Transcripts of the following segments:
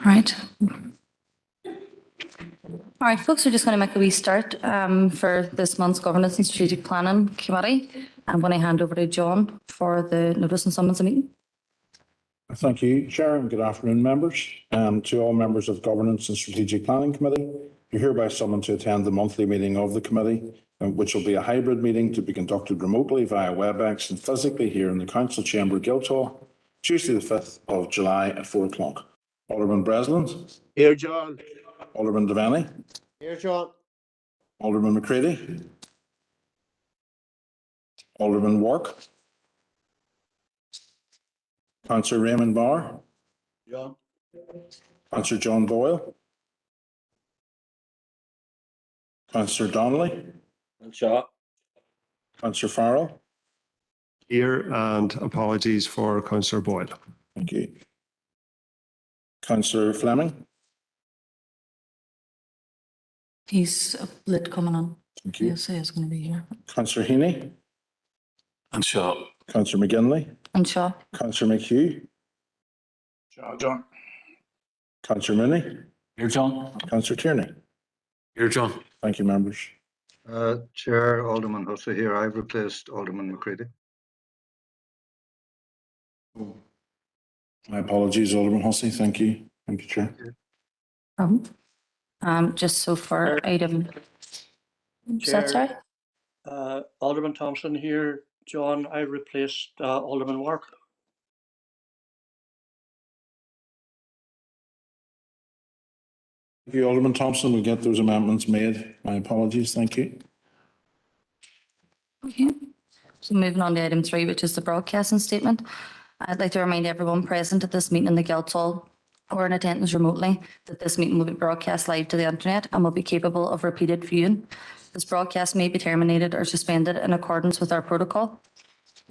Right. All right, folks, we're just going to make a wee start for this month's Governance and Strategic Planning Committee. I'm going to hand over to John for the notice and summons meeting. Thank you, Chair, and good afternoon, members. To all members of Governance and Strategic Planning Committee, you're hereby summoned to attend the monthly meeting of the committee, which will be a hybrid meeting to be conducted remotely via WebEx and physically here in the Council Chamber, Guildhall, Tuesday the 5th of July at 4 o'clock. Alderman Breslin. Here, John. Alderman Devaney. Here, John. Alderman McCready. Alderman Wark. Councillor Raymond Barr. John. Councillor John Boyle. Councillor Donnelly. And Shaw. Councillor Farrell. Here, and apologies for Councillor Boyd. Thank you. Councillor Fleming. He's lit coming on. Thank you. Yes, he is going to be here. Councillor Heaney. And Shaw. Councillor McGinley. And Shaw. Councillor McHugh. Shaw, John. Councillor Mooney. Here, John. Councillor Tierney. Here, John. Thank you, members. Chair, Alderman Hussey here. I've replaced Alderman McCready. My apologies, Alderman Hussey. Thank you. Thank you, Chair. Just so for item. Is that Chair. sorry? Alderman Thompson here. John, I replaced Alderman Wark. Thank you, Alderman Thompson. We'll get those amendments made. My apologies. Thank you. Okay. So moving on to item 3, which is the broadcasting statement. I'd like to remind everyone present at this meeting in the Guildhall or in attendance remotely that this meeting will be broadcast live to the internet and will be capable of repeated viewing. This broadcast may be terminated or suspended in accordance with our protocol.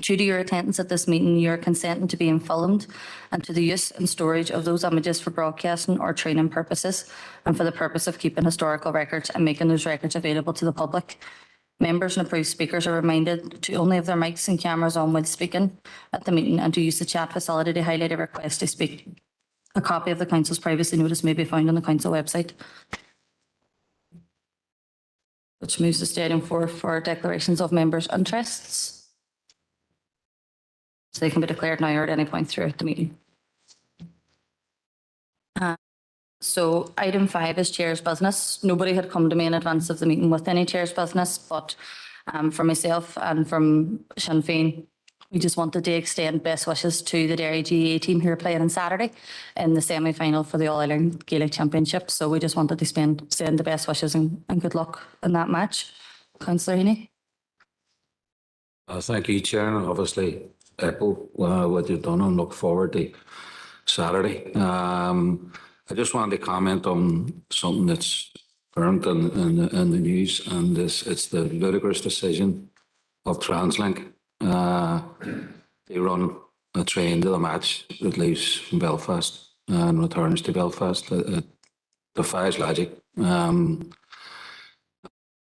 Due to your attendance at this meeting, you are consenting to being filmed and to the use and storage of those images for broadcasting or training purposes and for the purpose of keeping historical records and making those records available to the public. Members and approved speakers are reminded to only have their mics and cameras on while speaking at the meeting and to use the chat facility to highlight a request to speak. A copy of the Council's privacy notice may be found on the Council website. Which moves us to item 4 for declarations of members' interests. So they can be declared now or at any point throughout the meeting. So item 5 is chair's business. Nobody had come to me in advance of the meeting with any chair's business, but from myself and from Sinn Féin, we just wanted to extend best wishes to the Derry GAA team who are playing on Saturday in the semi-final for the All-Ireland Gaelic Championship. So we just wanted to send the best wishes and good luck in that match. Councillor Heaney. Thank you, Chair. Obviously, echo what you've done and look forward to Saturday. I just wanted to comment on something that's current in the news, and it's the ludicrous decision of TransLink. They run a train to the match that leaves from Belfast and returns to Belfast. It defies logic. I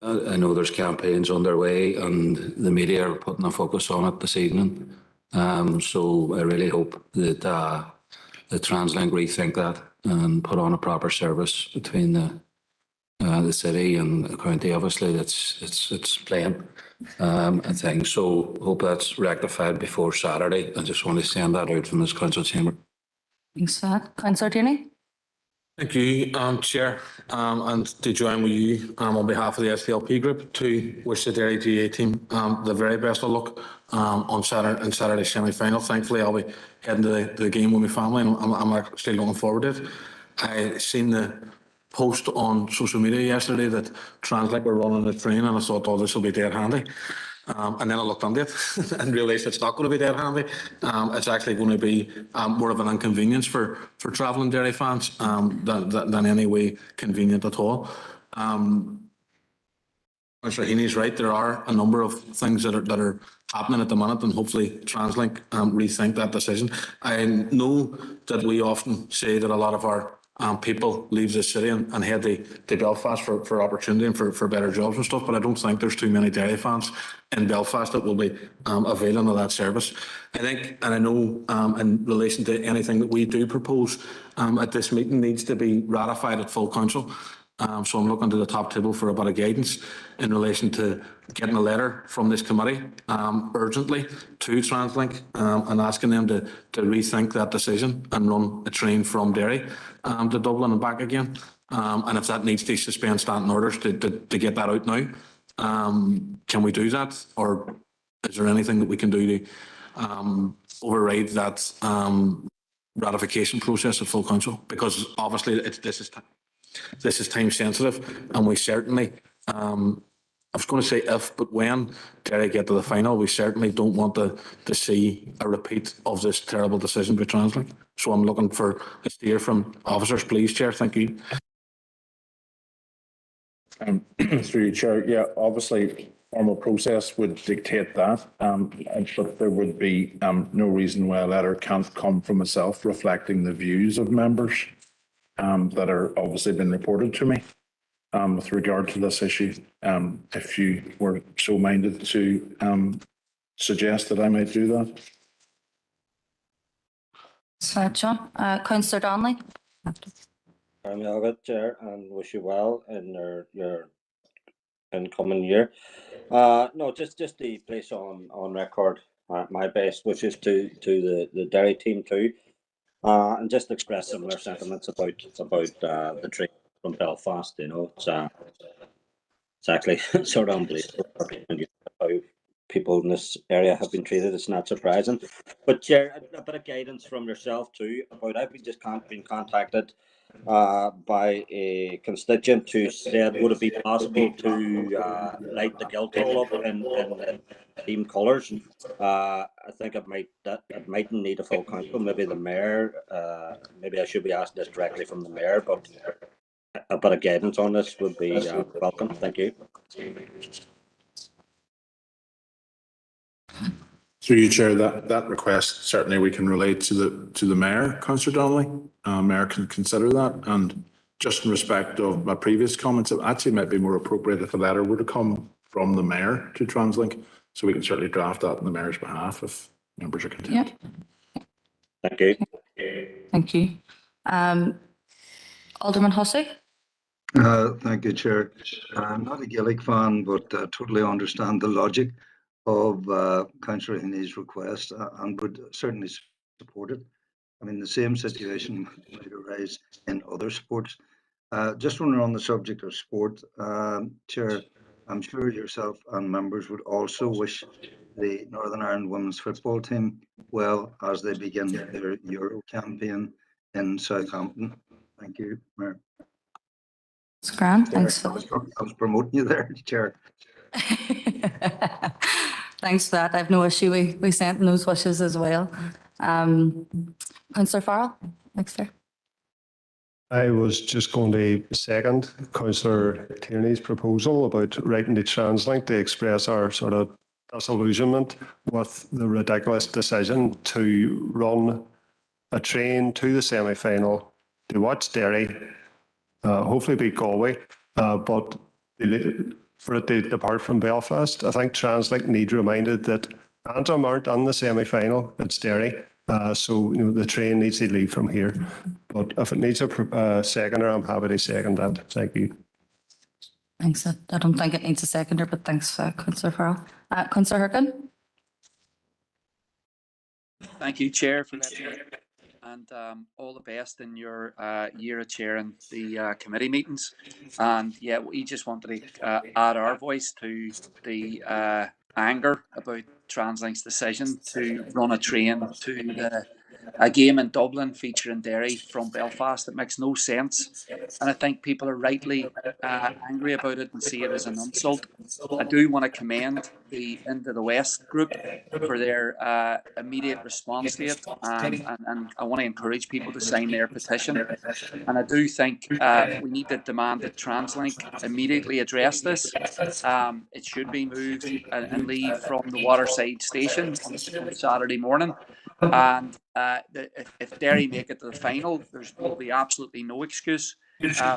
know there's campaigns underway and the media are putting a focus on it this evening. So I really hope that the TransLink rethink that and put on a proper service between the city and the county. Obviously, it's playing a thing. So hope that's rectified before Saturday. I just want to send that out from this council chamber. Thanks for that. Councillor Tierney. Thank you, Chair, and to join with you on behalf of the SDLP group to wish the Derry GAA team the very best of luck on Saturday's semi-final. Thankfully, I'll be heading to the game with my family, and I'm actually looking forward to it. I seen the post on social media yesterday that TransLink were running a train, and I thought, oh, this will be dead handy. And then I looked into it and realised it's not going to be dead handy. It's actually going to be more of an inconvenience for travelling Derry fans than any way convenient at all. Mr. Heaney's right. There are a number of things that are happening at the minute, and hopefully TransLink rethink that decision. I know that we often say that a lot of our people leave the city and head to Belfast for opportunity and for better jobs and stuff. But I don't think there's too many Derry fans in Belfast that will be availing of that service. I think, and I know in relation to anything that we do propose at this meeting needs to be ratified at full council. So I'm looking to the top table for a bit of guidance in relation to getting a letter from this committee urgently to TransLink and asking them to rethink that decision and run a train from Derry to Dublin and back again. And if that needs to suspend standing orders to get that out now, can we do that? Or is there anything that we can do to override that ratification process at full council? Because obviously this is time sensitive, and we certainly, I was going to say if, but when Derry get to the final, we certainly don't want to see a repeat of this terrible decision by TransLink. So I'm looking for a steer from officers, please, Chair. Thank you. Through you, Chair, yeah, obviously, formal process would dictate that, but there would be no reason why a letter can't come from myself reflecting the views of members that are obviously been reported to me with regard to this issue. If you were so minded to suggest that I might do that. So, John, Councillor Donnelly. I'm Audit, Chair, and wish you well in your incoming year. No, just to place on record my best wishes to the Derry team too, and just express similar sentiments about the train from Belfast. You know, it's actually sort of unbelievable how people in this area have been treated. It's not surprising. But Chair, a bit of guidance from yourself too about I've been contacted by a constituent who said, would it be possible to light the Guildhall up in team colours? I think it mightn't need a full council. Maybe the mayor. Maybe I should be asked this directly from the mayor, but a bit of guidance on this would be welcome. Thank you. Through you, Chair, that request certainly we can relate to the mayor, Councillor Donnelly. Mayor can consider that, and just in respect of my previous comments, it actually might be more appropriate if a letter were to come from the mayor to TransLink, so we can certainly draft that on the mayor's behalf if members are content. Yep. Thank you. Thank you. Alderman Hussey. Thank you, Chair. I'm not a Gaelic fan, but totally understand the logic of Councillor Heaney's request and would certainly support it. I mean, the same situation might arise in other sports. Just when we're on the subject of sport, Chair, I'm sure yourself and members would also wish the Northern Ireland women's football team well as they begin their Euro campaign in Southampton. Thank you, Mayor. It's grand. Thanks for I was promoting you there, Chair. Thanks for that. I have no issue with sending those wishes as well. Councillor Farrell, next there. I was just going to second Councillor Tierney's proposal about writing to TransLink to express our sort of disillusionment with the ridiculous decision to run a train to the semi-final to watch Derry, hopefully beat Galway, but for it to depart from Belfast. I think TransLink need reminded that Antrim aren't on the semi-final, it's Derry. So, you know, the train needs to leave from here. But if it needs a seconder, I'm happy to second that. Thank you. Thanks. I don't think it needs a seconder, but thanks, Councillor Farrell. Councillor Hirkin. Thank you, Chair, for letting me, and all the best in your year of chairing the committee meetings. And yeah, we just wanted to add our voice to the anger about TransLink's decision to run a train to a game in Dublin featuring Derry from Belfast. It makes no sense, and I think people are rightly angry about it and see it as an insult. I do want to commend the Into the West group for their immediate response to it, and I want to encourage people to sign their petition. And I do think we need to demand that TransLink immediately address this. It should be moved and leave from the Waterside station on Saturday morning. And if Derry make it to the final, will be absolutely no excuse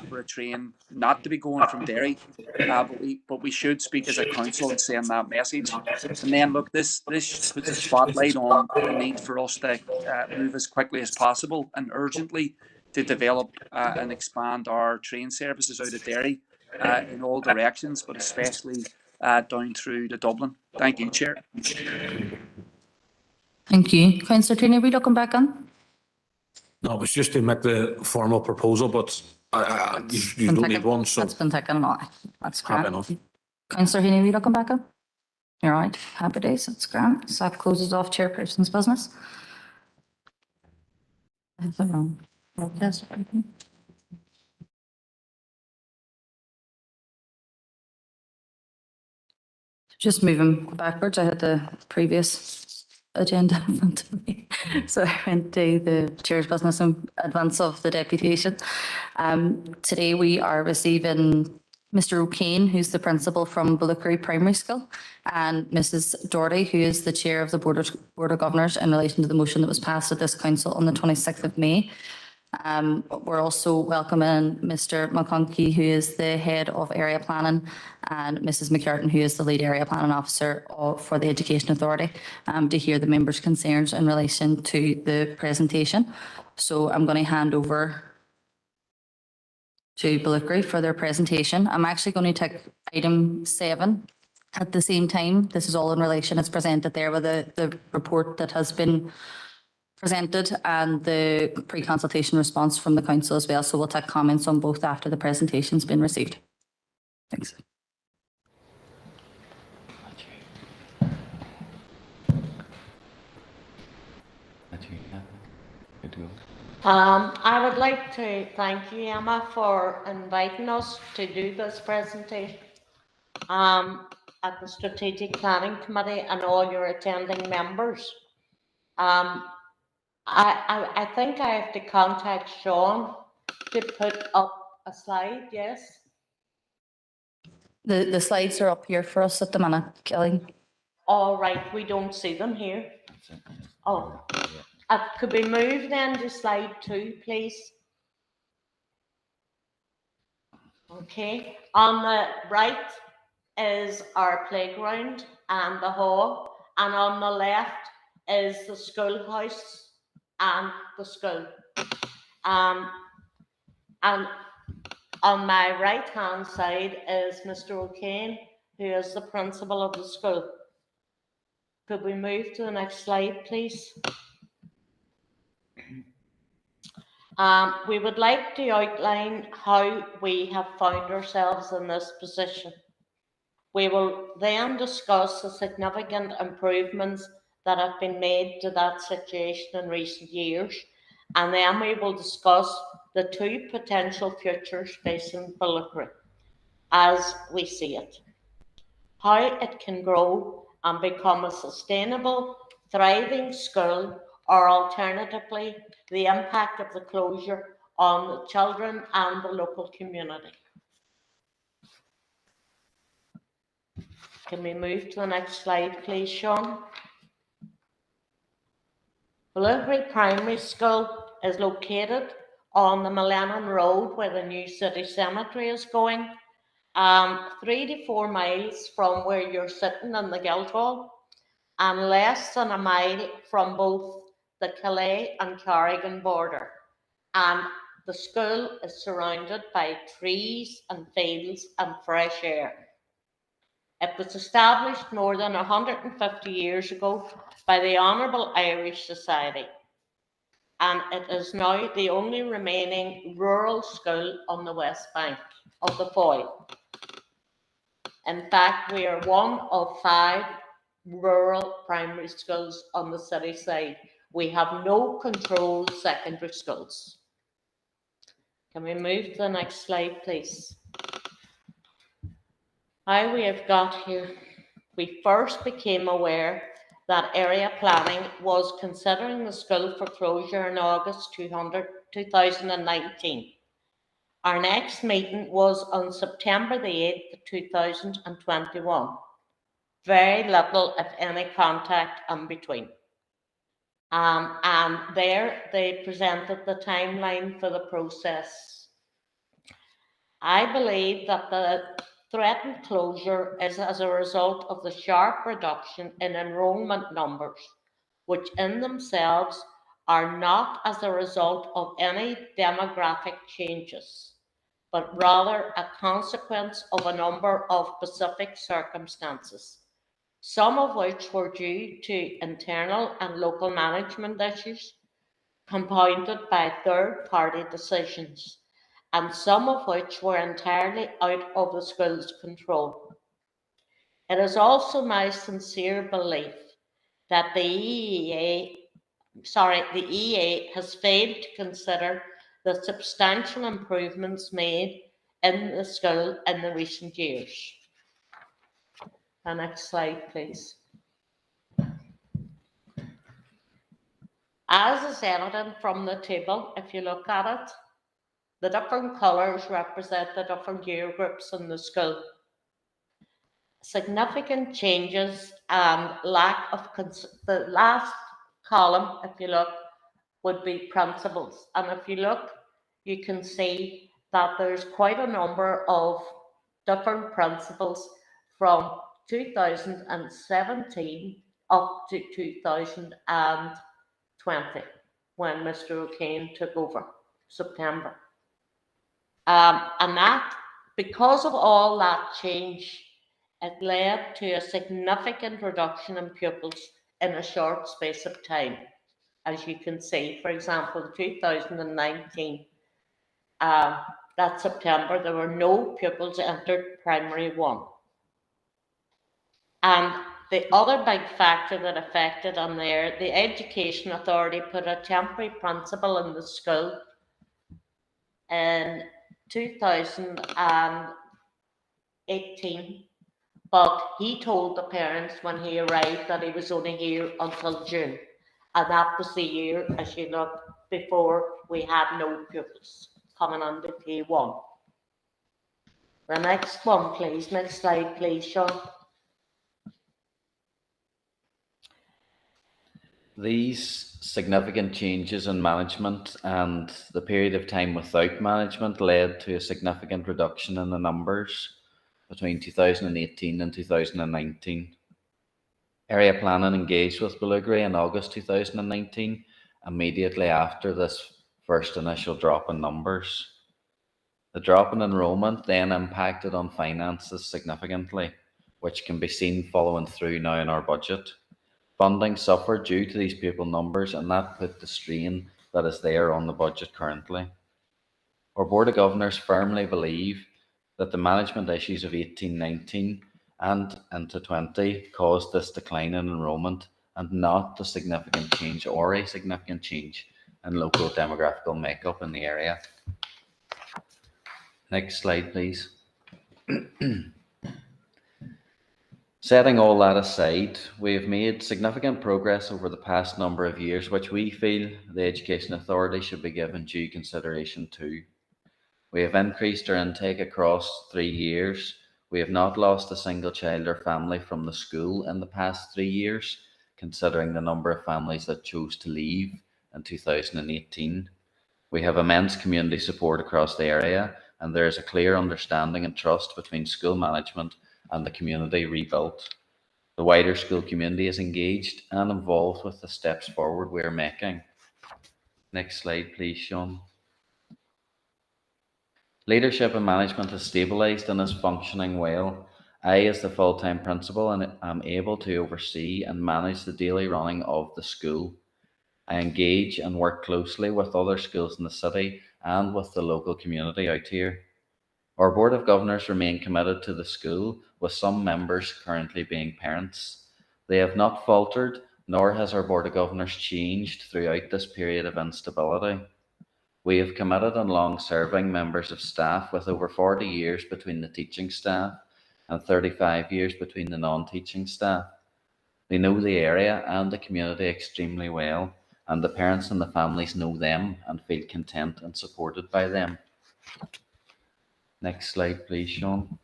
for a train not to be going from Derry. But we should speak as a council and send that message. And then look, this puts a spotlight on the need for us to move as quickly as possible and urgently to develop and expand our train services out of Derry in all directions, but especially down through to Dublin. Thank you, Chair. Thank you. Councillor Tierney, are we looking back on? No, it was just to make the formal proposal, but you don't need one, so That's been taken on. That's happy grand. enough. Councillor Heaney, are we looking back on? You're right. Happy days. That's grand. So that closes off chairperson's business. I have the wrong broadcast. Just moving backwards, I had the previous agenda in front of me. So I went to the chair's business in advance of the deputation. Today we are receiving Mr. O'Kane, who's the principal from Bullickery Primary School, and Mrs. Doherty, who is the chair of the Board of Governors in relation to the motion that was passed at this council on the 26th of May. We're also welcoming Mr. McConkey, who is the head of area planning, and Mrs. McCurtain, who is the lead area planning officer for the Education Authority, to hear the members' concerns in relation to the presentation. So I'm going to hand over to Bullickery for their presentation. I'm actually going to take item 7 at the same time. This is all in relation, it's presented there with the report that has been presented and the pre-consultation response from the council as well. So we'll take comments on both after the presentation's been received. Thanks. I would like to thank you, Emma, for inviting us to do this presentation at the Strategic Planning Committee and all your attending members. I think I have to contact Sean to put up a slide, yes? The slides are up here for us at the minute, Kelly. All right, we don't see them here. Oh, could we move then to slide 2, please? Okay, on the right is our playground and the hall, and on the left is the schoolhouse and the school. And on my right hand side is Mr. O'Kane, who is the principal of the school. Could we move to the next slide, please? We would like to outline how we have found ourselves in this position. We will then discuss the significant improvements that have been made to that situation in recent years, and then we will discuss the 2 potential futures facing Bullickery as we see it, how it can grow and become a sustainable, thriving school, or alternatively, the impact of the closure on the children and the local community. Can we move to the next slide, please, Sean? Bullickery Primary School is located on the Millennium Road where the new city cemetery is going, 3 to 4 miles from where you're sitting in the Guildhall, and less than a mile from both the Calais and Carrigan border. And the school is surrounded by trees and fields and fresh air. It was established more than 150 years ago by the Honourable Irish Society, and it is now the only remaining rural school on the west bank of the Foyle. In fact, we are one of 5 rural primary schools on the city side. We have no controlled secondary schools. Can we move to the next slide, please? How we have got here. We first became aware that area planning was considering the school for closure in August 2019. Our next meeting was on September the 8th, 2021. Very little, if any, contact in between. And there they presented the timeline for the process. I believe that the threatened closure is as a result of the sharp reduction in enrolment numbers, which in themselves are not as a result of any demographic changes, but rather a consequence of a number of specific circumstances, some of which were due to internal and local management issues, compounded by third-party decisions, and some of which were entirely out of the school's control. It is also my sincere belief that the EA has failed to consider the substantial improvements made in the school in the recent years. The next slide, please. As is evident from the table, if you look at it, the different colours represent the different year groups in the school. Significant changes and lack of, the last column, if you look, would be principals. And if you look, you can see that there's quite a number of different principals from 2017 up to 2020, when Mr. O'Kane took over, September. And that, because of all that change, it led to a significant reduction in pupils in a short space of time. As you can see, for example, 2019, that September, there were no pupils entered primary 1. And the other big factor that affected on there, the Education Authority put a temporary principal in the school in 2018, but he told the parents when he arrived that he was only here until June. And that was the year, as you look, before we had no pupils coming under P1. The next one, please. Next slide, please, Sean. These significant changes in management and the period of time without management led to a significant reduction in the numbers between 2018 and 2019. Area planning engaged with Bellugray in August 2019, immediately after this first initial drop in numbers. The drop in enrolment then impacted on finances significantly, which can be seen following through now in our budget. Funding suffered due to these pupil numbers, and that put the strain that is there on the budget currently. Our Board of Governors firmly believe that the management issues of 18-19 and into 20 caused this decline in enrolment, and not the significant change or a significant change in local demographical makeup in the area. Next slide, please. Setting all that aside, we have made significant progress over the past number of years, which we feel the Education Authority should be given due consideration to. We have increased our intake across 3 years. We have not lost a single child or family from the school in the past 3 years, considering the number of families that chose to leave in 2018. We have immense community support across the area, and there is a clear understanding and trust between school management and the community rebuilt. The wider school community is engaged and involved with the steps forward we are making. Next slide, please, Sean. Leadership and management has stabilised and is functioning well. I, as the full-time principal, am able to oversee and manage the daily running of the school. I engage and work closely with other schools in the city and with the local community out here. Our Board of Governors remain committed to the school, with some members currently being parents. They have not faltered, nor has our Board of Governors changed throughout this period of instability. We have committed and long-serving members of staff with over 40 years between the teaching staff and 35 years between the non-teaching staff. They know the area and the community extremely well, and the parents and the families know them and feel content and supported by them. Next slide, please, Sean.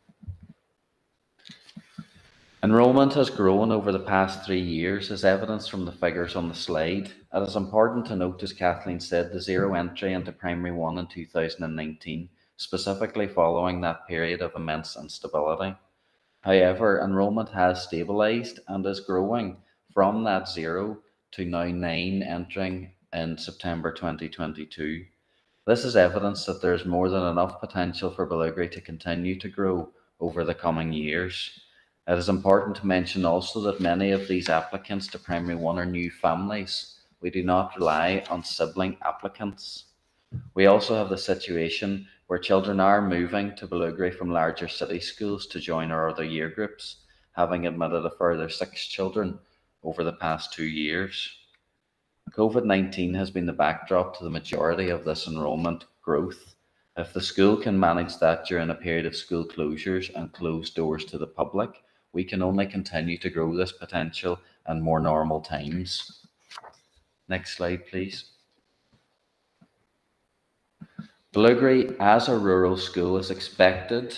Enrolment has grown over the past 3 years, as evidenced from the figures on the slide. It is important to note, as Kathleen said, the zero entry into Primary 1 in 2019, specifically following that period of immense instability. However, enrolment has stabilised and is growing from that 0 to now 9 entering in September 2022. This is evidence that there is more than enough potential for Ballugry to continue to grow over the coming years. It is important to mention also that many of these applicants to Primary 1 are new families. We do not rely on sibling applicants. We also have the situation where children are moving to Ballugry from larger city schools to join our other year groups, having admitted a further 6 children over the past 2 years. COVID-19 has been the backdrop to the majority of this enrolment growth. If the school can manage that during a period of school closures and closed doors to the public, we can only continue to grow this potential in more normal times. Next slide, please. Ballugry, as a rural school, is expected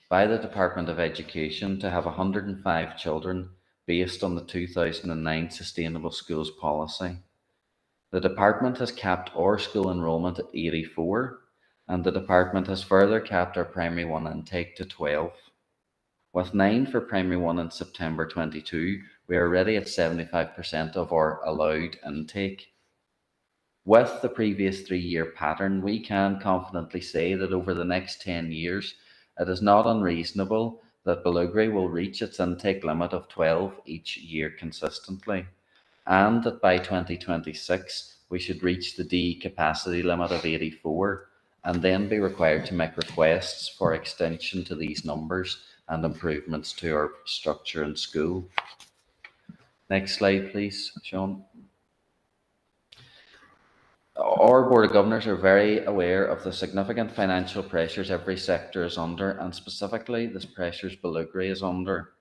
by the Department of Education to have 105 children based on the 2009 Sustainable Schools Policy. The department has capped our school enrolment at 84, and the department has further capped our Primary 1 intake to 12. With 9 for Primary 1 in September 22, we are already at 75% of our allowed intake. With the previous 3-year pattern, we can confidently say that over the next 10 years, it is not unreasonable that Ballugry will reach its intake limit of 12 each year consistently, and that by 2026, we should reach the DE capacity limit of 84, and then be required to make requests for extension to these numbers and improvements to our structure in school. Next slide, please, Sean. Our Board of Governors are very aware of the significant financial pressures every sector is under, and specifically the pressures Ballugry is under.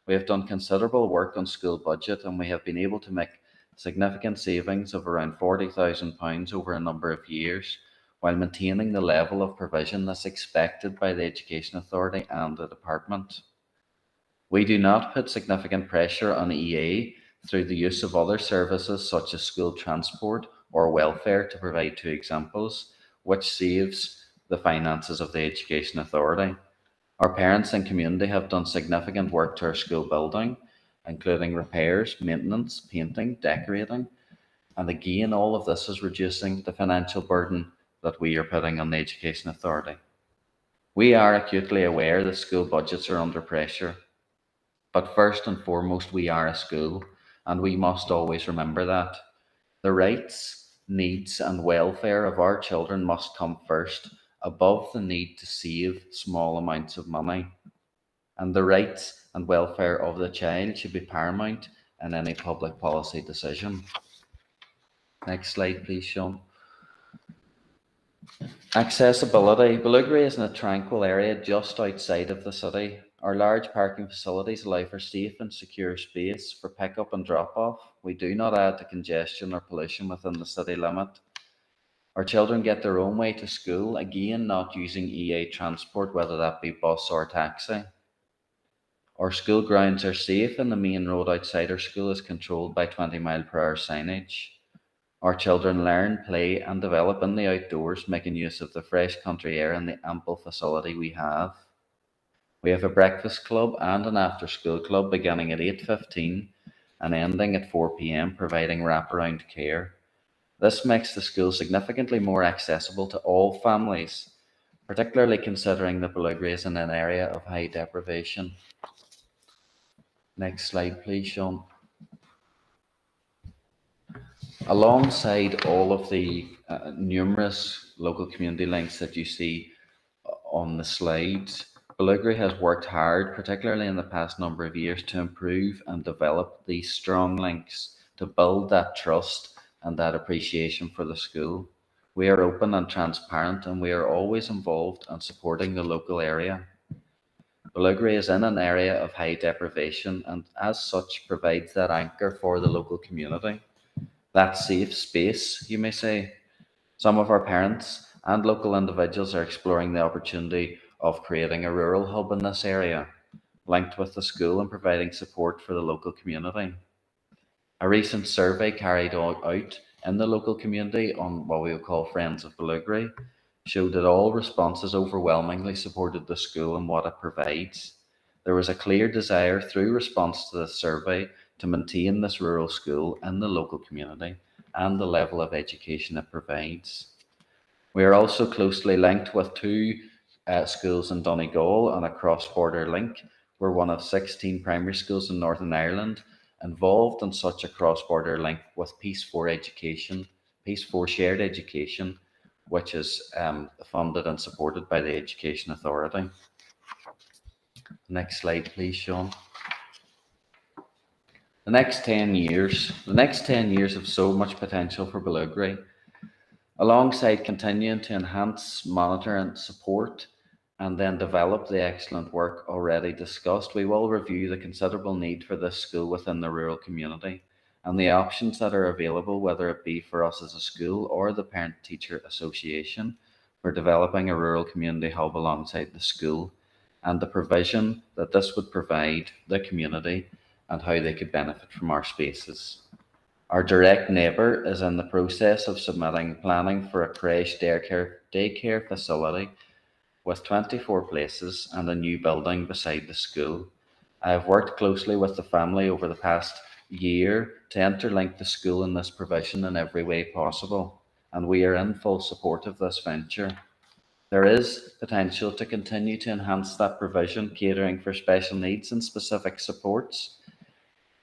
We have done considerable work on school budget, and we have been able to make significant savings of around £40,000 over a number of years, while maintaining the level of provision that's expected by the Education Authority and the Department. We do not put significant pressure on EA through the use of other services such as school transport or welfare, to provide 2 examples, which saves the finances of the Education Authority. Our parents and community have done significant work to our school building, including repairs, maintenance, painting, decorating, and again, all of this is reducing the financial burden that we are putting on the Education Authority. We are acutely aware that school budgets are under pressure, but first and foremost, we are a school, and we must always remember that. The rights, needs, and welfare of our children must come first, above the need to save small amounts of money. And the rights and welfare of the child should be paramount in any public policy decision. Next slide, please, Sean. Accessibility. Ballugry is in a tranquil area just outside of the city. Our large parking facilities allow for safe and secure space for pick-up and drop-off. We do not add to congestion or pollution within the city limit. Our children get their own way to school, again not using EA transport, whether that be bus or taxi. Our school grounds are safe, and the main road outside our school is controlled by 20-mile-per-hour signage. Our children learn, play and develop in the outdoors, making use of the fresh country air and the ample facility we have. We have a breakfast club and an after-school club beginning at 8:15 and ending at 4 p.m, providing wraparound care. This makes the school significantly more accessible to all families, particularly considering that Ballugry is in an area of high deprivation. Next slide, please, Sean. Alongside all of the numerous local community links that you see on the slides, Ballugry has worked hard, particularly in the past number of years, to improve and develop these strong links, to build that trust and that appreciation for the school. We are open and transparent, and we are always involved in supporting the local area. Ballugry is in an area of high deprivation, and as such provides that anchor for the local community. That safe space, you may say. Some of our parents and local individuals are exploring the opportunity of creating a rural hub in this area. linked with the school and providing support for the local community. A recent survey carried out in the local community on what we would call Friends of Belugree showed that all responses overwhelmingly supported the school and what it provides. There was a clear desire through response to this survey to maintain this rural school in the local community and the level of education it provides. We are also closely linked with two schools in Donegal on a cross-border link. We're one of 16 primary schools in Northern Ireland involved in such a cross-border link with Peace 4 education, Peace 4 shared education, which is funded and supported by the Education Authority. Next slide, please, Sean. The next 10 years have so much potential for Belugree. Alongside continuing to enhance, monitor and support and then develop the excellent work already discussed, we will review the considerable need for this school within the rural community and the options that are available, whether it be for us as a school or the Parent-Teacher Association, for developing a rural community hub alongside the school, and the provision that this would provide the community and how they could benefit from our spaces. Our direct neighbour is in the process of submitting planning for a creche daycare facility with 24 places and a new building beside the school. I have worked closely with the family over the past year to interlink the school in this provision in every way possible, and we are in full support of this venture. There is potential to continue to enhance that provision, catering for special needs and specific supports,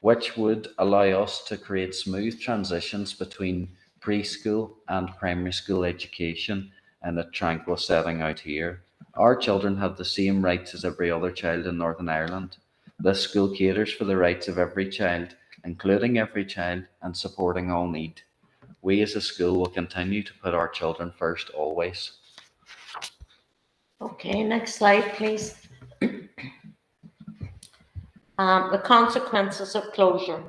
which would allow us to create smooth transitions between preschool and primary school education in a tranquil setting out here. Our children have the same rights as every other child in Northern Ireland. This school caters for the rights of every child, including every child, and supporting all need. We as a school will continue to put our children first always. Okay, next slide, please. The consequences of closure.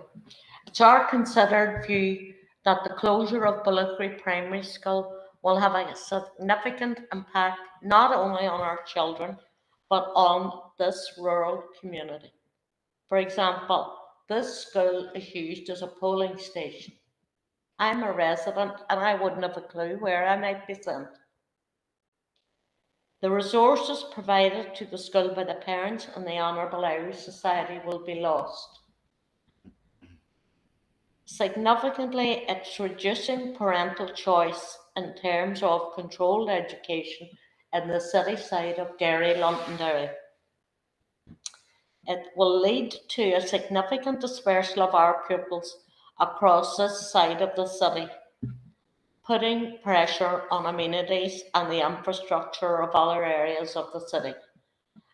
It's our considered view that the closure of Belugree Primary School will have a significant impact not only on our children, but on this rural community. For example, this school is used as a polling station. I'm a resident and I wouldn't have a clue where I might be sent. The resources provided to the school by the parents and the Honourable Irish Society will be lost. Significantly, it's reducing parental choice in terms of controlled education in the city side of Derry, Londonderry. It will lead to a significant dispersal of our pupils across this side of the city, putting pressure on amenities and the infrastructure of other areas of the city.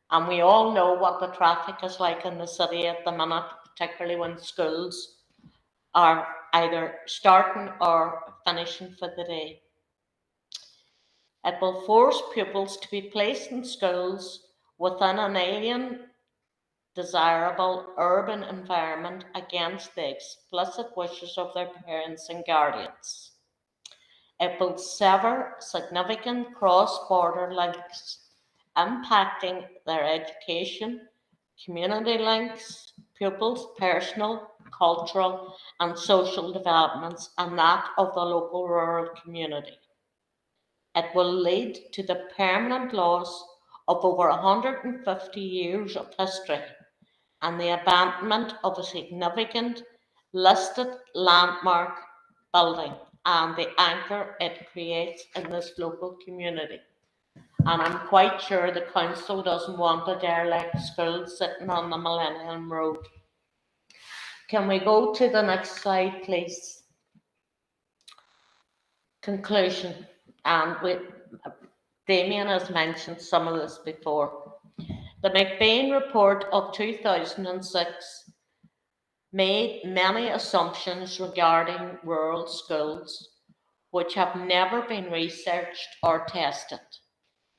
And we all know what the traffic is like in the city at the minute, particularly when schools are either starting or finishing for the day. It will force pupils to be placed in schools within an alien, desirable urban environment against the explicit wishes of their parents and guardians. It will sever significant cross-border links, impacting their education, community links, pupils' personal, cultural and social developments, and that of the local rural community. It will lead to the permanent loss of over 150 years of history and the abandonment of a significant listed landmark building and the anchor it creates in this local community. And I'm quite sure the council doesn't want a derelict school sitting on the Millennium Road. Can we go to the next slide, please? Conclusion. And Damien has mentioned some of this before. The McBain report of 2006 made many assumptions regarding rural schools which have never been researched or tested.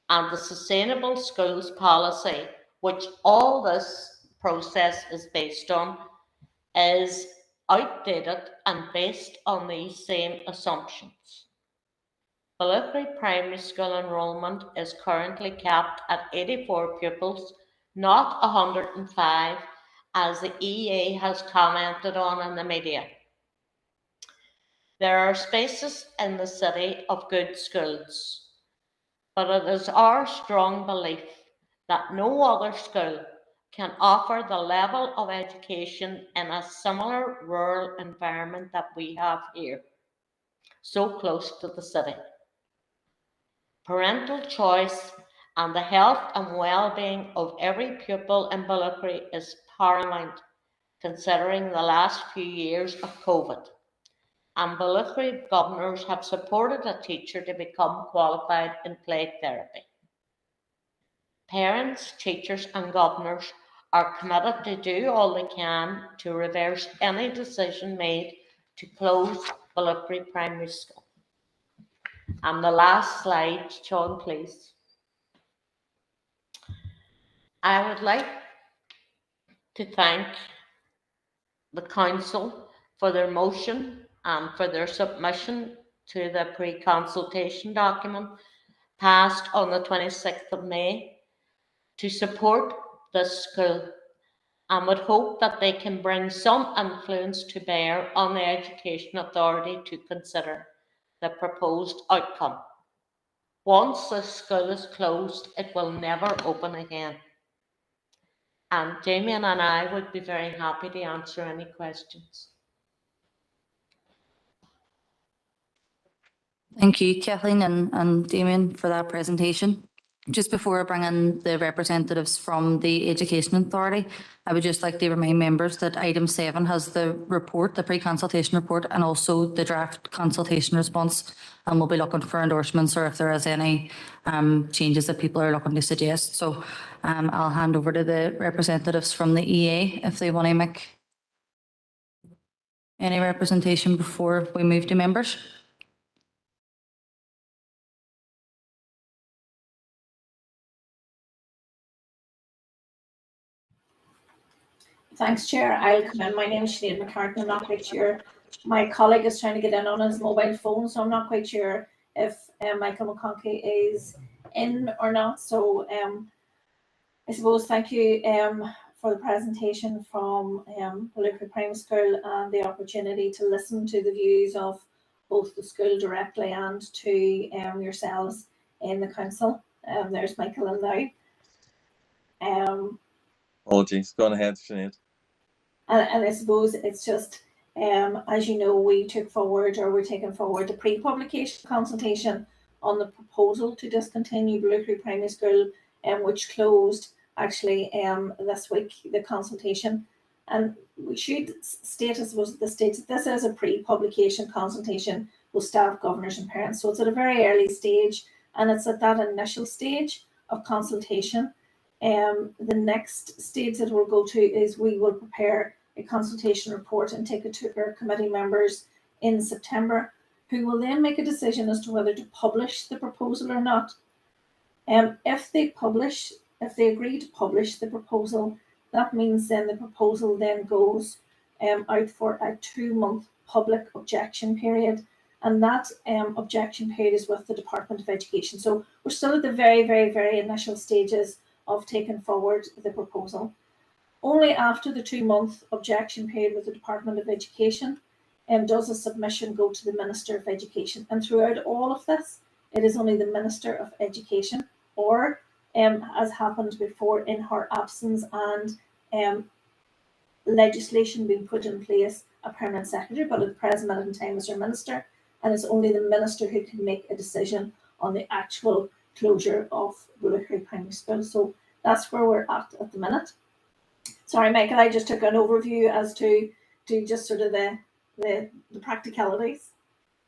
And the Sustainable Schools Policy, which all this process is based on, is outdated and based on these same assumptions. Belugree Primary School enrolment is currently capped at 84 pupils, not 105, as the EA has commented on in the media. There are spaces in the city of good schools, but it is our strong belief that no other school can offer the level of education in a similar rural environment that we have here, so close to the city. Parental choice and the health and well-being of every pupil in Bullicree is paramount, considering the last few years of COVID. And Bullicree governors have supported a teacher to become qualified in play therapy. Parents, teachers and governors are committed to do all they can to reverse any decision made to close Bullicree Primary School. And the last slide, Sean, please. I would like to thank the Council for their motion and for their submission to the pre-consultation document passed on the 26th of May to support this school, and would hope that they can bring some influence to bear on the Education Authority to consider the proposed outcome. Once the school is closed, it will never open again. And Damien and I would be very happy to answer any questions. Thank you, Kathleen and Damien, for that presentation. Just before I bring in the representatives from the Education Authority, I would just like to remind members that item 7 has the report, the pre-consultation report, and also the draft consultation response. And we'll be looking for endorsements or if there is any changes that people are looking to suggest. So I'll hand over to the representatives from the EA if they want to make any representation before we move to members. Thanks, Chair. I'll come in. My name is Sinead McCartney. I'm not quite sure. My colleague is trying to get in on his mobile phone, so I'm not quite sure if Michael McConkie is in or not. So I suppose thank you for the presentation from Bullicree Primary School and the opportunity to listen to the views of both the school directly and to yourselves in the council. There's Michael in now. Apologies. Go on ahead, Sinead. And I suppose it's just, as you know, we're taking forward the pre-publication consultation on the proposal to discontinue Bullicree Primary School, which closed actually this week, the consultation. And we should state, I suppose, at this stage, that this is a pre-publication consultation with staff, governors and parents. So it's at a very early stage, and it's at that initial stage of consultation. The next stage that we'll go to is we will prepare a consultation report and take it to our committee members in September, who will then make a decision as to whether to publish the proposal or not. If they agree to publish the proposal, that means then the proposal then goes out for a 2-month public objection period, and that objection period is with the Department of Education. So we're still at the very, very, very initial stages of taking forward the proposal. Only after the 2-month objection period with the Department of Education does a submission go to the Minister of Education. And throughout all of this, it is only the Minister of Education, or as happened before, in her absence and legislation being put in place, a permanent secretary, but at the present minute in time is her minister, and it's only the minister who can make a decision on the actual closure of Bullicree Primary School. So that's where we're at the minute. Sorry, Michael, I just took an overview as to just sort of the practicalities.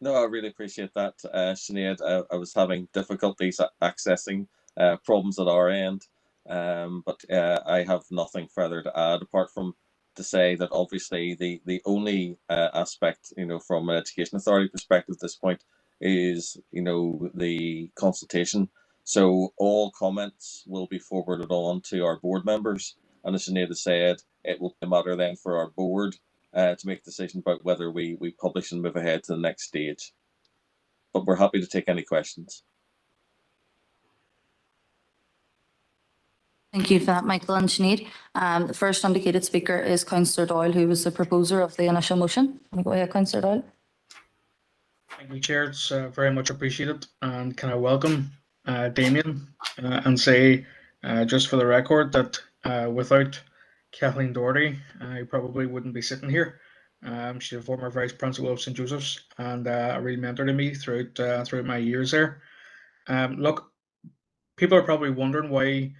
No, I really appreciate that, Sinead. I was having difficulties accessing problems at our end, but I have nothing further to add apart from to say that obviously the only aspect, from an Education Authority perspective at this point is, the consultation. So all comments will be forwarded on to our board members, and as Sinead said, it will be a matter then for our board to make a decision about whether we publish and move ahead to the next stage. But we're happy to take any questions. Thank you for that, Michael and Sinead. The first indicated speaker is Councillor Doyle, who was the proposer of the initial motion. Go ahead, Councillor Doyle. Thank you, Chair. It's very much appreciated. And can I welcome Damien and say, just for the record, that without Kathleen Doherty, I probably wouldn't be sitting here. She's a former Vice Principal of St. Joseph's and a real mentor to me throughout my years there. Look, people are probably wondering why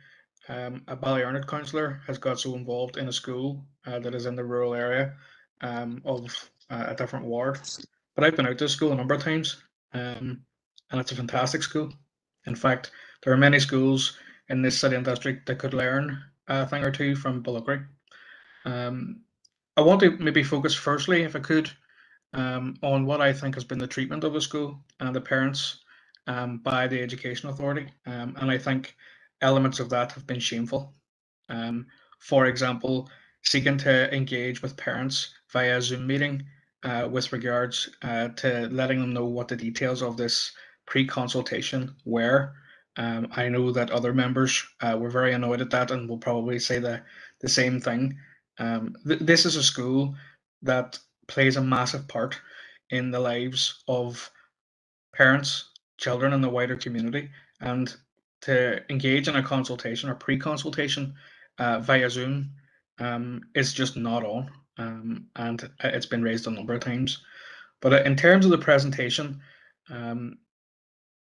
a Ballyrarnet councillor has got so involved in a school that is in the rural area of a different ward. But I've been out to school a number of times, and it's a fantastic school. In fact, there are many schools in this city and district that could learn a thing or two from Bullockry. I want to maybe focus firstly, if I could, on what I think has been the treatment of the school and the parents by the Education Authority. And I think elements of that have been shameful. For example, seeking to engage with parents via Zoom meeting with regards to letting them know what the details of this pre-consultation were. I know that other members were very annoyed at that and will probably say the same thing. This is a school that plays a massive part in the lives of parents, children, and the wider community. And to engage in a consultation or pre-consultation via Zoom is just not on. And it's been raised a number of times. But in terms of the presentation,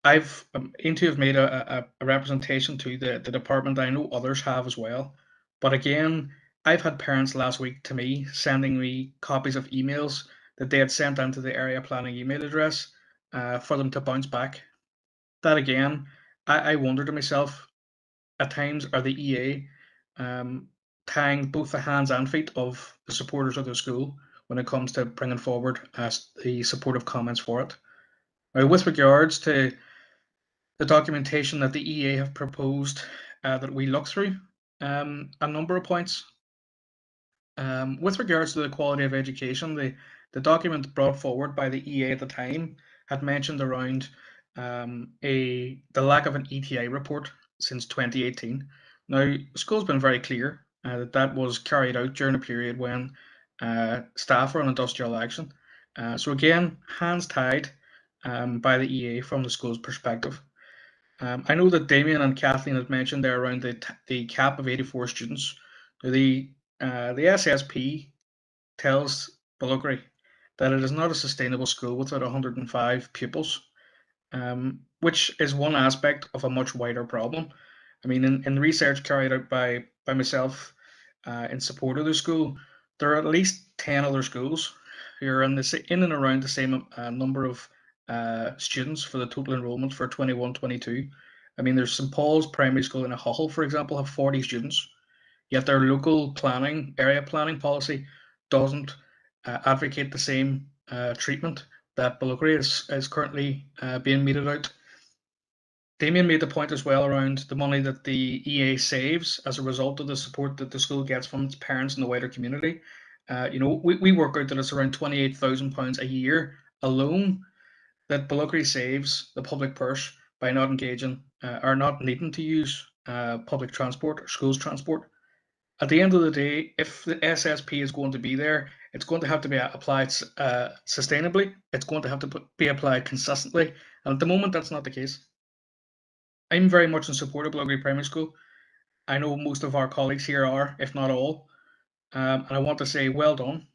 I've Into have made a representation to the department. I know others have as well. But again, I've had parents last week to me sending me copies of emails that they had sent into the area planning email address for them to bounce back. That again, I wonder to myself, at times, are the EA tying both the hands and feet of the supporters of the school when it comes to bringing forward the supportive comments for it? Now, with regards to the documentation that the EA have proposed that we look through, a number of points. With regards to the quality of education, the document brought forward by the EA at the time had mentioned around the lack of an ETI report since 2018. Now, the school's been very clear that was carried out during a period when staff were on industrial action. So again, hands tied by the EA from the school's perspective. I know that Damien and Kathleen had mentioned there around the cap of 84 students. The SSP tells Bullockry that it is not a sustainable school without 105 pupils, which is one aspect of a much wider problem. I mean, in research carried out by myself in support of the school, there are at least 10 other schools who are in and around the same number of students for the total enrollment for 21-22. I mean, there's St. Paul's Primary School in Hull, for example, have 40 students, yet their local area planning policy doesn't advocate the same treatment that Bullockry is currently being meted out. Damien made the point as well around the money that the EA saves as a result of the support that the school gets from its parents and the wider community. We work out that it's around £28,000 a year alone that Bullockry saves the public purse by not engaging or not needing to use public transport or schools transport. At the end of the day, if the SSP is going to be there, it's going to have to be applied sustainably. It's going to have to be applied consistently. And at the moment, that's not the case. I'm very much in support of Bullockry Primary School. I know most of our colleagues here are, if not all. And I want to say well done,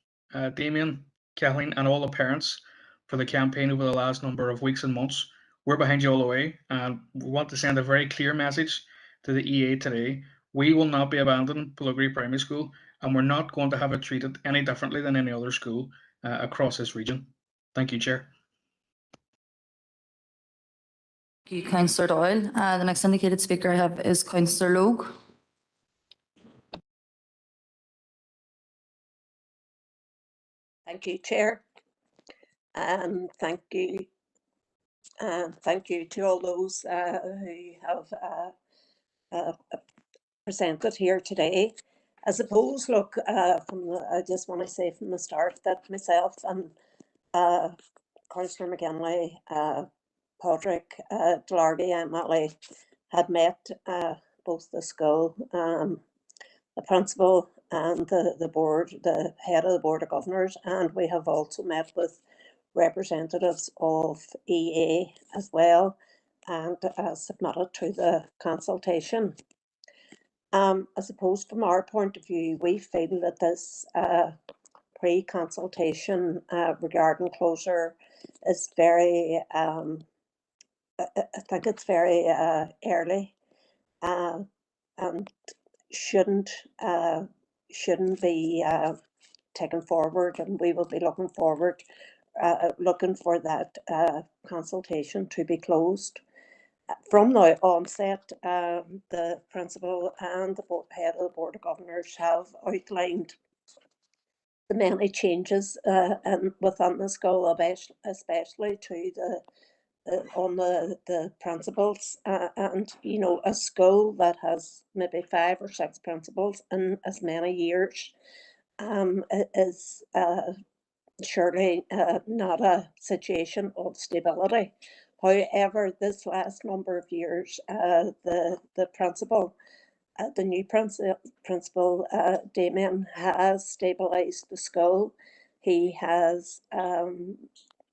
Damien, Kathleen, and all the parents for the campaign over the last number of weeks and months. We're behind you all the way, and we want to send a very clear message to the EA today. We will not be abandoning Bullockry Primary School, and we're not going to have it treated any differently than any other school across this region. Thank you, Chair. Thank you, Councillor Doyle. The next indicated speaker I have is Councillor Logue. Thank you, Chair. And thank you to all those who have presented here today. I suppose, look, I just want to say from the start that myself and Councillor McGinley, Padraig, Delargy and Matley had met both the school, the principal and the board, the head of the Board of Governors, and we have also met with representatives of EA as well, and submitted to the consultation. I suppose from our point of view, we feel that this pre-consultation regarding closure is very, I think it's very early, and shouldn't be taken forward, and we will be looking forward, looking for that consultation to be closed. From the onset, the principal and the head of the Board of Governors have outlined the many changes and within the school, especially to the principals, and you know, a school that has maybe 5 or 6 principals in as many years is surely not a situation of stability. However, this last number of years, the principal, the new principal, Damien, has stabilised the school. He has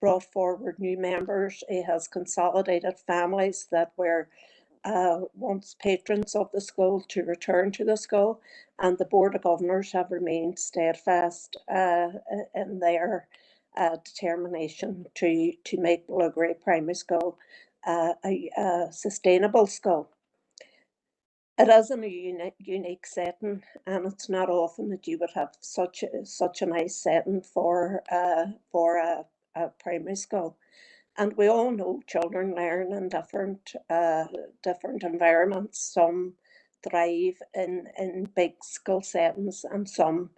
brought forward new members. He has consolidated families that were once patrons of the school to return to the school, and the Board of Governors have remained steadfast in their determination to make Bluegrave Primary School a sustainable school. It is in a unique setting, and it's not often that you would have such a nice setting for a primary school. And we all know children learn in different environments. Some thrive in big school settings, and some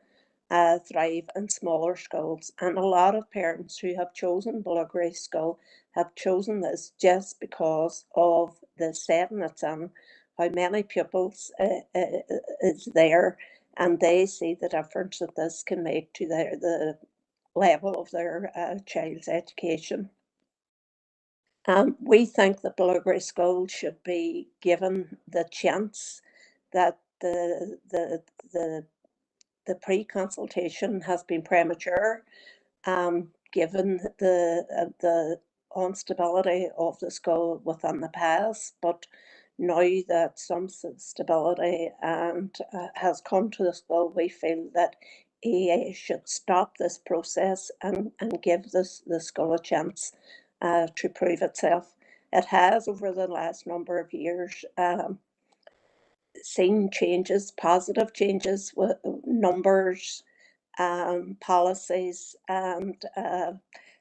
thrive in smaller schools. And a lot of parents who have chosen Bluegrave School have chosen this just because of the setting it's in, how many pupils is there, and they see the difference that this can make to the level of their child's education. We think that Bluegrave School should be given the chance that the pre-consultation has been premature, given the instability of the school within the past. But now that some stability and has come to the school, we feel that EA should stop this process and give the school a chance to prove itself. It has, over the last number of years, seen changes, positive changes with numbers, policies, and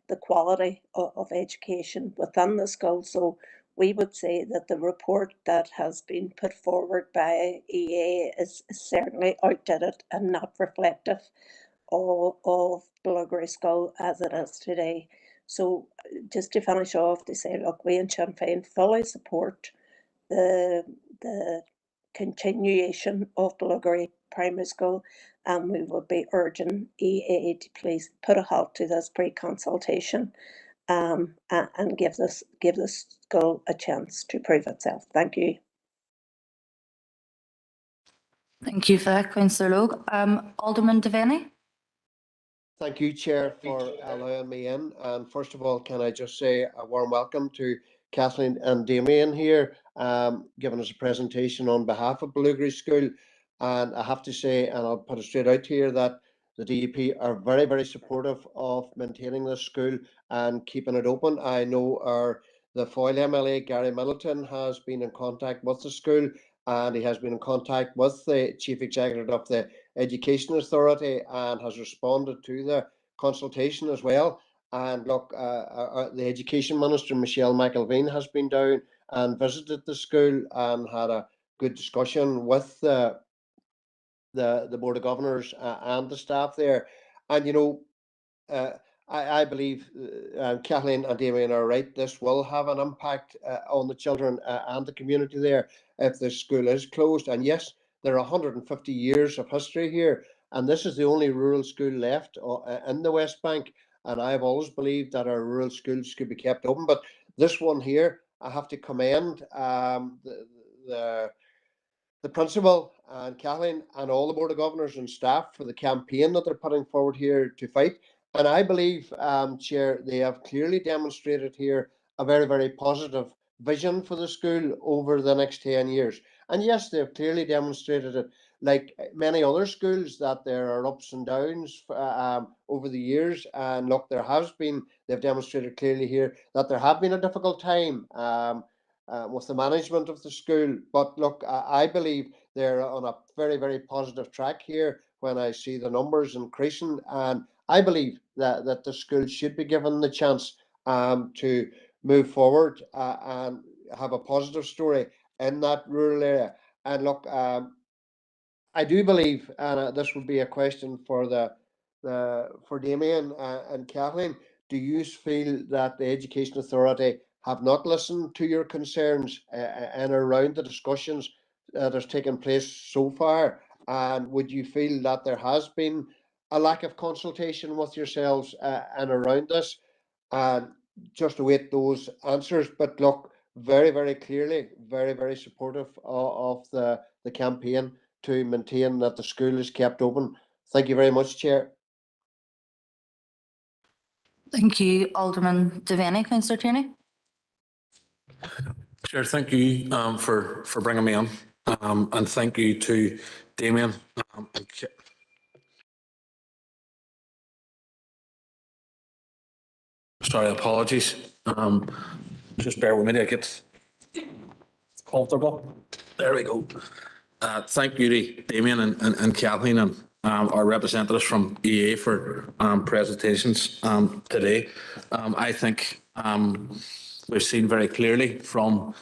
the quality of education within the school. So we would say that the report that has been put forward by EA is certainly outdated and not reflective of Bluegrave School as it is today. So just to finish off, to say, look, we in Sinn Féin fully support the continuation of Bluegrave Primary School, and we would be urging EA to please put a halt to this pre-consultation and give this school a chance to prove itself. Thank you. Thank you for that, Councillor Logue. Alderman Devaney. Thank you, Chair, for allowing me in. And first of all, can I just say a warm welcome to Kathleen and Damien here, giving us a presentation on behalf of Bluegrave School. And I have to say, and I'll put it straight out here, that the DUP are very, very supportive of maintaining this school and keeping it open. I know the Foyle MLA, Gary Middleton, has been in contact with the school, and he has been in contact with the Chief Executive of the Education Authority and has responded to the consultation as well. And look, the Education Minister, Michelle McElveen, has been down and visited the school and had a good discussion with the Board of Governors and the staff there. And, you know, I believe Kathleen and Damien are right. This will have an impact on the children and the community there if the school is closed. And yes, there are 150 years of history here, and this is the only rural school left in the West Bank. And I've always believed that our rural schools could be kept open. But this one here, I have to commend the the principal and Kathleen and all the Board of Governors and staff for the campaign that they're putting forward here to fight. And I believe, Chair, they have clearly demonstrated here a very, very positive vision for the school over the next 10 years. And yes, they've clearly demonstrated it, like many other schools, that there are ups and downs over the years. And look, they've demonstrated clearly here that there have been a difficult time with the management of the school. But look, I believe they're on a very, very positive track here when I see the numbers increasing. And I believe that the school should be given the chance to move forward and have a positive story in that rural area. And look, I do believe, and this would be a question for for Damien and Kathleen, do you feel that the Education Authority have not listened to your concerns and around the discussions that has taken place so far? And would you feel that there has been a lack of consultation with yourselves and around this? And just await those answers. But look, very, very clearly, very, very supportive of the campaign to maintain that the school is kept open. Thank you very much, Chair. Thank you, Alderman Devaney. Councillor Tierney. Chair, thank you for bringing me on, and thank you to Damien. Sorry, apologies. Just bear with me to get comfortable. There we go. Thank you to Damien and Kathleen and our representatives from EA for presentations today. I think we've seen very clearly from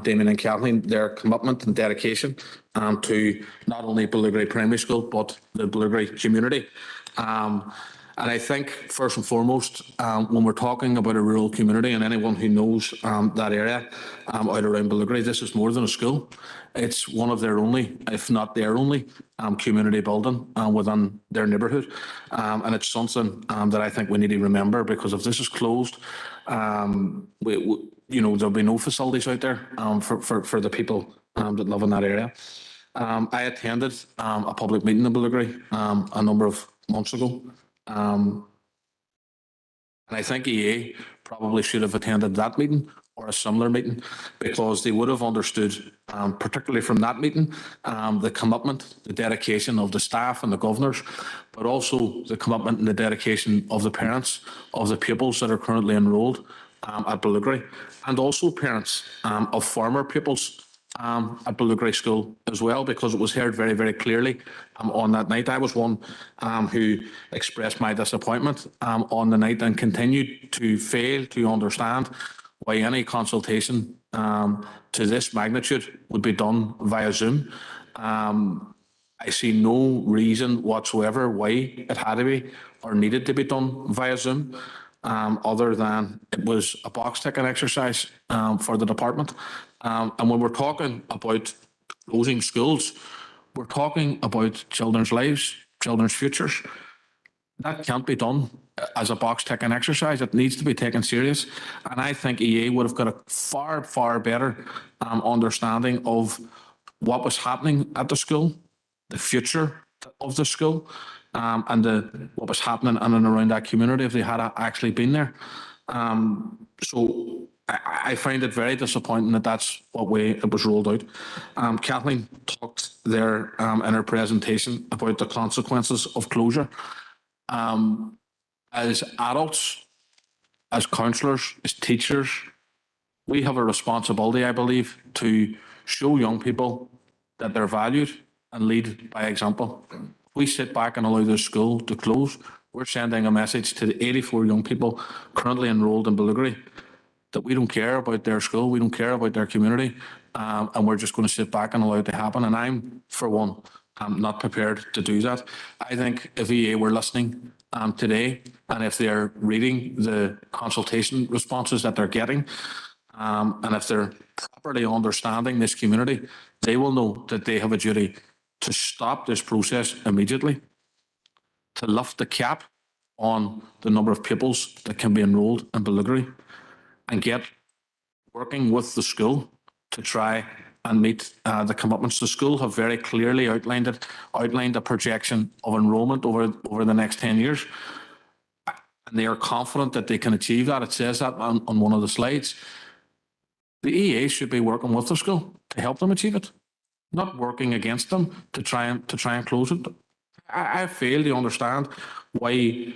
Damien and Kathleen their commitment and dedication to not only Ballugary Primary School but the Ballugary community. And I think, first and foremost, when we're talking about a rural community, and anyone who knows that area out around Ballugary, this is more than a school. It's one of their only, if not their only, community building within their neighbourhood. And it's something that I think we need to remember, because if this is closed, there'll be no facilities out there for the people that live in that area. I attended a public meeting in Ballugary a number of months ago. And I think EA probably should have attended that meeting or a similar meeting, because they would have understood, particularly from that meeting, the commitment, the dedication of the staff and the governors, but also the commitment and the dedication of the parents of the pupils that are currently enrolled at Ballugary, and also parents of former pupils at Ballugary School as well, because it was heard very, very clearly on that night. I was one who expressed my disappointment on the night and continued to fail to understand why any consultation to this magnitude would be done via Zoom. I see no reason whatsoever why it had to be or needed to be done via Zoom, other than it was a box ticking exercise for the department. And when we're talking about closing schools, we're talking about children's lives, children's futures. That can't be done as a box ticking exercise. It needs to be taken serious. And I think EA would have got a far, far better understanding of what was happening at the school, the future of the school, and what was happening in and around that community if they had actually been there. So I find it very disappointing that that's what way it was rolled out. Kathleen talked there in her presentation about the consequences of closure. As adults, as counsellors, as teachers, we have a responsibility, I believe, to show young people that they're valued and lead by example. If we sit back and allow the school to close, we're sending a message to the 84 young people currently enrolled in Ballugary that we don't care about their school, we don't care about their community, and we're just going to sit back and allow it to happen. And I'm, for one, not prepared to do that. I think if EA were listening today, and if they're reading the consultation responses that they're getting, and if they're properly understanding this community, they will know that they have a duty to stop this process immediately, to lift the cap on the number of pupils that can be enrolled in Ballugary, and get working with the school to try and meet the commitments. The school have very clearly outlined a projection of enrolment over the next 10 years. And they are confident that they can achieve that. It says that on one of the slides. The EA should be working with the school to help them achieve it, not working against them to try and close it. I fail to understand why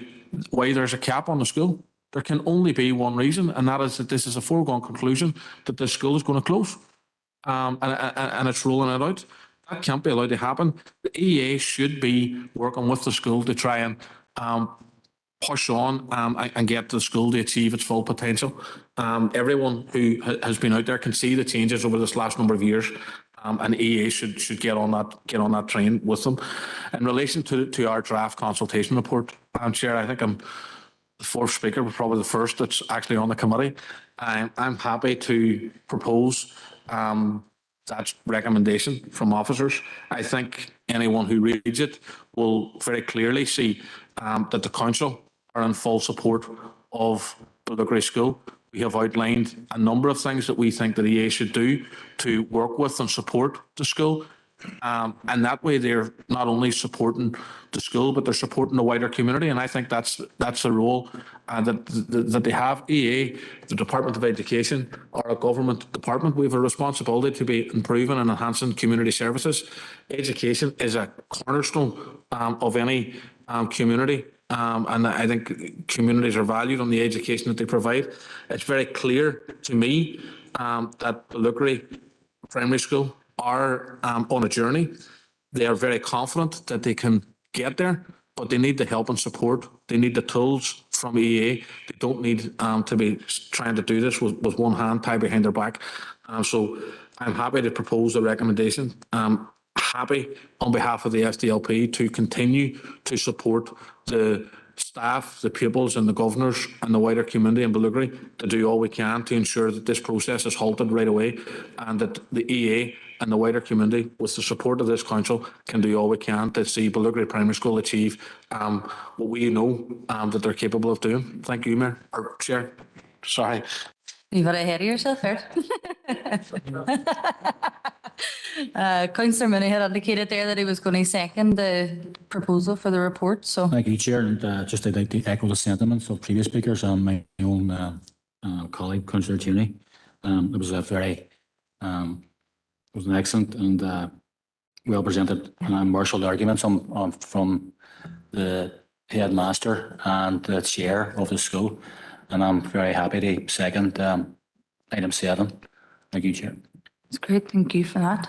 there's a cap on the school. There can only be one reason, and that is that this is a foregone conclusion that the school is going to close, and it's rolling it out. That can't be allowed to happen. The EA should be working with the school to try and push on and get the school to achieve its full potential. Everyone who has been out there can see the changes over this last number of years, and EA should get on that train with them. In relation to our draft consultation report, Chair, I think I'm the fourth speaker, but probably the first that's actually on the committee. I'm happy to propose that recommendation from officers. I think anyone who reads it will very clearly see that the council are in full support of Bulgari School. We have outlined a number of things that we think that EA should do to work with and support the school. And that way they're not only supporting the school, but they're supporting the wider community. And I think that's a role that they have. EA, the Department of Education, are a government department. We have a responsibility to be improving and enhancing community services. Education is a cornerstone of any community. And I think communities are valued on the education that they provide. It's very clear to me that Bulgari Primary School are on a journey. They are very confident that they can get there, but they need the help and support. They need the tools from EA. They don't need to be trying to do this with one hand tied behind their back. So I'm happy to propose the recommendation. I'm happy on behalf of the SDLP to continue to support the staff, the pupils and the governors and the wider community in Bulgari to do all we can to ensure that this process is halted right away, and that the EA and the wider community, with the support of this council, can do all we can to see Bulgari Primary School achieve what we know that they're capable of doing. Thank you, Mayor, or Chair. Sorry. You got ahead of yourself there. Councillor Mooney had indicated there that he was going to second the proposal for the report. So Thank you, Chair. And just I'd like to echo the sentiments of previous speakers and my own colleague, Councillor Tierney. It was a very, it was an excellent and well presented and marshalled arguments from the headmaster and the chair of the school. And I'm very happy to second item 7. Thank you, Chair. that's great. Thank you for that.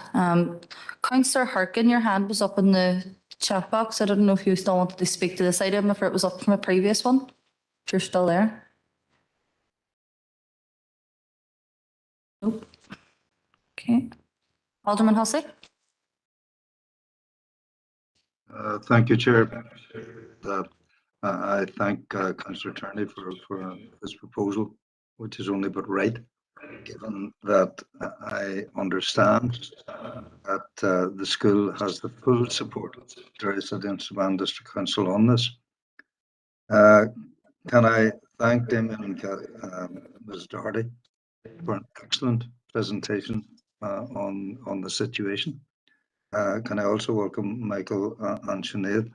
Councillor Harkin, your hand was up in the chat box. I don't know if you still wanted to speak to this item, if it was up from a previous one. If you're still there. Nope. Okay. Alderman Hussey. Thank you, Chair. I thank Councillor Tierney for this proposal, which is only but right, given that I understand that the school has the full support of the Derry City and Strabane District Council on this. Can I thank Damien and Ms. Doherty for an excellent presentation on the situation. Can I also welcome Michael and Sinead?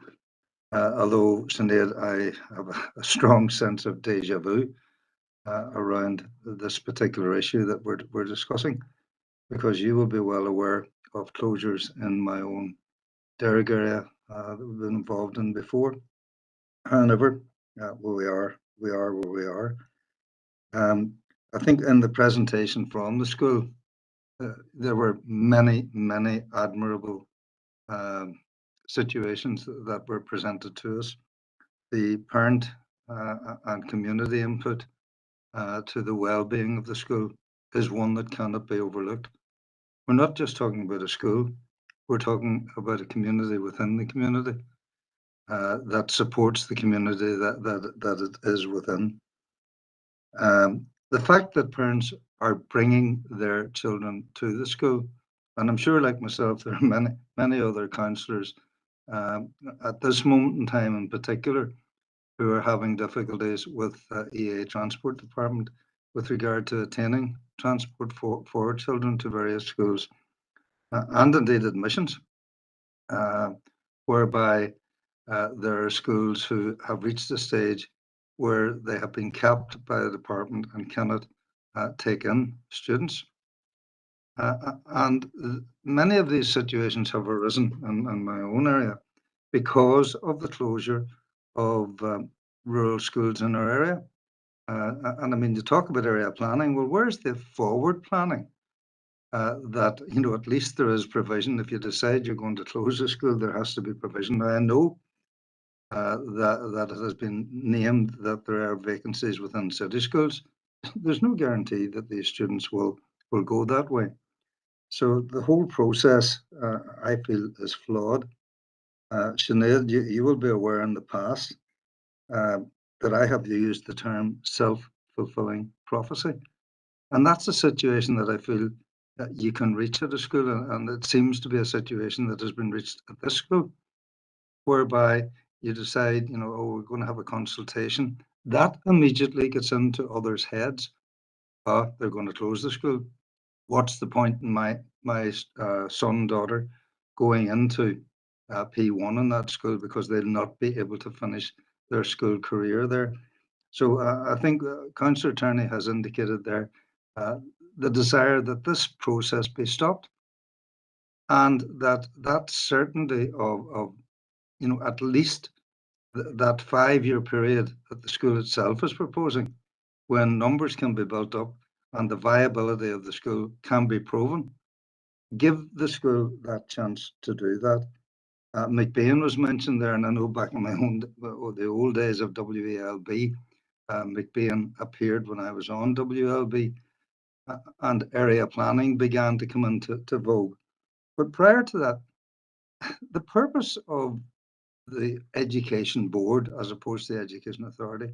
Although, Sinead, I have a strong sense of deja vu around this particular issue that we're discussing, because you will be well aware of closures in my own Derrick area that we've been involved in before. However, we are where we are. I think in the presentation from the school, there were many admirable situations that were presented to us. The parent and community input to the well-being of the school is one that cannot be overlooked. We're not just talking about a school, we're talking about a community within the community that supports the community that it is within. The fact that parents are bringing their children to the school, and I'm sure, like myself, there are many other councillors at this moment in time in particular who are having difficulties with EA Transport Department with regard to attaining transport for children to various schools. and indeed admissions, whereby there are schools who have reached a stage where they have been capped by the department and cannot take in students. And many of these situations have arisen in my own area because of the closure of rural schools in our area. And I mean, you talk about area planning. Well, where's the forward planning? That, you know, at least there is provision. If you decide you're going to close a school, there has to be provision. Now, I know that it has been named that there are vacancies within city schools. There's no guarantee that these students will go that way. So the whole process, I feel, is flawed. Sinead, you will be aware in the past that I have used the term self-fulfilling prophecy. And that's a situation that I feel that you can reach at a school, and it seems to be a situation that has been reached at this school, whereby you decide, you know, oh, we're going to have a consultation. That immediately gets into others' heads. They're going to close the school. What's the point in my son, daughter going into P1 in that school because they'll not be able to finish their school career there? So I think Councillor Turney has indicated there the desire that this process be stopped, and that certainty of you know, at least that 5-year period that the school itself is proposing, when numbers can be built up and the viability of the school can be proven, give the school that chance to do that. McBain was mentioned there, and I know back in my own the old days of WALB, McBain appeared when I was on WLB, and area planning began to come into vogue. But prior to that, the purpose of the Education Board, as opposed to the Education Authority,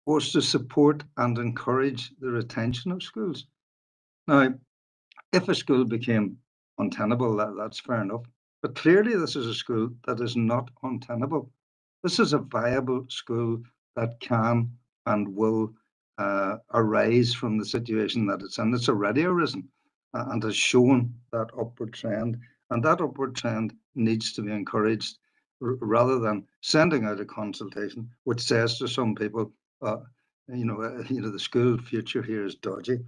was to support and encourage the retention of schools. Now, if a school became untenable, that's fair enough. But clearly, this is a school that is not untenable. This is a viable school that can and will arise from the situation that it's in. It's already arisen and has shown that upward trend. And that upward trend needs to be encouraged rather than sending out a consultation which says to some people, the school future here is dodgy.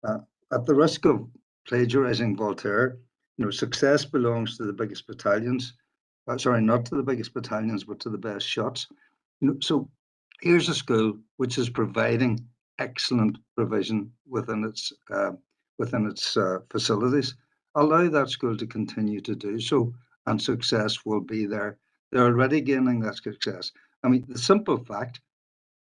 At the risk of plagiarizing Voltaire, you know, success belongs to the biggest battalions. Sorry, not to the biggest battalions, but to the best shots. You know, so here's a school which is providing excellent provision within its facilities. Allow that school to continue to do so, and success will be there. They're already gaining that success. I mean, the simple fact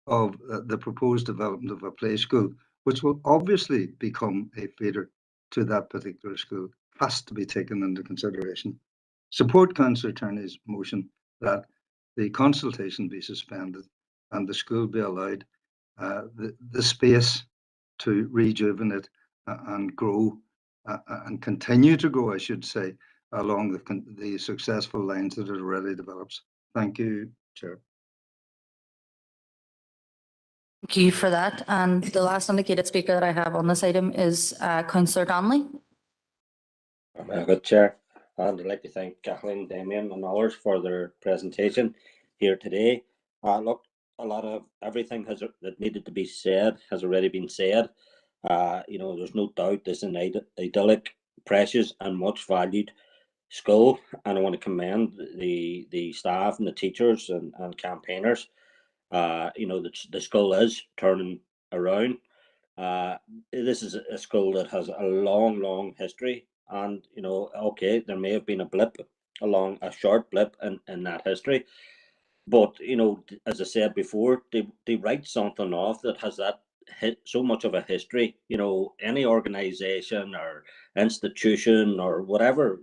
of the proposed development of a play school, which will obviously become a feeder to that particular school, has to be taken into consideration. Support Councillor Turney's motion that the consultation be suspended and the school be allowed the space to rejuvenate and grow and continue to grow, I should say, along the successful lines that it already develops. Thank you, Chair. Thank you for that. And the last indicated speaker that I have on this item is Councillor Donnelly. Good, Chair. And I'd like to thank Kathleen, Damien and others for their presentation here today. Look, a lot of everything that needed to be said has already been said. There's no doubt this is an idyllic, precious and much valued school, and I want to commend the staff and the teachers and campaigners. The school is turning around. This is a school that has a long history, and okay, there may have been a short blip in that history, but as I said before, they write something off that has that so much of a history. Any organization or institution or whatever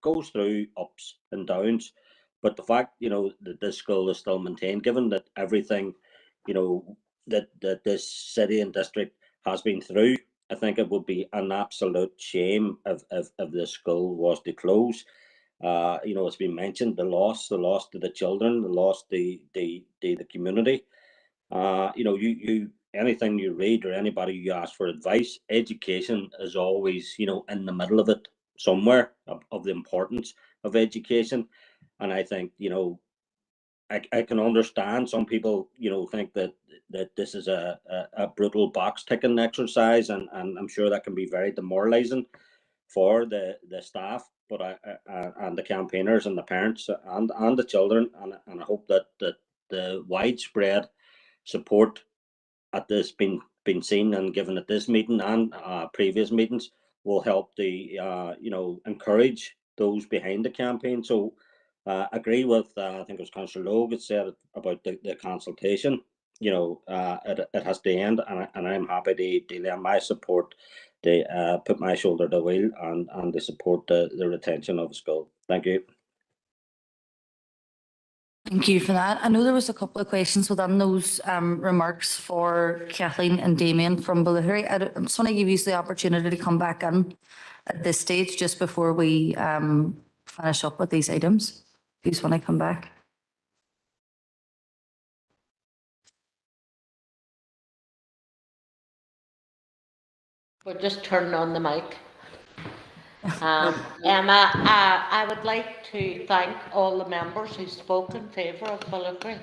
goes through ups and downs, but the fact that this school is still maintained, given that everything that this city and district has been through, I think it would be an absolute shame if this school was to close. It's been mentioned, the loss to the children, the loss to the community. Anything you read or anybody you ask for advice, education is always in the middle of it. somewhere of the importance of education. And I think, I can understand some people, think that this is a brutal box ticking exercise, and I'm sure that can be very demoralizing for the staff, but and the campaigners and the parents and the children, and I hope that the widespread support at this been seen and given at this meeting and previous meetings will help the encourage those behind the campaign. So agree with I think it was Councillor Logue had said about the consultation. It has to end, and I'm happy to lend my support to put my shoulder to the wheel and to support the retention of the school. Thank you. Thank you for that. I know there was a couple of questions within those remarks for Kathleen and Damien from Ballyhurry. I just want to give you the opportunity to come back in at this stage just before we finish up with these items. If you just want to come back. We're just turning on the mic. Emma, I would like to thank all the members who spoke in favour of Ballyhurry.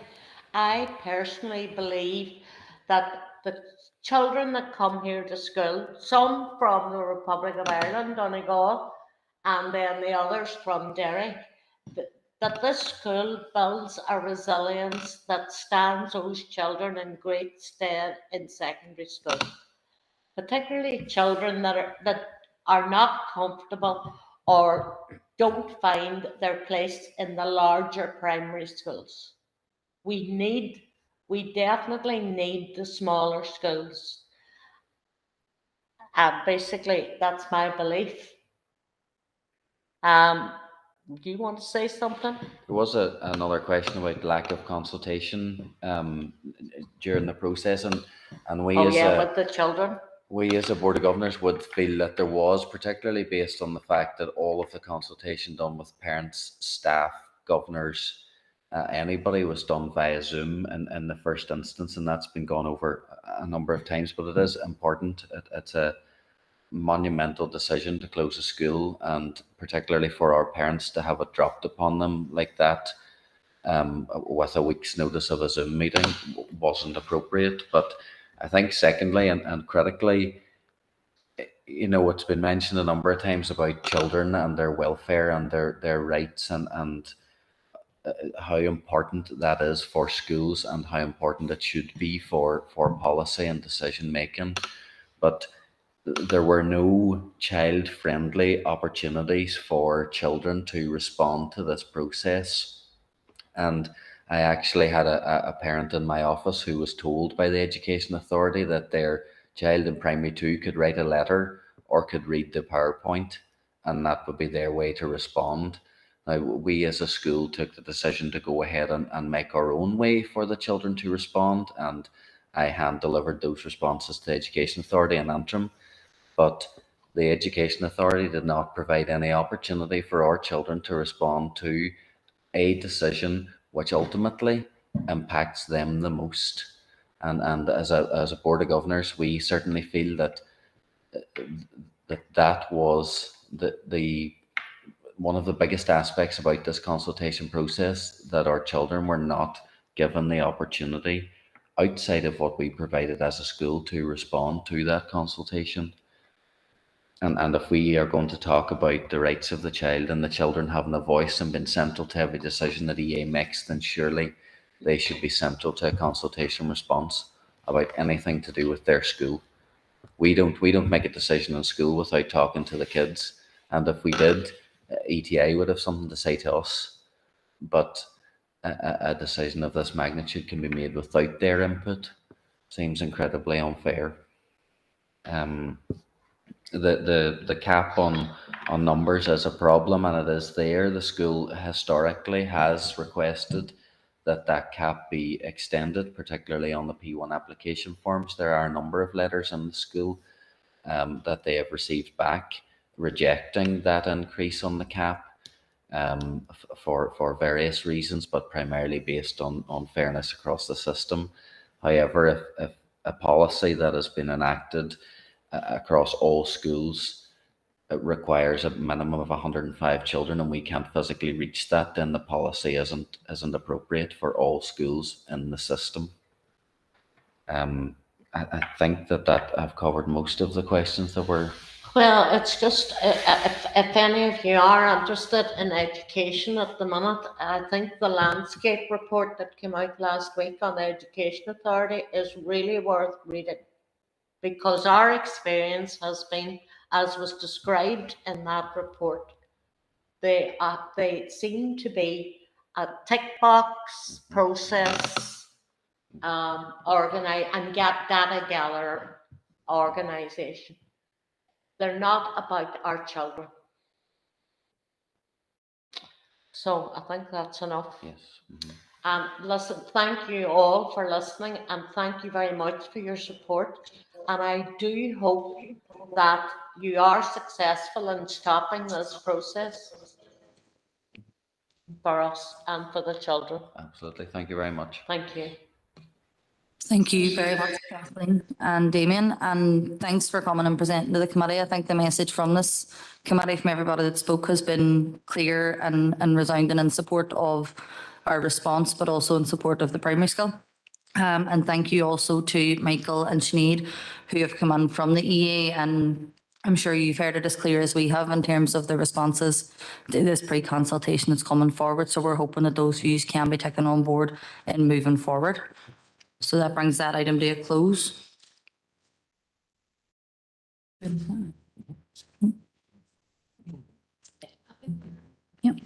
I personally believe that the children that come here to school, some from the Republic of Ireland, Donegal, and then the others from Derry, that this school builds a resilience that stands those children in great stead in secondary school, particularly children that are not comfortable or don't find their place in the larger primary schools. We definitely need the smaller schools. Basically, that's my belief. Do you want to say something? There was another question about lack of consultation during the process, and we with the children. We as a Board of Governors would feel that there was, particularly based on the fact that all of the consultation done with parents, staff, governors, anybody was done via Zoom in the first instance, and that's been gone over a number of times, but it is important. It's a monumental decision to close a school, and particularly for our parents to have it dropped upon them like that with a week's notice of a Zoom meeting wasn't appropriate. But I think secondly and critically, it's been mentioned a number of times about children and their welfare and their rights and how important that is for schools and how important it should be for policy and decision making. But there were no child-friendly opportunities for children to respond to this process. And I actually had a parent in my office who was told by the Education Authority that their child in primary 2 could write a letter or could read the PowerPoint, and that would be their way to respond. Now, we as a school took the decision to go ahead and make our own way for the children to respond, and I hand-delivered those responses to the Education Authority in interim. But the Education Authority did not provide any opportunity for our children to respond to a decision which ultimately impacts them the most. And as a Board of Governors, we certainly feel that that was the one of the biggest aspects about this consultation process, that our children were not given the opportunity outside of what we provided as a school to respond to that consultation. And if we are going to talk about the rights of the child and the children having a voice and being central to every decision that EA makes, then surely they should be central to a consultation response about anything to do with their school. We don't make a decision in school without talking to the kids, and if we did, ETA would have something to say to us. But a decision of this magnitude can be made without their input. Seems incredibly unfair. The cap on numbers is a problem, and it is there. The school historically has requested that cap be extended, particularly on the P1 application forms. There are a number of letters in the school that they have received back rejecting that increase on the cap for various reasons, but primarily based on fairness across the system. However, if a policy that has been enacted across all schools it requires a minimum of 105 children and we can't physically reach that, then the policy isn't appropriate for all schools in the system. I think that I've covered most of the questions that were. Well, it's just, if any of you are interested in education at the minute, I think the landscape report that came out last week on the Education Authority is really worth reading, because our experience has been, as was described in that report, they seem to be a tick box process, and data gather organization. They're not about our children. So I think that's enough. Yes. Listen, thank you all for listening, and thank you very much for your support. And I do hope that you are successful in stopping this process for us and for the children. Absolutely. Thank you very much. Thank you. Thank you very much, Kathleen and Damien, and thanks for coming and presenting to the committee. I think the message from this committee, from everybody that spoke, has been clear and resounding in support of our response, but also in support of the primary school. And thank you also to Michael and Sinead, who have come in from the EA, and I'm sure you've heard it as clear as we have in terms of the responses to this pre-consultation that's coming forward. So we're hoping that those views can be taken on board in moving forward. So that brings that item to a close. Yep.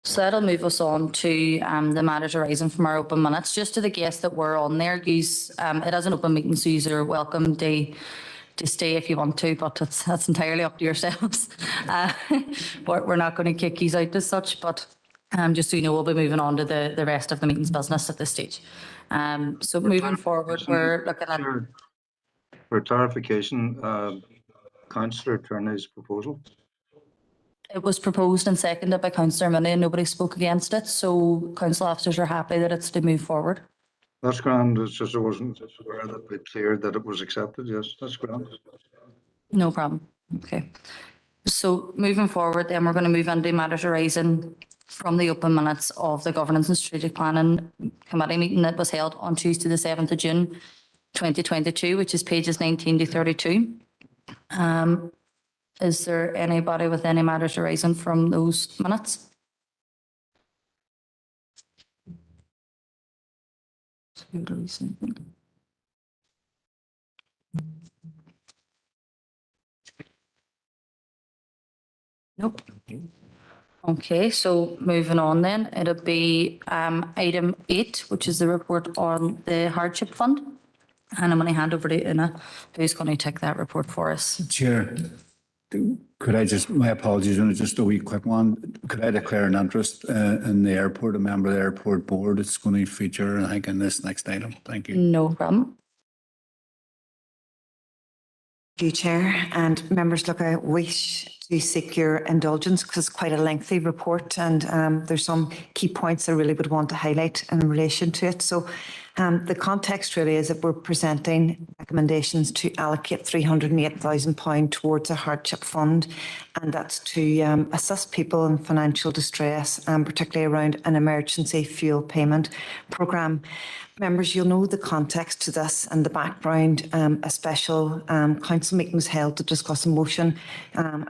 So that'll move us on to the matters arising from our open minutes. Just to the guests that were on there, it is an open meeting, so you are welcome to stay if you want to, but that's entirely up to yourselves. We're not going to kick you out as such, but just so you know, we'll be moving on to the rest of the meeting's business at this stage. So moving forward, we're looking at... For clarification, Councillor Turney's proposal. It was proposed and seconded by Councillor Minnie, and nobody spoke against it, so council officers are happy that it's to move forward. That's grand. It's just I wasn't aware that it cleared that it was accepted. Yes, that's grand. No problem. Okay. So moving forward, then we're going to move into matters arising from the open minutes of the Governance and Strategic Planning Committee meeting that was held on Tuesday, the 7th of June, 2022, which is pages 19 to 32. Is there anybody with any matters arising from those minutes? Nope. Okay, so moving on then, it'll be item 8, which is the report on the Hardship Fund. And I'm going to hand over to Una, who's going to take that report for us. Chair, could I just, my apologies, just a wee quick one. Could I declare an interest in the airport, a member of the airport board? It's going to feature, I think, in this next item. Thank you. No problem. Thank you, Chair. And members, look, I wish to seek your indulgence because it's quite a lengthy report, and there's some key points I really would want to highlight in relation to it. So the context really is that we're presenting recommendations to allocate £308,000 towards a hardship fund, and that's to assist people in financial distress, particularly around an emergency fuel payment programme. Members, you'll know the context to this and the background. A special council meeting was held to discuss a motion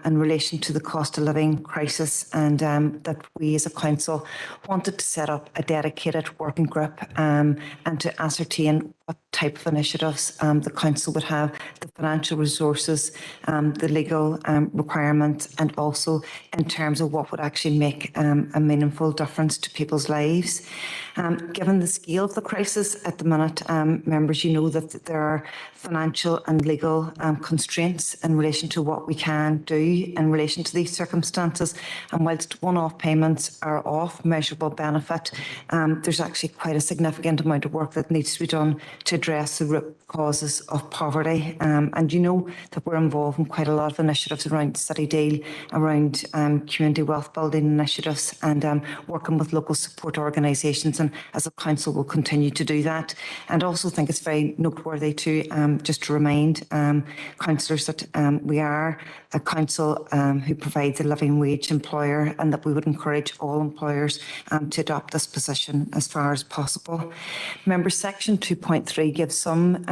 in relation to the cost of living crisis, and that we as a council wanted to set up a dedicated working group and to ascertain what type of initiatives the council would have, the financial resources, the legal requirements, and also in terms of what would actually make a meaningful difference to people's lives. Given the scale of the crisis at the minute, members, you know that there are financial and legal constraints in relation to what we can do in relation to these circumstances. And whilst one-off payments are of measurable benefit, there's actually quite a significant amount of work that needs to be done to address the root causes of poverty. And you know that we're involved in quite a lot of initiatives around City Deal, around community wealth building initiatives, and working with local support organisations. And as a council, we'll continue to do that. And also think it's very noteworthy to just to remind councillors that we are a council who provides a living wage employer, and that we would encourage all employers to adopt this position as far as possible. Members, Section 2.3 gives some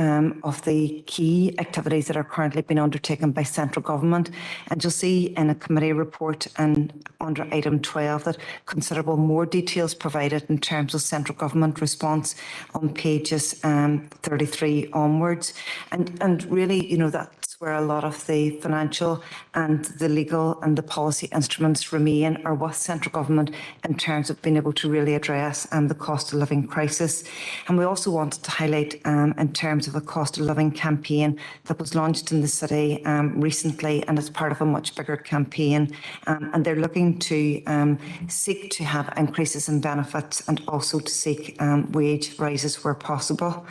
of the key activities that are currently being undertaken by central government, and you'll see in a committee report and under item 12 that considerable more details provided in terms of central government response on pages 33 onwards, and really, you know, that's where a lot of the financial and the legal and the policy instruments remain, or with central government in terms of being able to really address the cost of living crisis. And we also wanted to highlight in terms of a cost of living campaign that was launched in the city recently, and it's part of a much bigger campaign, and they're looking to seek to have increases in benefits and also to seek wage rises where possible.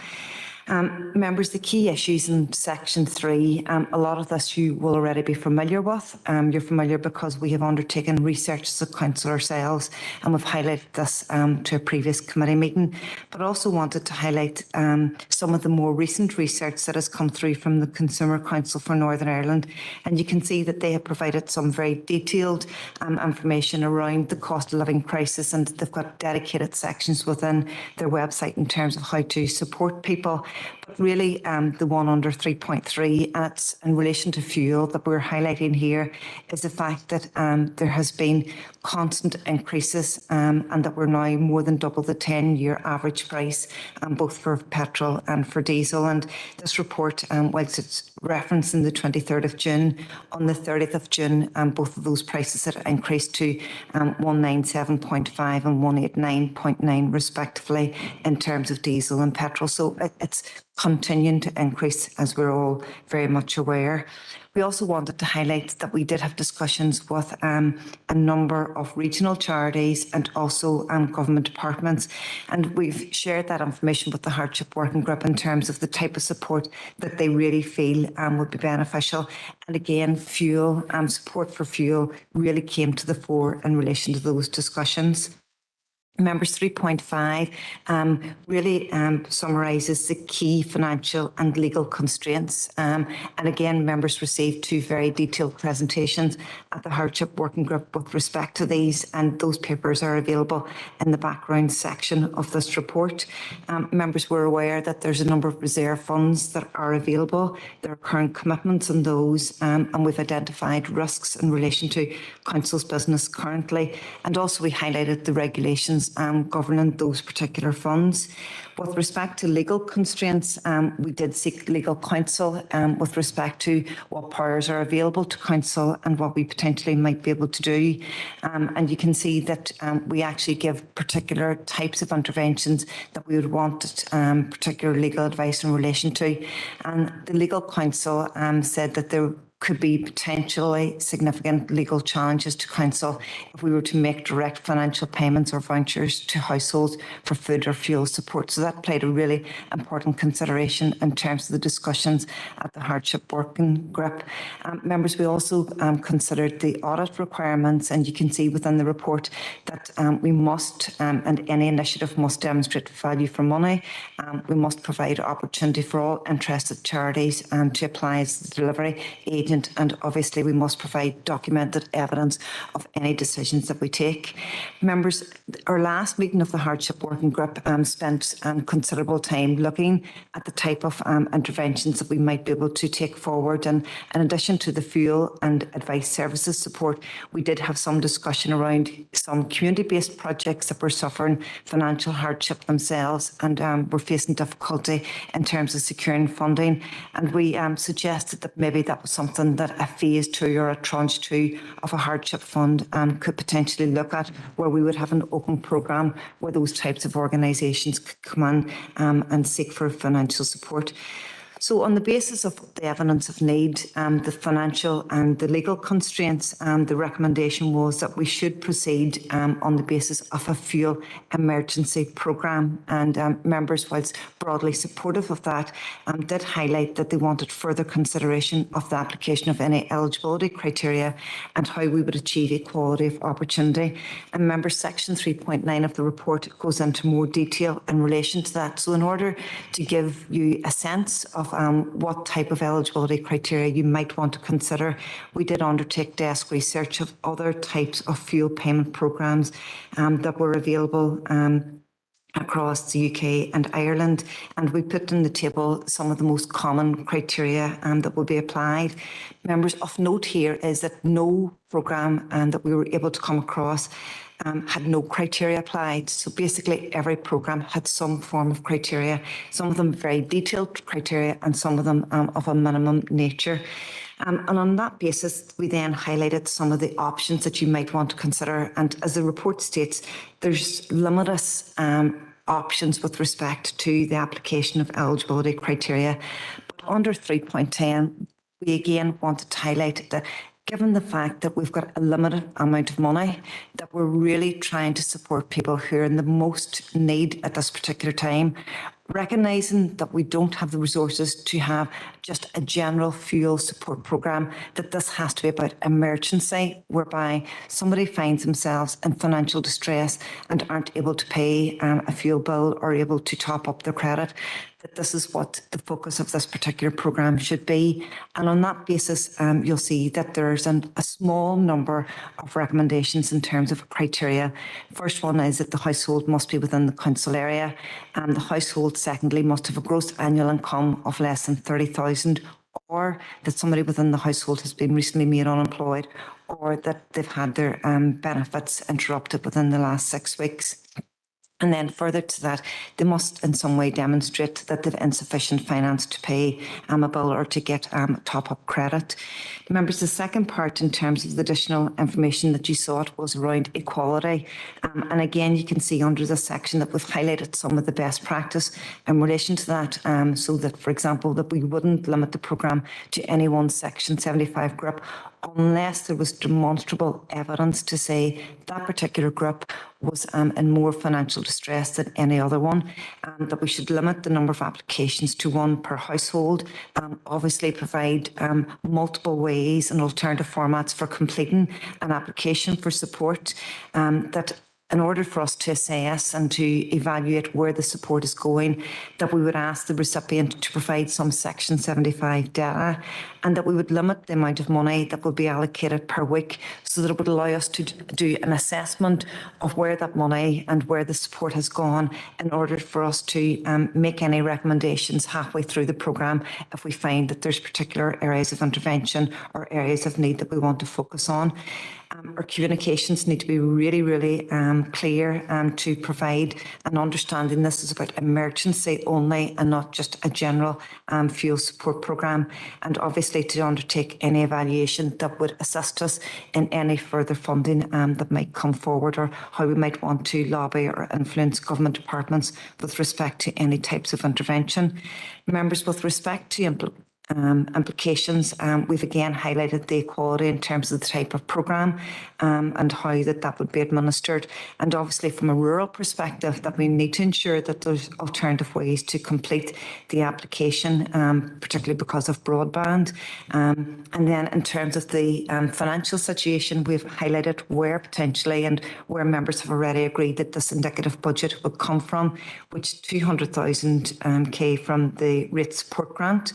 Members, the key issues in Section 3, a lot of this you will already be familiar with. You're familiar because we have undertaken research as a council ourselves, and we've highlighted this to a previous committee meeting, but also wanted to highlight some of the more recent research that has come through from the Consumer Council for Northern Ireland. And you can see that they have provided some very detailed information around the cost of living crisis, and they've got dedicated sections within their website in terms of how to support people. But really, the one under 3.3, and it's in relation to fuel that we're highlighting here, is the fact that there has been constant increases, and that we're now more than double the 10-year average price, both for petrol and for diesel. And this report, whilst it's referenced in the 23rd of June, on the 30th of June, both of those prices had increased to 197.5 and 189.9 respectively in terms of diesel and petrol. So it's continuing to increase, as we're all very much aware. We also wanted to highlight that we did have discussions with a number of regional charities and also government departments, and we've shared that information with the Hardship Working Group in terms of the type of support that they really feel would be beneficial. And again, fuel, support for fuel really came to the fore in relation to those discussions. Members, 3.5 really summarises the key financial and legal constraints. And again, members received two very detailed presentations at the Hardship Working Group with respect to these, and those papers are available in the background section of this report. Members were aware that there's a number of reserve funds that are available. There are current commitments on those, and we've identified risks in relation to Council's business currently. And also we highlighted the regulations governing those particular funds. With respect to legal constraints, we did seek legal counsel with respect to what powers are available to council and what we potentially might be able to do. And you can see that we actually give particular types of interventions that we would want particular legal advice in relation to. And the legal counsel said that there could be potentially significant legal challenges to council if we were to make direct financial payments or vouchers to households for food or fuel support. So that played a really important consideration in terms of the discussions at the Hardship Working Group. Members, we also considered the audit requirements, and you can see within the report that we must, and any initiative must demonstrate value for money. We must provide opportunity for all interested charities to apply as the delivery agent, and obviously we must provide documented evidence of any decisions that we take. Members, our last meeting of the Hardship Working Group spent considerable time looking at the type of interventions that we might be able to take forward, and in addition to the fuel and advice services support, we did have some discussion around some community-based projects that were suffering financial hardship themselves and were facing difficulty in terms of securing funding, and we suggested that maybe that was something that a phase 2 or a tranche 2 of a hardship fund could potentially look at, where we would have an open programme where those types of organisations could come in and seek for financial support. So on the basis of the evidence of need, the financial and the legal constraints, the recommendation was that we should proceed on the basis of a fuel emergency programme. And members, whilst broadly supportive of that, did highlight that they wanted further consideration of the application of any eligibility criteria and how we would achieve equality of opportunity. And members, section 3.9 of the report goes into more detail in relation to that. So in order to give you a sense of what type of eligibility criteria you might want to consider, we did undertake desk research of other types of fuel payment programmes that were available across the UK and Ireland, and we put on the table some of the most common criteria that will be applied. Members, of note here is that no programme that we were able to come across had no criteria applied. So basically every programme had some form of criteria, some of them very detailed criteria and some of them of a minimum nature. And on that basis, we then highlighted some of the options that you might want to consider. And as the report states, there's limitless options with respect to the application of eligibility criteria. But under 3.10, we again wanted to highlight that given the fact that we've got a limited amount of money, that we're really trying to support people who are in the most need at this particular time, recognising that we don't have the resources to have just a general fuel support programme, that this has to be about emergency, whereby somebody finds themselves in financial distress and aren't able to pay a fuel bill or able to top up their credit, that this is what the focus of this particular programme should be. And on that basis, you'll see that there's a small number of recommendations in terms of criteria. First one is that the household must be within the council area, and the household, secondly, must have a gross annual income of less than 30,000, or that somebody within the household has been recently made unemployed, or that they've had their benefits interrupted within the last 6 weeks. And then further to that, they must in some way demonstrate that they've insufficient finance to pay a bill or to get top-up credit. Members, the second part in terms of the additional information that you sought was around equality. And again, you can see under this section that we've highlighted some of the best practice in relation to that, so that, for example, that we wouldn't limit the programme to any one Section 75 group unless there was demonstrable evidence to say that particular group was in more financial distress than any other one, and that we should limit the number of applications to one per household, obviously provide multiple ways and alternative formats for completing an application for support, that in order for us to assess and to evaluate where the support is going, that we would ask the recipient to provide some Section 75 data, and that we would limit the amount of money that would be allocated per week so that it would allow us to do an assessment of where that money and where the support has gone in order for us to make any recommendations halfway through the programme if we find that there's particular areas of intervention or areas of need that we want to focus on. Our communications need to be really, really clear to provide an understanding this is about emergency only and not just a general fuel support programme, and obviously to undertake any evaluation that would assist us in any further funding that might come forward, or how we might want to lobby or influence government departments with respect to any types of intervention. Members, with respect to implications, we've again highlighted the equality in terms of the type of programme and how that would be administered, and obviously from a rural perspective that we need to ensure that there's alternative ways to complete the application, particularly because of broadband. And then in terms of the financial situation, we've highlighted where potentially and where members have already agreed that this indicative budget would come from, which 200,000 from the rate support grant,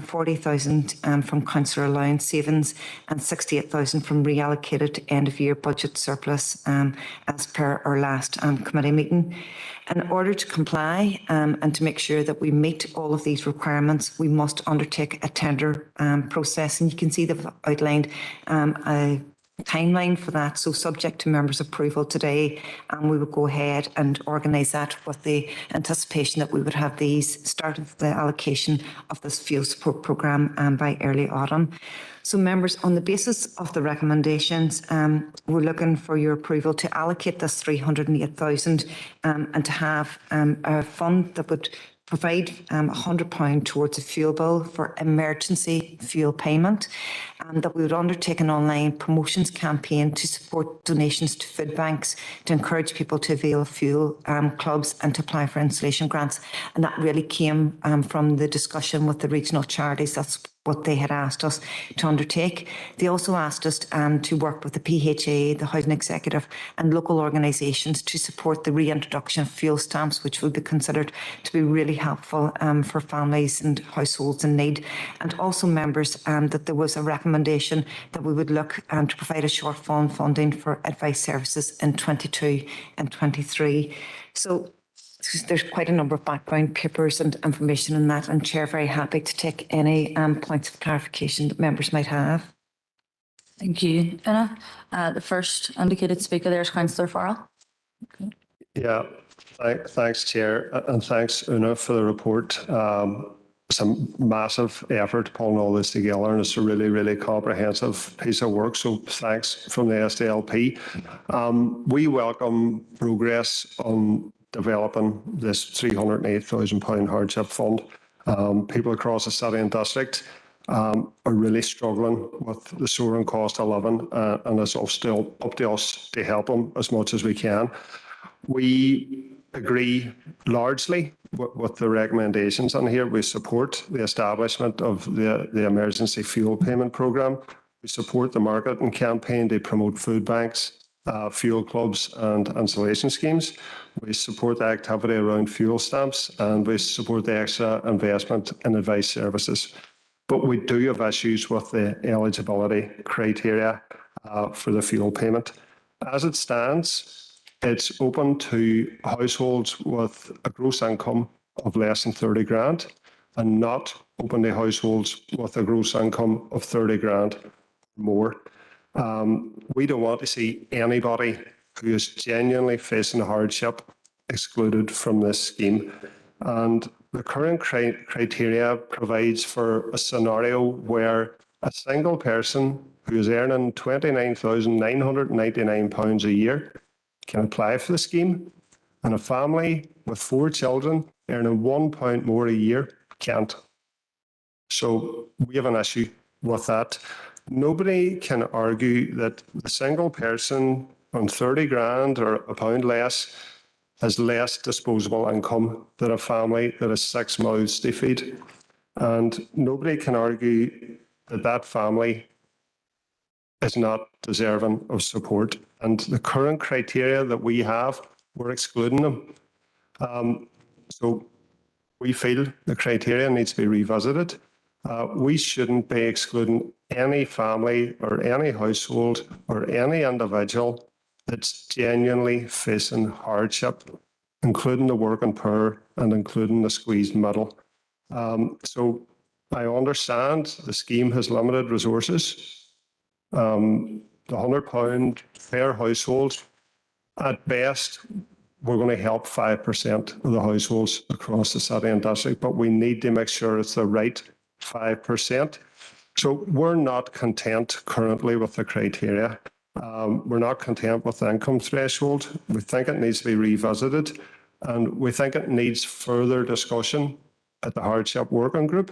40,000 from councillor allowance savings, and 68,000 from reallocated end-of-year budget surplus as per our last committee meeting. In order to comply and to make sure that we meet all of these requirements, we must undertake a tender process, and you can see they've outlined a timeline for that. So subject to members' approval today, we would go ahead and organise that with the anticipation that we would have these start of the allocation of this fuel support programme by early autumn. So members, on the basis of the recommendations, we're looking for your approval to allocate this 308,000 and to have a fund that would provide £100 towards a fuel bill for emergency fuel payment, and that we would undertake an online promotions campaign to support donations to food banks to encourage people to avail of fuel clubs and to apply for insulation grants. And that really came from the discussion with the regional charities. That's what they had asked us to undertake. They also asked us to work with the PHA, the Housing Executive and local organisations to support the reintroduction of fuel stamps, which would be considered to be really helpful for families and households in need. And also members, that there was a recommendation that we would look to provide a shortfall funding for advice services in 22 and 23. So there's quite a number of background papers and information in that, and Chair, very happy to take any points of clarification that members might have. Thank you, Una. The first indicated speaker there is Councillor Farrell. Okay. Yeah, thanks, Chair, and thanks, Una, for the report. Some massive effort pulling all this together, and it's a really, really comprehensive piece of work. So thanks from the SDLP. We welcome progress on developing this £308,000 hardship fund. People across the city and district are really struggling with the soaring cost of living, and it's still up to us to help them as much as we can. We agree largely with the recommendations on here. We support the establishment of the emergency fuel payment programme. We support the marketing campaign to promote food banks, fuel clubs and insulation schemes. We support the activity around fuel stamps, and we support the extra investment in advice services. But we do have issues with the eligibility criteria for the fuel payment. As it stands, it's open to households with a gross income of less than 30 grand and not open to households with a gross income of 30 grand or more. We don't want to see anybody who is genuinely facing hardship excluded from this scheme. And the current criteria provides for a scenario where a single person who is earning £29,999 a year can apply for the scheme, and a family with 4 children earning £1 more a year can't. So we have an issue with that. Nobody can argue that the single person on 30 grand or a pound less has less disposable income than a family that has 6 mouths to feed. And nobody can argue that that family is not deserving of support. And the current criteria that we have, we're excluding them. So we feel the criteria needs to be revisited. We shouldn't be excluding any family or any household or any individual that's genuinely facing hardship, including the working poor and including the squeezed middle. So I understand the scheme has limited resources. The £100 per household, at best, we're going to help 5% of the households across the city and district, but we need to make sure it's the right 5%. So we're not content currently with the criteria. We're not content with the income threshold. We think it needs to be revisited, and we think it needs further discussion at the Hardship Working Group.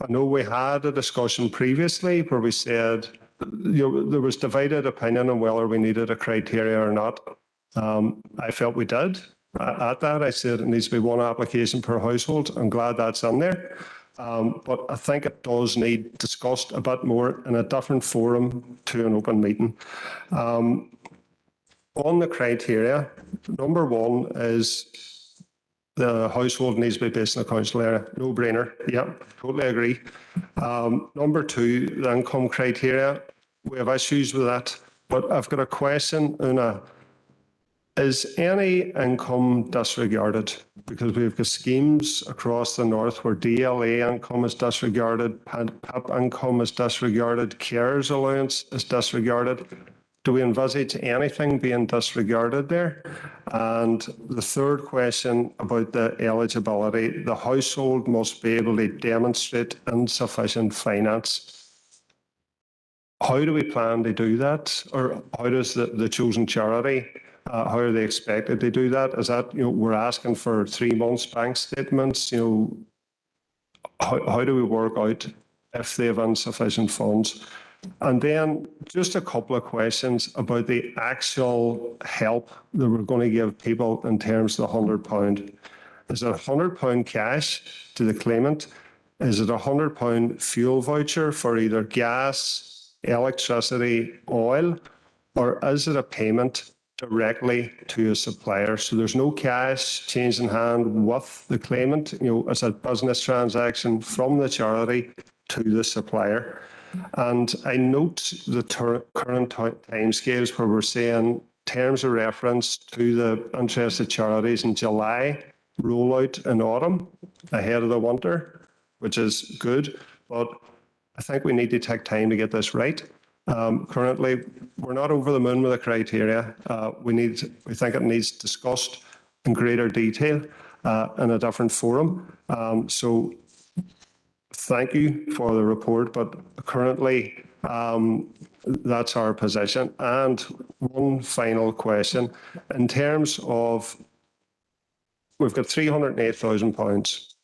I know we had a discussion previously where we said there was divided opinion on whether we needed a criteria or not. I felt we did. At that, I said it needs to be 1 application per household. I'm glad that's in there. But I think it does need discussed a bit more in a different forum to an open meeting. On the criteria, number 1 is the household needs to be based in a council area. No brainer. Yep, totally agree. Number 2, the income criteria. We have issues with that. But I've got a question, Una. Is any income disregarded? Because we've got schemes across the north where DLA income is disregarded, PIP income is disregarded, carers allowance is disregarded. Do we envisage anything being disregarded there? And the third question about the eligibility, the household must be able to demonstrate insufficient finance. How do we plan to do that? Or how does the chosen charity How are they expected to do that? Is that, we're asking for 3 months bank statements, how do we work out if they have insufficient funds? And then just a couple of questions about the actual help that we're going to give people in terms of the £100. Is it £100 cash to the claimant? Is it £100 fuel voucher for either gas, electricity, oil, or is it a payment directly to a supplier? So there's no cash change in hand with the claimant. It's a business transaction from the charity to the supplier. And I note the current timescales where we're saying terms of reference to the interested charities in July, rollout in autumn ahead of the winter, which is good. But I think we need to take time to get this right. Currently, we're not over the moon with the criteria. We think it needs discussed in greater detail in a different forum. So thank you for the report, but currently that's our position. And one final question. In terms of, we've got £308,000.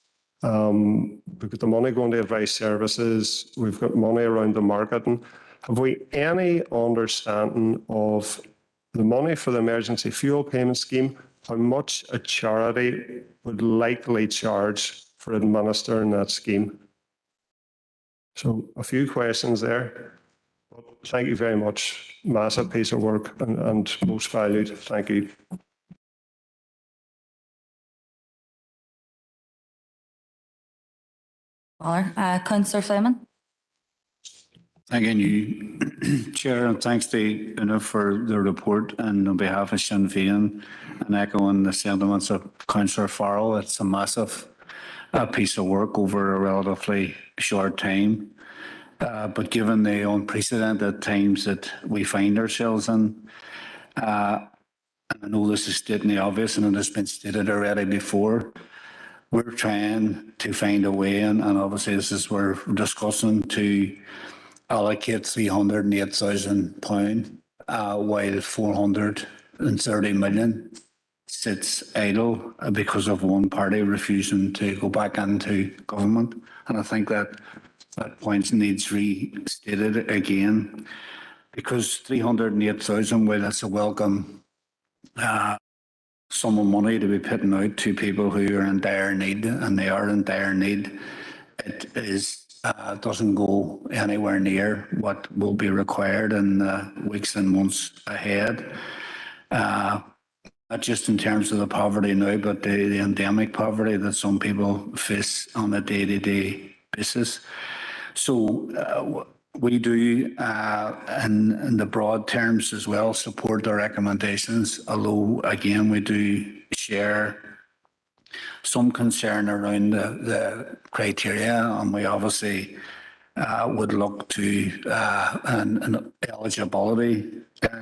We've got the money going to advice services. We've got money around the marketing. Have we any understanding of the money for the emergency fuel payment scheme, how much a charity would likely charge for administering that scheme? So a few questions there. Thank you very much. Massive piece of work and most valued. Thank you. Councillor Fleming. Thanking you, Chair, and thanks to Una for the report. And on behalf of Sinn Féin, and echoing the sentiments of Councillor Farrell, it's a massive piece of work over a relatively short time. But given the unprecedented times that we find ourselves in, and I know this is stating the obvious and it has been stated already before, we're trying to find a way, and obviously this is where we're discussing to allocate £308,000 while 430 million sits idle because of one party refusing to go back into government. And I think that point needs restated again, because 308,000, well, that's a welcome sum of money to be putting out to people who are in dire need, and they are in dire need. It is doesn't go anywhere near what will be required in the weeks and months ahead. Not just in terms of the poverty now, but the endemic poverty that some people face on a day-to-day basis. So we do, in the broad terms as well, support the recommendations, although, again, we do share some concern around the criteria, and we obviously would look to an eligibility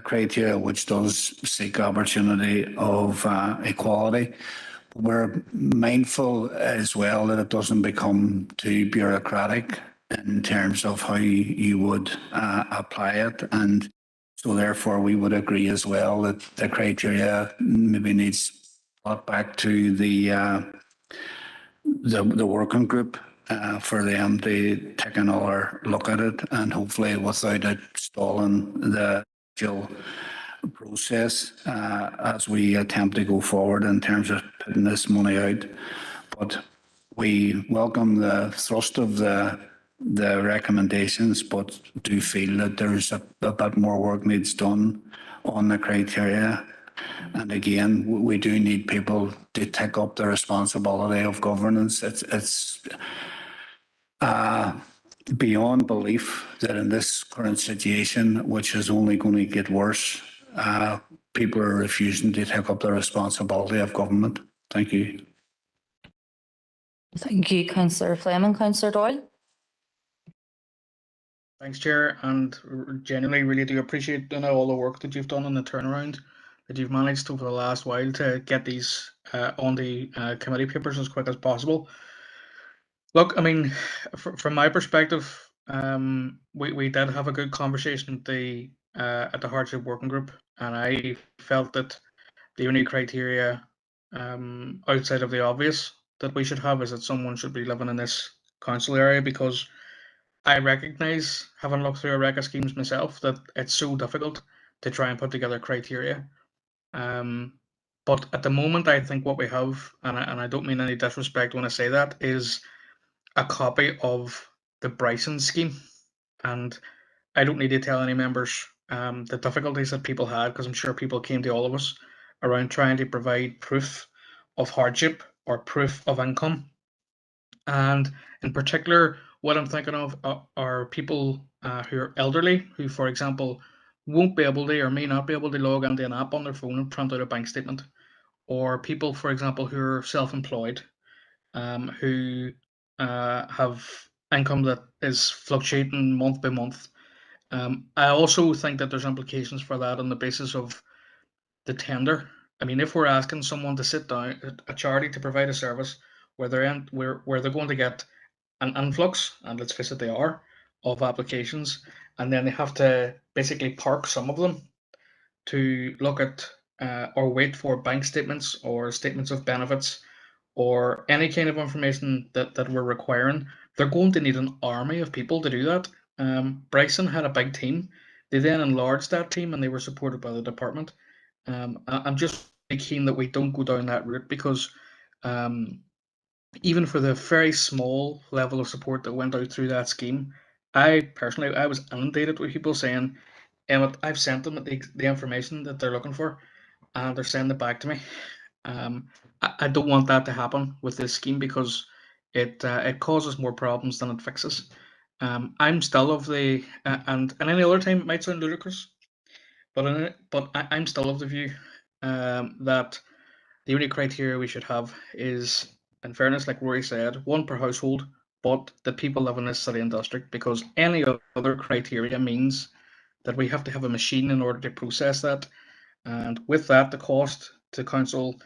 criteria which does seek opportunity of equality. We're mindful as well that it doesn't become too bureaucratic in terms of how you would apply it, and so therefore we would agree as well that the criteria maybe needs brought back to the working group for them to take another look at it, and hopefully without it stalling the actual process as we attempt to go forward in terms of putting this money out. But we welcome the thrust of the recommendations, but do feel that there's a bit more work needs done on the criteria. And again, we do need people to take up the responsibility of governance. It's beyond belief that in this current situation, which is only going to get worse, people are refusing to take up the responsibility of government. Thank you. Thank you, Councillor Fleming. Councillor Doyle. Thanks, Chair, and genuinely really do appreciate all the work that you've done on the turnaround that you've managed over the last while to get these on the committee papers as quick as possible. Look, I mean, from my perspective, we did have a good conversation at the Hardship Working Group, and I felt that the only criteria outside of the obvious that we should have is that someone should be living in this council area, because I recognise, having looked through ARECA schemes myself, that it's so difficult to try and put together criteria. But at the moment, I think what we have, and I don't mean any disrespect when I say that, is a copy of the Bryson scheme. And I don't need to tell any members the difficulties that people had, because I'm sure people came to all of us around trying to provide proof of hardship or proof of income. And in particular, what I'm thinking of are people who are elderly, who, for example, won't be able to or may not be able to log into an app on their phone and print out a bank statement, or people, for example, who are self-employed, who have income that is fluctuating month by month. I also think that there's implications for that on the basis of the tender. I mean, if we're asking someone to sit down, a charity to provide a service where they're going to get an influx, and let's face it, they are, of applications, and then they have to basically park some of them to look at or wait for bank statements or statements of benefits or any kind of information that we're requiring, they're going to need an army of people to do that. Bryson had a big team. They then enlarged that team and they were supported by the department. I'm just keen that we don't go down that route, because even for the very small level of support that went out through that scheme, I personally was inundated with people saying, Emmett, I've sent them the information that they're looking for, and they're sending it back to me. I don't want that to happen with this scheme, because it causes more problems than it fixes. I'm still of the and any other time it might sound ludicrous, but I'm still of the view that the only criteria we should have is, in fairness, like Rory said, one per household, but the people live in this city and district, because any other criteria means that we have to have a machine in order to process that. And with that, the cost to council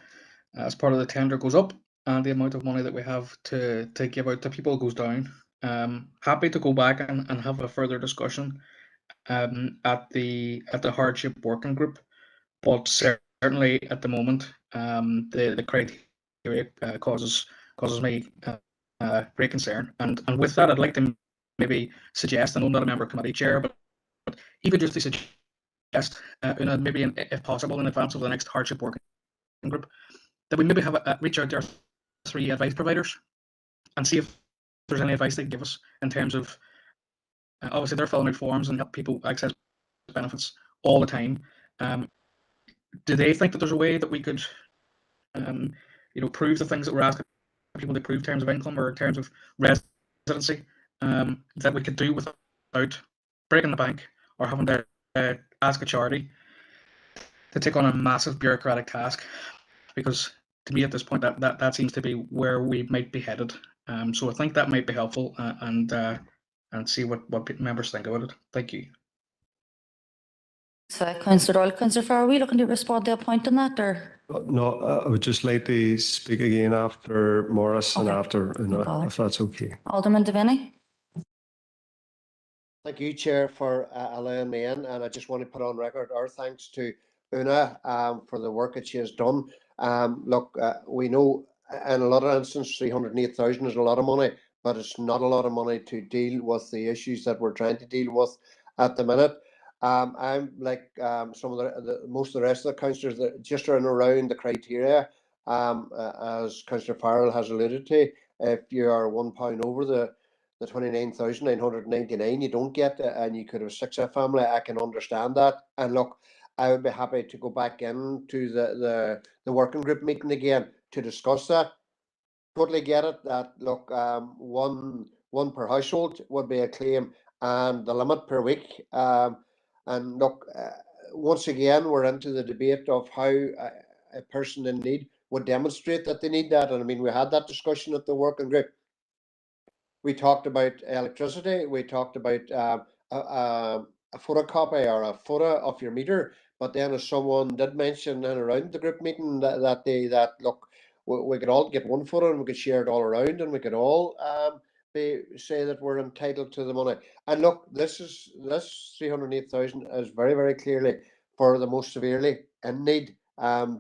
as part of the tender goes up, and the amount of money that we have to give out to people goes down. Happy to go back and have a further discussion at the hardship working group, but certainly at the moment, the criteria causes me great concern. And with that, I'd like to maybe suggest, I know I'm not a member of committee chair, but even just to suggest, maybe if possible, in advance of the next hardship working group, that we maybe have a reach out to our 3 advice providers and see if there's any advice they can give us in terms of, obviously they're filling out forms and help people access benefits all the time. Do they think that there's a way that we could, prove the things that we're asking people to prove, terms of income or terms of residency, that we could do without breaking the bank or having to ask a charity to take on a massive bureaucratic task? Because to me at this point, that seems to be where we might be headed. So I think that might be helpful, and see what members think about it. Thank you. So Councillor Doyle, Councillor Farr, are we looking to respond to a point on that, or? No, I would just like to speak again after Morris and Okay. after Una, if that's okay. Alderman Devaney? Thank you, Chair, for allowing me in, and I just want to put on record our thanks to Una for the work that she has done. Look, we know in a lot of instances 308,000 is a lot of money, but it's not a lot of money to deal with the issues that we're trying to deal with at the minute. I'm like some of most of the rest of the councillors that just are in around the criteria, as Councillor Farrell has alluded to. If you are £1 over the 29,999, you don't get it, and you could have 6 a family. I can understand that, and look, I would be happy to go back into the working group meeting again to discuss that. Totally get it that, look, one per household would be a claim, and the limit per week. And look, once again, we're into the debate of how a person in need would demonstrate that they need that. And I mean, we had that discussion at the working group. We talked about electricity. We talked about a photocopy or a photo of your meter. But then, as someone did mention in around the group meeting that day, that look, we could all get one photo and we could share it all around, and we could all say that we're entitled to the money. And look, this 308,000 is very, very clearly for the most severely in need.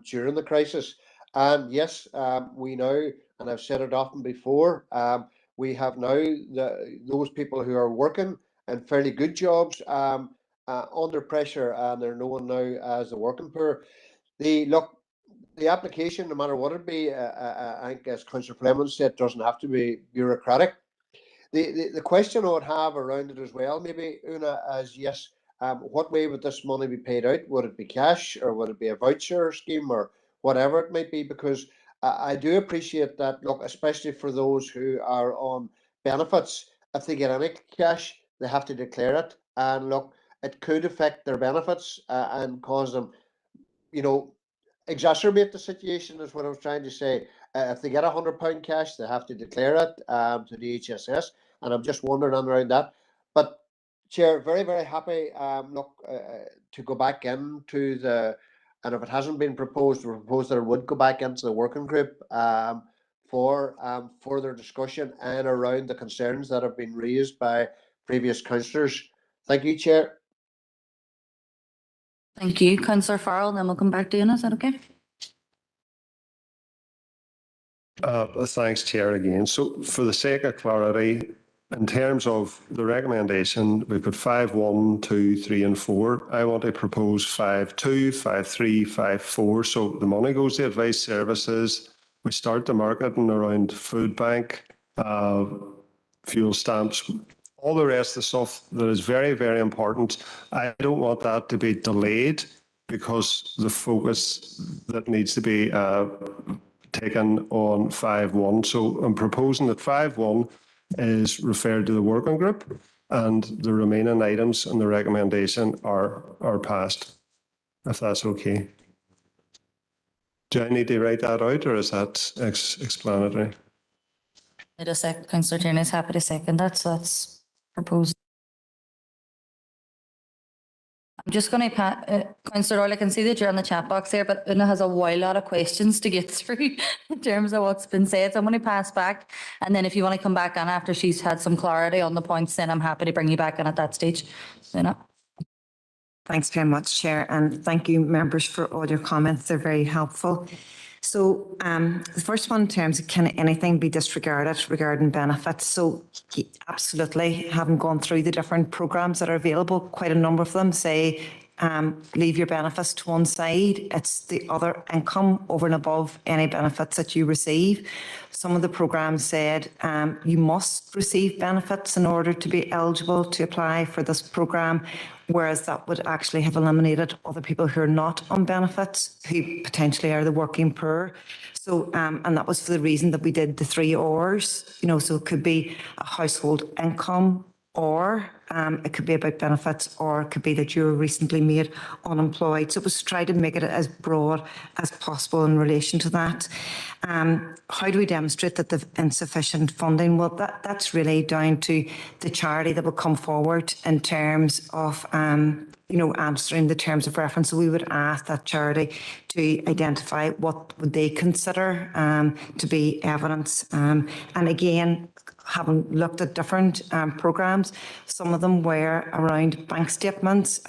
during the crisis. And yes, we now, and I've said it often before, we have now those people who are working in fairly good jobs under pressure, and they're known now as the working poor. The application, no matter what it be, I think as Councillor Fleming said, doesn't have to be bureaucratic. The question I would have around it as well, maybe, Una, is yes, what way would this money be paid out? Would it be cash, or would it be a voucher scheme, or whatever it might be? Because I do appreciate that, look, especially for those who are on benefits, if they get any cash, they have to declare it. And look, it could affect their benefits and cause them, exacerbate the situation, is what I was trying to say. If they get £100 cash, they have to declare it to the HSS, and I'm just wondering around that. But Chair, very, very happy to go back into and if it hasn't been proposed, we propose that it would go back into the working group for further discussion and around the concerns that have been raised by previous councillors. Thank you, Chair. Thank you, Councillor Farrell. Then we'll come back to you. Is that okay? Thanks, Chair, again. So for the sake of clarity, in terms of the recommendation, we've got 5.1, 2, 3 and 4. I want to propose 5.2, 5.3, 5.4. So the money goes to advice services. We start the marketing around food bank, fuel stamps, all the rest of the stuff that is very, very important. I don't want that to be delayed because the focus that needs to be taken on 5.1. So I'm proposing that 5.1 is referred to the working group and the remaining items and the recommendation are passed, if that's okay. Do I need to write that out, or is that explanatory? Wait a second, Councillor Tierney is happy to second that, so that's proposed. I'm just going to, Councillor Doyle, I can see that you're on the chat box there, but Una has a wild lot of questions to get through in terms of what's been said. So I'm going to pass back. And then if you want to come back on after she's had some clarity on the points, then I'm happy to bring you back in at that stage. Una. Thanks very much, Chair, and thank you, members, for all your comments. They're very helpful. So the first one, in terms of can anything be disregarded regarding benefits? So absolutely, having gone through the different programmes that are available, quite a number of them say leave your benefits to one side. It's the other income over and above any benefits that you receive. Some of the programmes said you must receive benefits in order to be eligible to apply for this programme, whereas that would actually have eliminated other people who are not on benefits, who potentially are the working poor. So, and that was for the reason that we did the 3 Rs, so it could be a household income, or it could be about benefits, or it could be that you were recently made unemployed. So it was to try to make it as broad as possible in relation to that. How do we demonstrate that the insufficient funding? Well, that's really down to the charity that will come forward in terms of answering the terms of reference. So we would ask that charity to identify what would they consider to be evidence. And again, having looked at different programmes, some of them were around bank statements,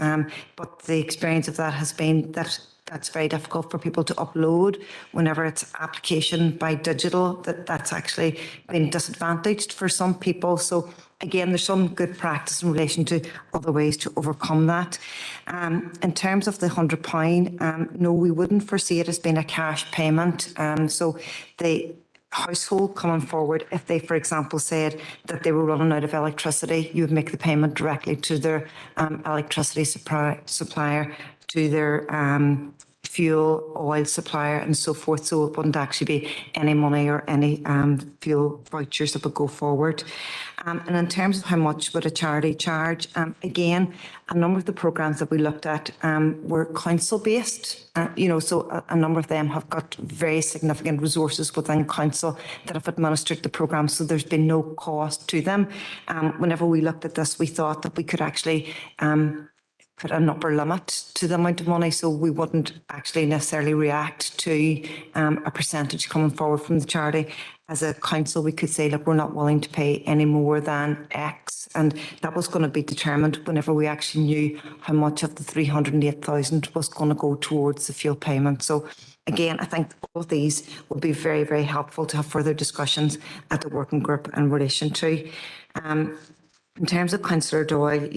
but the experience of that has been that that's very difficult for people to upload whenever it's application by digital, that's actually been disadvantaged for some people. So again, there's some good practice in relation to other ways to overcome that. In terms of the £100, no, we wouldn't foresee it as being a cash payment. So the household coming forward, if they, for example, said that they were running out of electricity, you would make the payment directly to their electricity supplier, to their fuel, oil supplier and so forth. So it wouldn't actually be any money or any fuel vouchers that would go forward. And in terms of how much would a charity charge, again, a number of the programmes that we looked at were council based, so a number of them have got very significant resources within council that have administered the programme, so there's been no cost to them. Whenever we looked at this, we thought that we could actually put an upper limit to the amount of money, so we wouldn't actually necessarily react to a percentage coming forward from the charity. As a council, we could say, look, we're not willing to pay any more than X, and that was going to be determined whenever we actually knew how much of the 308,000 was going to go towards the fuel payment. So again, I think all of these will be very, very helpful to have further discussions at the working group in relation to. In terms of Councillor Doyle,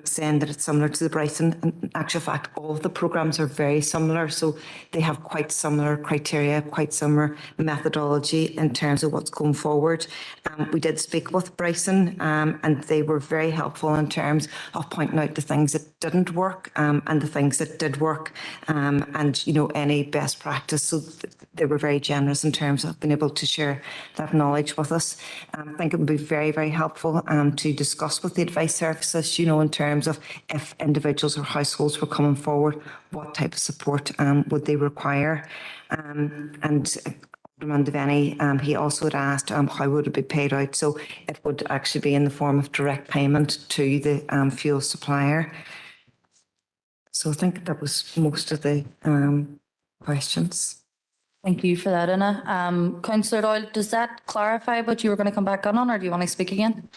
saying that it's similar to the Brighton, in actual fact, all of the programmes are very similar. So they have quite similar criteria, quite similar methodology in terms of what's going forward. We did speak with Brighton and they were very helpful in terms of pointing out the things that didn't work and the things that did work and, any best practice. So they were very generous in terms of being able to share that knowledge with us. I think it would be very, very helpful to discuss with the advice services, in terms of if individuals or households were coming forward, what type of support would they require. And Alderman Devaney, he also had asked how would it be paid out. So it would actually be in the form of direct payment to the fuel supplier. So I think that was most of the questions. Thank you for that, Anna. Councillor Doyle, does that clarify what you were going to come back on, or do you want to speak again?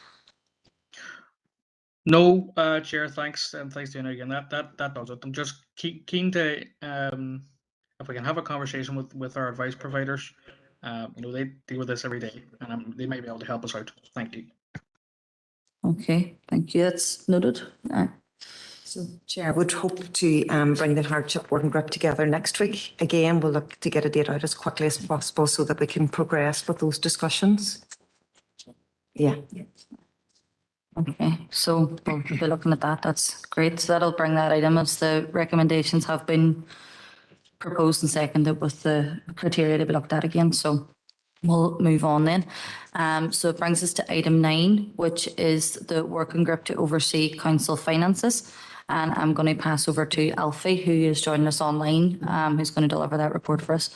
No, Chair, thanks, and thanks to Anna again. That does it. I'm just keen to, if we can have a conversation with our advice providers. They deal with this every day, and they might be able to help us out. Thank you. Okay, thank you. That's noted. So, Chair, I would hope to bring the hardship working group together next week. Again, we'll look to get a date out as quickly as possible so that we can progress with those discussions. Yeah. Okay, so we'll be looking at that. That's great. So that'll bring that item as the recommendations have been proposed and seconded with the criteria to be looked at again. So we'll move on then. So it brings us to item 9, which is the working group to oversee council finances. And I'm going to pass over to Alfie, who is joining us online, who's going to deliver that report for us.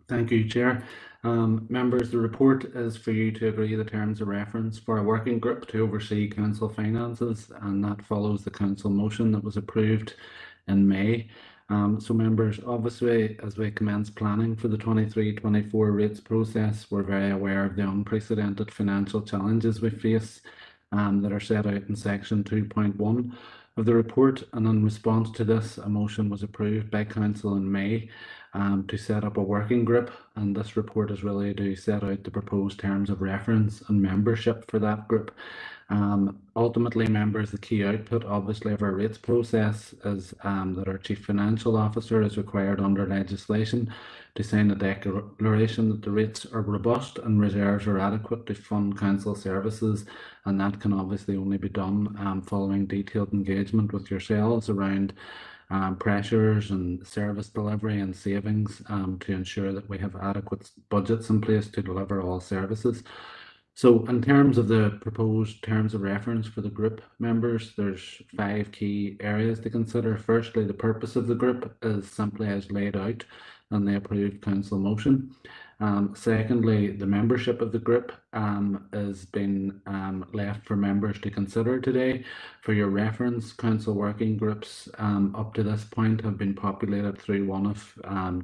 Thank you, Chair. Members, the report is for you to agree the terms of reference for a working group to oversee council finances, and that follows the council motion that was approved in May. So members, obviously, as we commence planning for the 23-24 rates process, we're very aware of the unprecedented financial challenges we face that are set out in section 2.1 of the report. And in response to this, a motion was approved by Council in May to set up a working group, and this report is really to set out the proposed terms of reference and membership for that group. Ultimately, members, the key output obviously of our rates process is that our Chief Financial Officer is required under legislation to sign a declaration that the rates are robust and reserves are adequate to fund council services, and that can obviously only be done following detailed engagement with yourselves around pressures and service delivery and savings to ensure that we have adequate budgets in place to deliver all services. So in terms of the proposed terms of reference for the group members, there's 5 key areas to consider. Firstly, the purpose of the group is simply as laid out in the approved council motion. Secondly, the membership of the group is being left for members to consider today. For your reference, council working groups up to this point have been populated through one of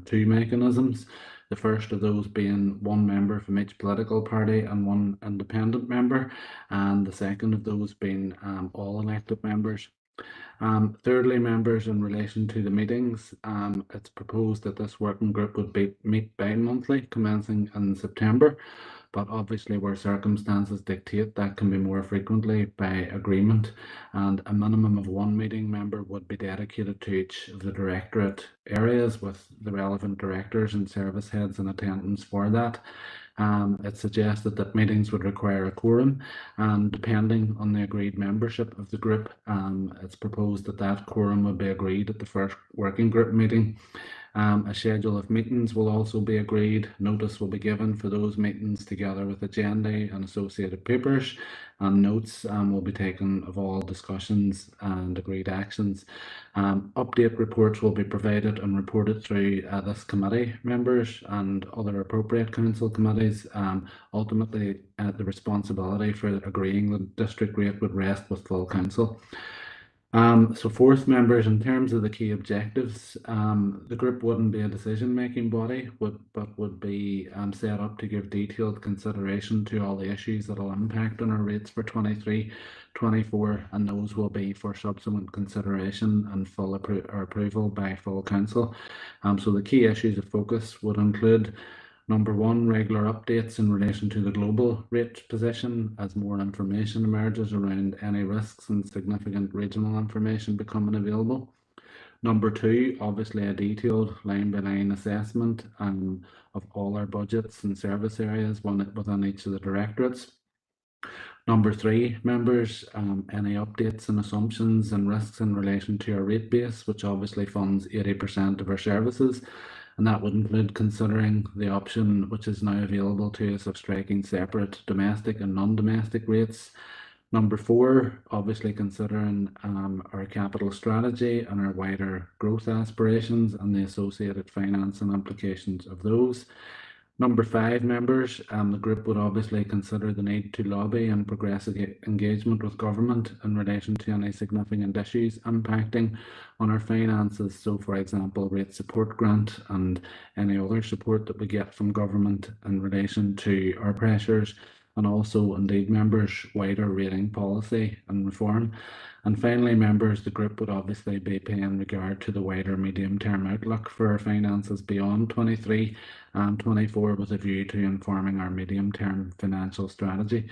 2 mechanisms. The first of those being 1 member from each political party and 1 independent member, and the second of those being all elected members. Thirdly, members, in relation to the meetings, it's proposed that this working group would meet bi-monthly, commencing in September, but obviously where circumstances dictate, that can be more frequently by agreement, and a minimum of 1 meeting member would be dedicated to each of the directorate areas, with the relevant directors and service heads in attendance for that. It suggested that meetings would require a quorum, and depending on the agreed membership of the group, it's proposed that that quorum would be agreed at the first working group meeting. A schedule of meetings will also be agreed. Notice will be given for those meetings together with agenda and associated papers, and notes will be taken of all discussions and agreed actions. Update reports will be provided and reported through this committee members and other appropriate council committees. Ultimately, the responsibility for agreeing the district rate would rest with full council. So fourth, members, in terms of the key objectives, the group wouldn't be a decision-making body, but would be set up to give detailed consideration to all the issues that will impact on our rates for 23-24, and those will be for subsequent consideration and full approval by full council. So the key issues of focus would include: Number 1, regular updates in relation to the global rate position as more information emerges around any risks and significant regional information becoming available. Number 2, obviously a detailed line-by-line assessment of all our budgets and service areas within each of the directorates. Number 3, members, any updates and assumptions and risks in relation to our rate base, which obviously funds 80% of our services. And that would include considering the option which is now available to us of striking separate domestic and non-domestic rates. Number 4, obviously considering our capital strategy and our wider growth aspirations and the associated finance and implications of those. Number 5, members, the group would obviously consider the need to lobby and progress engagement with government in relation to any significant issues impacting on our finances. So, for example, rate support grant and any other support that we get from government in relation to our pressures, and also, indeed, members, wider rating policy and reform. And finally, members, the group would obviously be paying regard to the wider medium-term outlook for our finances beyond 23 and 24 with a view to informing our medium-term financial strategy.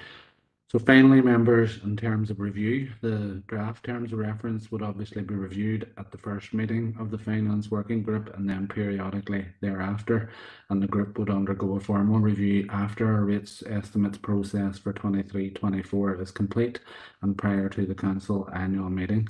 So finally, members, in terms of review, the draft terms of reference would obviously be reviewed at the first meeting of the Finance Working Group and then periodically thereafter. And the group would undergo a formal review after our rates estimates process for 23-24 is complete and prior to the Council annual meeting.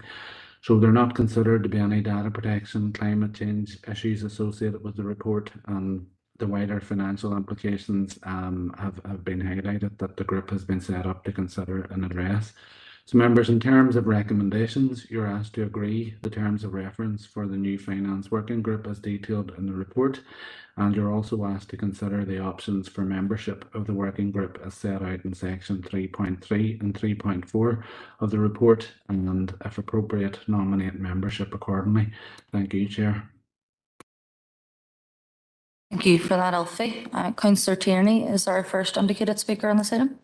So they're not considered to be any data protection, climate change issues associated with the report, and the wider financial implications have been highlighted that the group has been set up to consider and address. So members, in terms of recommendations, you're asked to agree the terms of reference for the new Finance Working Group as detailed in the report, and you're also asked to consider the options for membership of the working group as set out in section 3.3 and 3.4 of the report, and if appropriate, nominate membership accordingly. Thank you, Chair. Thank you for that, Alfie. Councillor Tierney is our first indicated speaker on this item.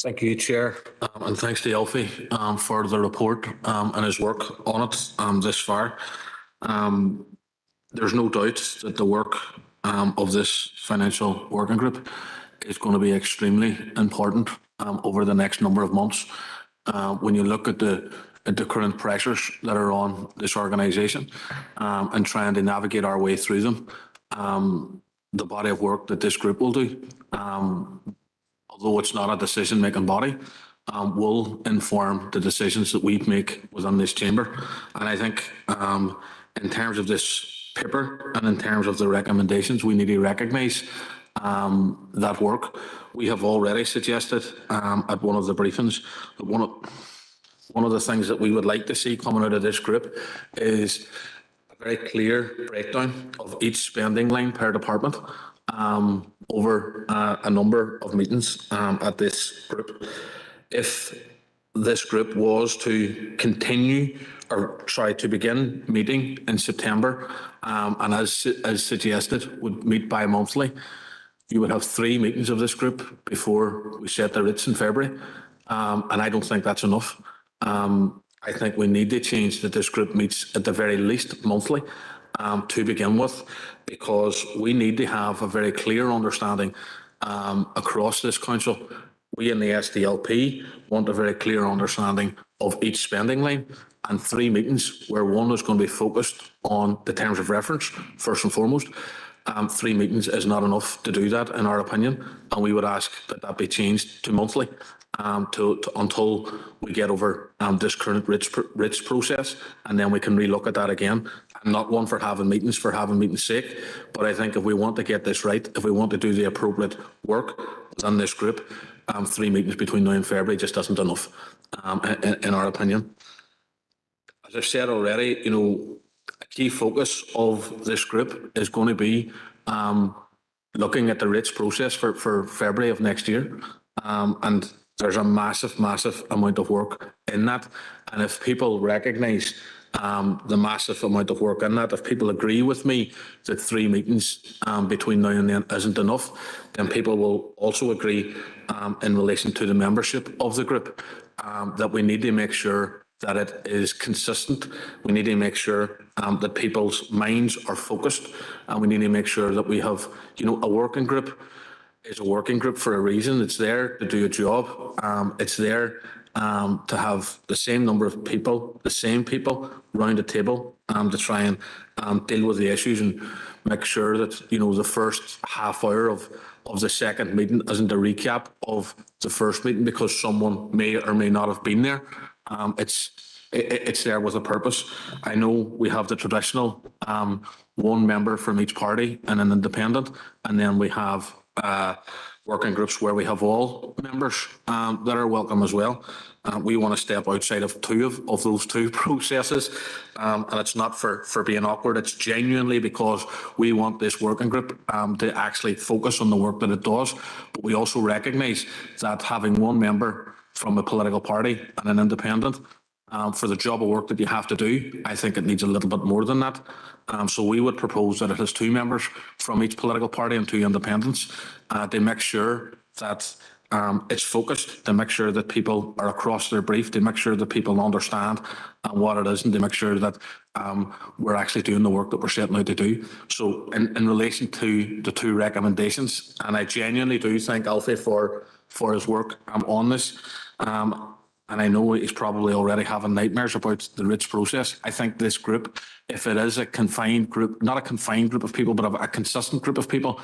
Thank you, Chair, and thanks to Alfie for the report and his work on it this far. There's no doubt that the work of this financial working group is going to be extremely important over the next number of months. When you look at the current pressures that are on this organisation and trying to navigate our way through them, the body of work that this group will do, although it's not a decision-making body, will inform the decisions that we make within this chamber. And I think in terms of this paper and in terms of the recommendations, we need to recognise that work. We have already suggested at one of the briefings that one of the things that we would like to see coming out of this group is a very clear breakdown of each spending line per department over a number of meetings at this group. If this group was to to begin meeting in September and as suggested would meet bi-monthly, you would have 3 meetings of this group before we set the rates in February, and I don't think that's enough. I think we need to change that this group meets at the very least monthly to begin with, because we need to have a very clear understanding across this council. We in the SDLP want a very clear understanding of each spending line, and 3 meetings where one is going to be focused on the terms of reference first and foremost. 3 meetings is not enough to do that, in our opinion, and we would ask that that be changed to monthly until we get over this current rates process, and then we can relook at that again I'm not one for having meetings' sake, but I think if we want to get this right, if we want to do the appropriate work within this group, 3 meetings between now and February just isn't enough, in our opinion. As I've said already, you know, a key focus of this group is going to be looking at the rates process for February of next year. And there's a massive amount of work in that. And if people recognise the massive amount of work in that, if people agree with me that 3 meetings between now and then isn't enough, then people will also agree in relation to the membership of the group that we need to make sure that it is consistent. We need to make sure that people's minds are focused, and we need to make sure that we have, you know, a working group is a working group for a reason. It's there to do a job. It's there to have the same number of people, the same people round the table to try and deal with the issues and make sure that, you know, the first half hour of the second meeting isn't a recap of the first meeting because someone may or may not have been there. It's there with a purpose. I know we have the traditional 1 member from each party and an independent, and then we have working groups where we have all members that are welcome as well. We want to step outside of 2 of those 2 processes, and it's not for being awkward. It's genuinely because we want this working group to actually focus on the work that it does. But we also recognise that having 1 member from a political party and an independent for the job of work that you have to do, I think it needs a little bit more than that. So we would propose that it has 2 members from each political party and 2 independents to make sure that it's focused, to make sure that people are across their brief, to make sure that people understand what it is, and to make sure that we're actually doing the work that we're setting out to do. So in relation to the 2 recommendations, and I genuinely do thank Alfie for his work on this, and I know he's probably already having nightmares about the RITS process. I think this group, if it is a confined group, not a confined group of people, but a consistent group of people,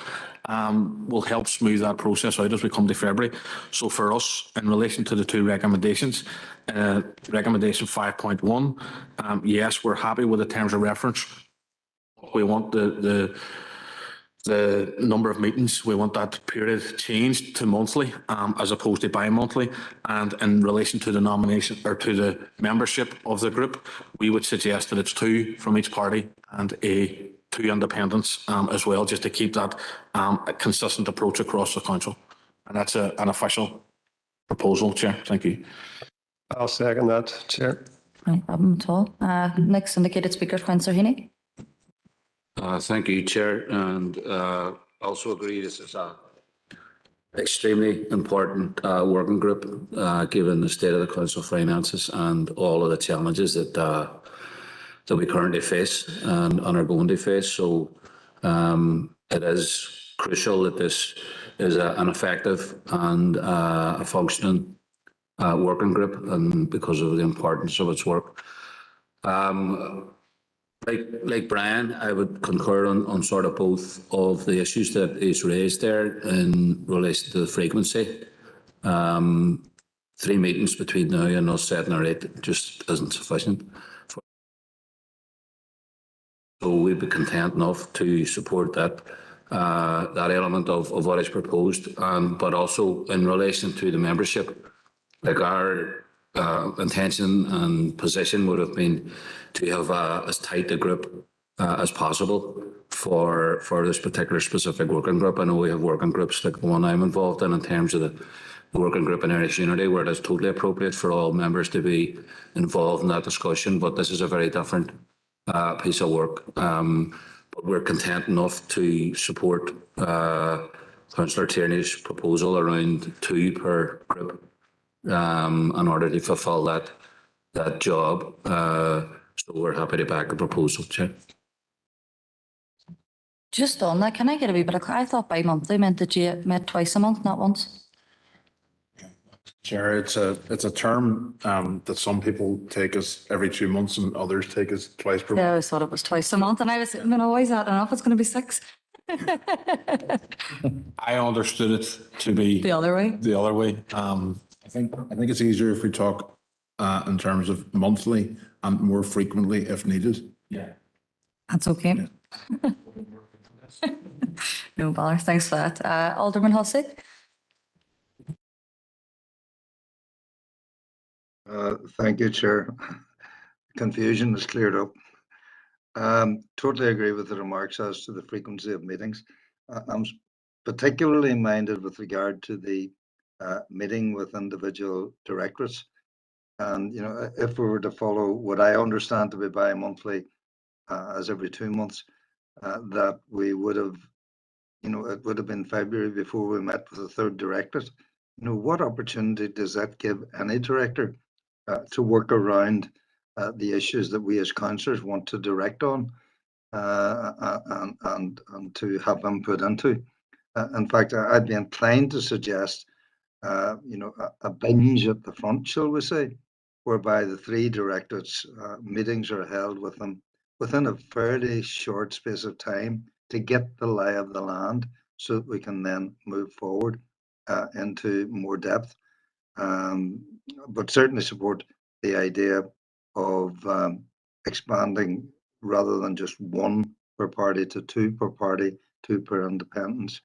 will help smooth that process out as we come to February. So for us, in relation to the 2 recommendations, recommendation 5.1, yes, we're happy with the terms of reference. We want the number of meetings, we want that period changed to monthly as opposed to bi-monthly. And in relation to the nomination or to the membership of the group, we would suggest that it's 2 from each party and 2 independents as well, just to keep that a consistent approach across the council. And that's an official proposal, Chair. Thank you. I'll second that, Chair. No problem at all. Next indicated speaker, Councillor Heaney. Thank you, Chair, and also agree this is a extremely important working group, given the state of the council finances and all of the challenges that we currently face and are going to face. So it is crucial that this is an effective and a functioning working group, and because of the importance of its work. Like Brian, I would concur on sort of both of the issues that he's raised there in relation to the frequency. 3 meetings between now and us 7 or 8 just isn't sufficient. So we'd be content enough to support that element of what is proposed, but also in relation to the membership, like our intention and position would have been to have as tight a group as possible for this particular specific working group. I know we have working groups like the one I'm involved in terms of the working group in Irish Unity, where it is totally appropriate for all members to be involved in that discussion, but this is a very different piece of work. But we're content enough to support Councillor Tierney's proposal around 2 per group in order to fulfil that job. So we're happy to back the proposal, Chair. Just on that, can I get a wee bit of I thought bi-monthly meant that you met twice a month, not once. Chair, it's a term that some people take as every 2 months and others take as twice per month. Yeah, I always thought it was twice a month, and I was always I don't know if it's going to be 6. I understood it to be The other way. The other way. I think it's easier if we talk in terms of monthly and more frequently if needed. Yeah. That's okay. No bother. Thanks for that. Alderman Hussey? Thank you, Chair. Confusion is cleared up. Totally agree with the remarks as to the frequency of meetings. I'm particularly minded with regard to the meeting with individual directorates. And, you know, if we were to follow what I understand to be bi-monthly, as every 2 months, that we would have, you know, it would have been February before we met with the third directorate. You know, what opportunity does that give any director to work around the issues that we as councillors want to direct on and to have input into? In fact, I'd be inclined to suggest, you know, a binge at the front, shall we say, whereby the three directorates meetings are held within a fairly short space of time to get the lie of the land, so that we can then move forward into more depth. But certainly support the idea of expanding rather than just one per party to two per party, two per independence,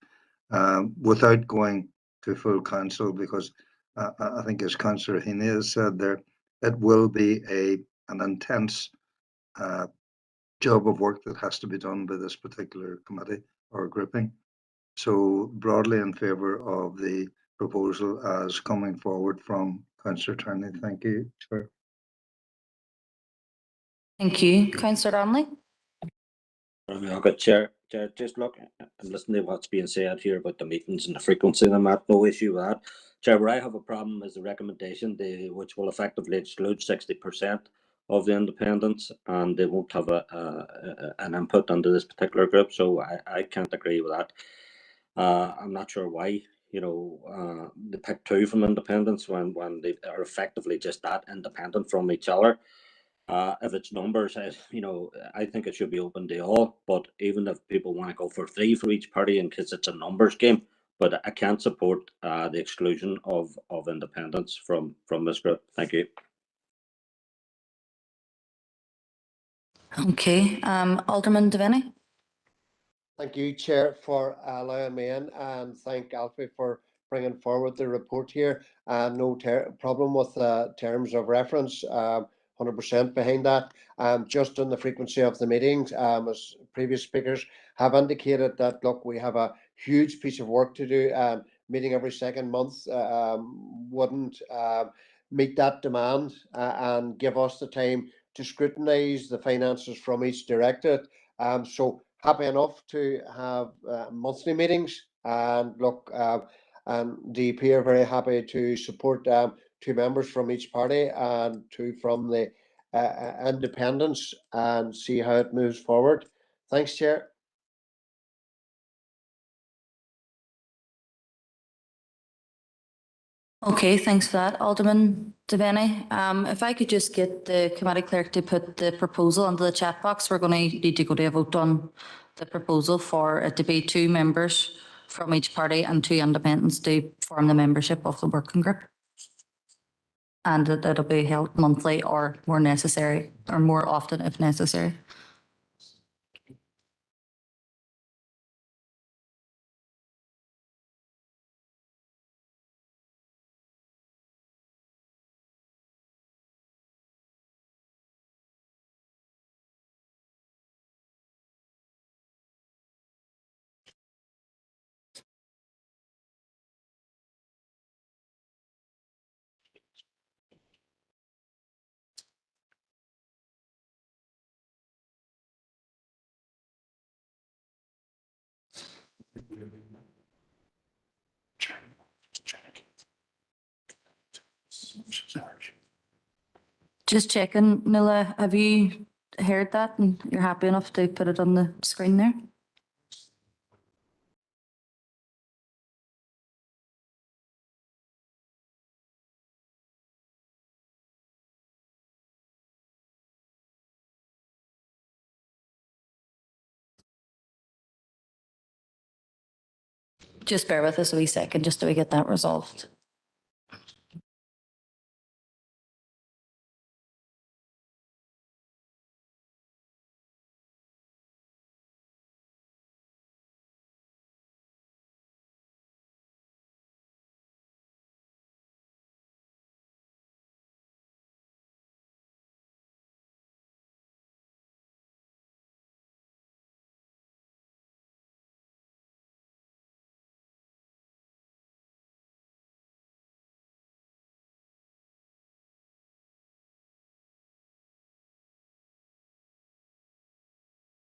without going to full council, because I think, as Councillor Heaney has said there, it will be an intense job of work that has to be done by this particular committee or grouping. So broadly in favour of the proposal as coming forward from Councillor Turnley. Thank you, Chair. Thank you. Councillor Donnelly? Chair, just look, I'm listening to what's being said here about the meetings and the frequency of them. I have no issue with that. Chair, where I have a problem is the recommendation, which will effectively exclude 60% of the independents, and they won't have an input into this particular group. So I can't agree with that. I'm not sure why, you know, they pick two from independents when they are effectively just that independent from each other. If it's numbers, you know, I think it should be open to all. But even if people want to go for three for each party in case it's a numbers game, but I can't support the exclusion of independents from this group. Thank you. Okay. Alderman Devaney? Thank you, Chair, for allowing me in, and thank Alfie for bringing forward the report here. No problem with terms of reference. 100% behind that. Just on the frequency of the meetings, as previous speakers have indicated, that look, we have a huge piece of work to do. Meeting every second month wouldn't meet that demand and give us the time to scrutinise the finances from each directorate. So happy enough to have monthly meetings, and look, and DP are very happy to support two members from each party and two from the independents, and see how it moves forward. Thanks, Chair. Okay, thanks for that. Alderman Devaney, if I could just get the committee clerk to put the proposal into the chat box. We're going to need to go to a vote on the proposal for it to be two members from each party and two independents to form the membership of the working group. And it'll be held monthly or more necessary, or more often if necessary. Just checking, Nuala, have you heard that and you're happy enough to put it on the screen there? Just bear with us a wee second, just till we get that resolved.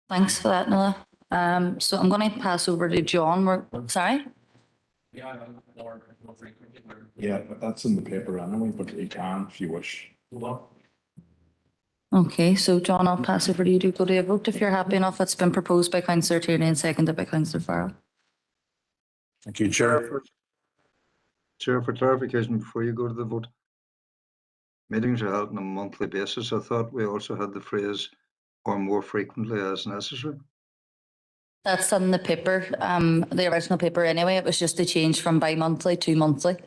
Thanks for that, Noah. So I'm going to pass over to John. Sorry? Yeah, but that's in the paper anyway, but you can if you wish. Okay, so John, I'll pass over to you to go to a vote if you're happy enough. It's been proposed by Councillor Tierney and seconded by Councillor Farrell. Thank you, Chair. Chair, for clarification before you go to the vote, meetings are held on a monthly basis. I thought we also had the phrase or more frequently as necessary. That's on the paper, the original paper anyway. It was just a change from bi-monthly to monthly.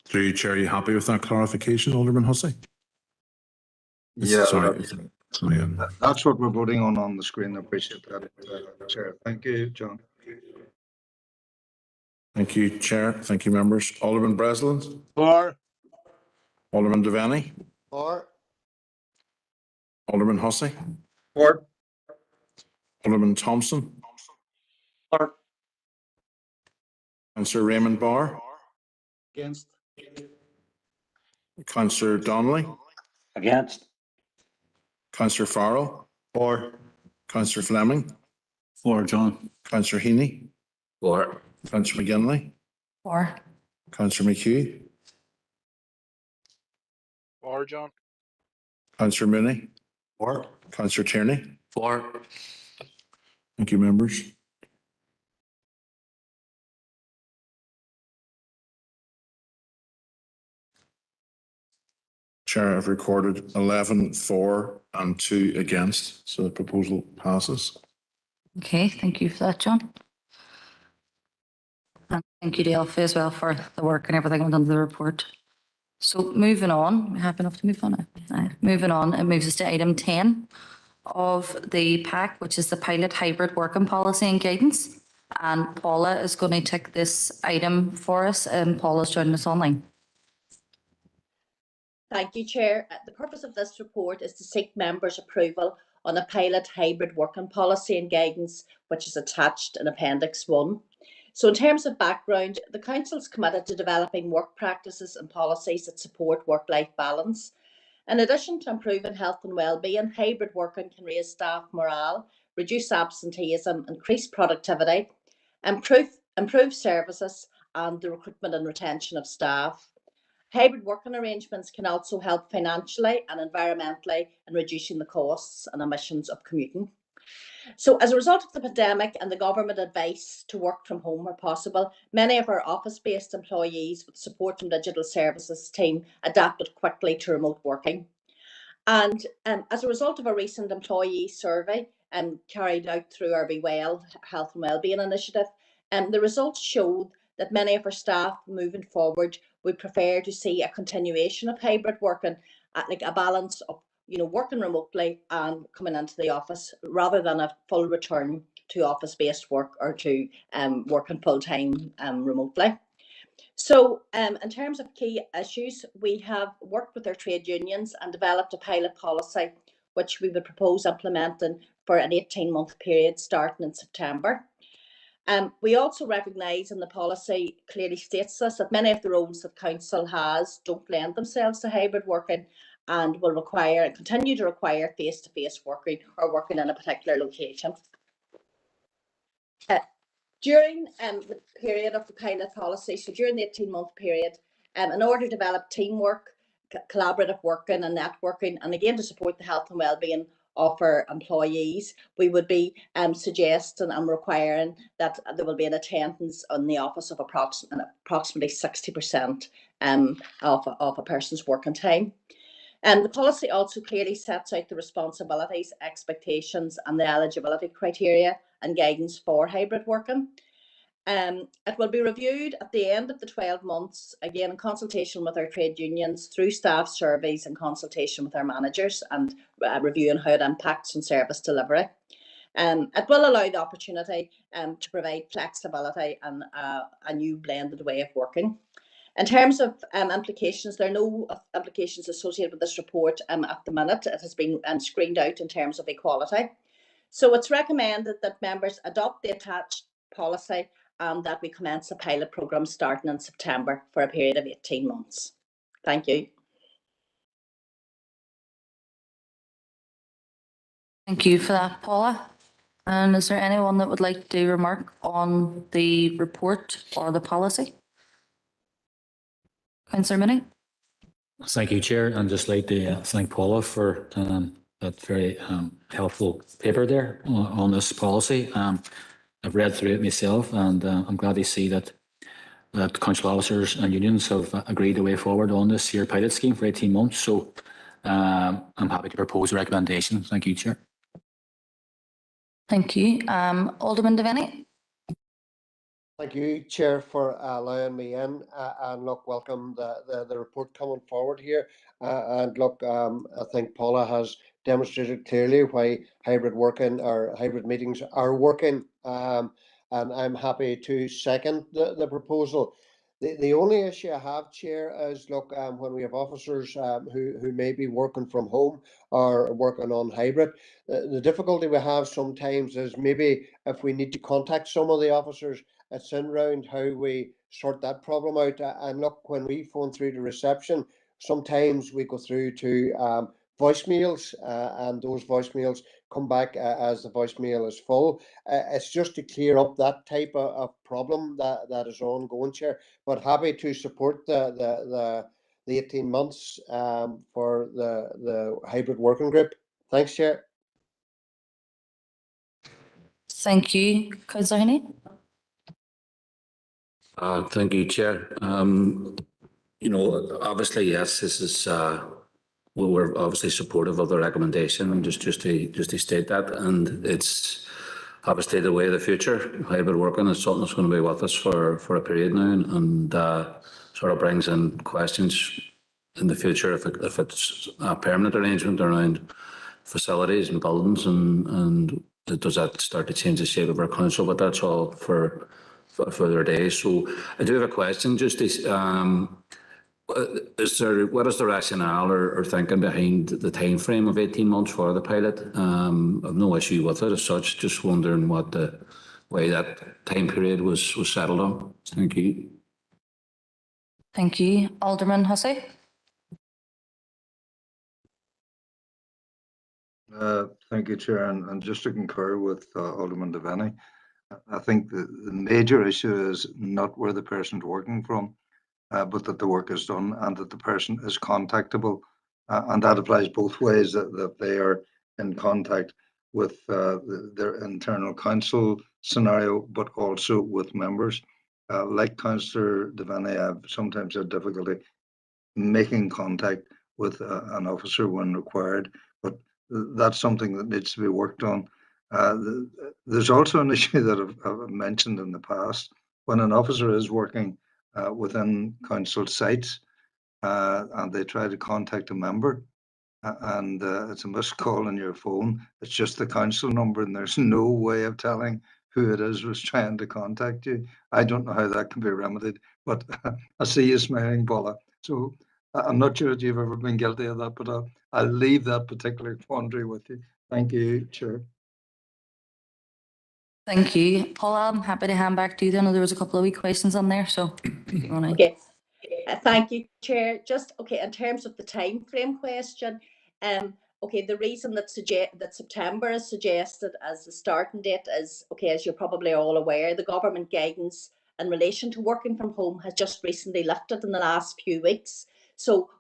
Through you, Chair, are you happy with that clarification, Alderman Hussey? Yeah, Sorry. that's what we're voting on the screen. I appreciate that, Chair. Thank you, John. Thank you, Chair. Thank you, members. Alderman Breslin. For. Alderman Devaney. For. Alderman Hussey. For. Alderman Thompson. For. Councillor Raymond Barr. Against. Councillor Donnelly. Against. Councillor Farrell. For. Councillor Fleming. For, John. Councillor Heaney. For. Councillor McGinley. For. Councillor McHugh. For, John. Councillor Mooney. For. Councillor Tierney. For. Thank you, members. Chair, I've recorded 11 for and 2 against, so the proposal passes. Okay, thank you for that, John. And thank you to Alfie as well for the work and everything went into the report. So moving on, we're happy enough to move on. Moving on, it moves us to item 10 of the pack, which is the pilot hybrid working policy and guidance. And Paula is going to take this item for us, and Paula's joining us online. Thank you, Chair. The purpose of this report is to seek members' approval on a pilot hybrid working policy and guidance, which is attached in Appendix 1. So in terms of background, the Council is committed to developing work practices and policies that support work-life balance. In addition to improving health and well-being, hybrid working can raise staff morale, reduce absenteeism, increase productivity, improve services and the recruitment and retention of staff. Hybrid working arrangements can also help financially and environmentally in reducing the costs and emissions of commuting. So as a result of the pandemic and the government advice to work from home where possible, many of our office-based employees with support from digital services team adapted quickly to remote working. And as a result of a recent employee survey carried out through our Be Well Health and Wellbeing Initiative, the results showed that many of our staff moving forward would prefer to see a continuation of hybrid working, like a balance of working remotely and coming into the office rather than a full return to office-based work or to working full-time remotely. So in terms of key issues, we have worked with our trade unions and developed a pilot policy which we would propose implementing for an 18-month period starting in September. We also recognise, and the policy clearly states this, that many of the roles that Council has don't lend themselves to hybrid working and will require and continue to require face-to-face working or working in a particular location. During the period of the pilot policy, so during the 18-month period, in order to develop teamwork, collaborative working and networking, and again to support the health and wellbeing of our employees, we would be suggesting and requiring that there will be an attendance in the office of approximately 60% of a person's working time. And the policy also clearly sets out the responsibilities, expectations and the eligibility criteria and guidance for hybrid working. It will be reviewed at the end of the 12 months, again in consultation with our trade unions through staff surveys and consultation with our managers and reviewing how it impacts on service delivery. It will allow the opportunity to provide flexibility and a new blended way of working. In terms of implications, there are no implications associated with this report at the minute. It has been screened out in terms of equality. So it's recommended that members adopt the attached policy and that we commence a pilot programme starting in September for a period of 18 months. Thank you. Thank you for that, Paula. And is there anyone that would like to remark on the report or the policy? Councillor Minnie? Thank you, Chair, and just like to thank Paula for that very helpful paper there on this policy. I've read through it myself, and I'm glad to see that council officers and unions have agreed the way forward on this year pilot scheme for 18 months. So I'm happy to propose a recommendation. Thank you, Chair. Thank you. Alderman Devaney? Thank you, Chair, for allowing me in. And look, welcome the report coming forward here. And look, I think Paula has demonstrated clearly why hybrid working or hybrid meetings are working. And I'm happy to second the proposal. The only issue I have, Chair, is look, when we have officers who may be working from home or working on hybrid, the difficulty we have sometimes is maybe if we need to contact some of the officers, it's in round how we sort that problem out. And look, when we phone through to reception, sometimes we go through to voicemails, and those voicemails come back as the voicemail is full. It's just to clear up that type of problem that is ongoing, Chair. But happy to support the 18 months for the hybrid working group. Thanks, Chair. Thank you. Councillor Heaney? Thank you, Chair. Obviously, yes, this is, we're obviously supportive of the recommendation, and just to state that, and it's obviously the way of the future. Hybrid working is something that's going to be with us for a period now, and sort of brings in questions in the future if it's a permanent arrangement around facilities and buildings, and does that start to change the shape of our council? But that's all for further days. So I do have a question. Just what is the rationale or thinking behind the time frame of 18 months for the pilot? I've no issue with it as such. Just wondering what the way that time period was settled on. Thank you. Thank you. Alderman Hussey? Thank you, Chair, and just to concur with Alderman Devaney, I think the major issue is not where the person's working from, but that the work is done and that the person is contactable. And that applies both ways, that they are in contact with their internal council scenario, but also with members. Like Councillor Devaney, I've sometimes had difficulty making contact with an officer when required, but that's something that needs to be worked on. There's also an issue that I've mentioned in the past. When an officer is working within council sites and they try to contact a member, and it's a missed call on your phone, it's just the council number, and there's no way of telling who it is was trying to contact you. I don't know how that can be remedied, but I see you smiling, Paula. So I'm not sure if you've ever been guilty of that, but I'll leave that particular quandary with you. Thank you, Chair. Thank you. Paula, I'm happy to hand back to you. I know there was a couple of wee questions on there, so if you want to... Okay. Thank you, Chair. Just, okay, in terms of the time frame question, okay, the reason that September is suggested as the starting date is, okay, as you're probably all aware, the government guidance in relation to working from home has just recently lifted in the last few weeks. So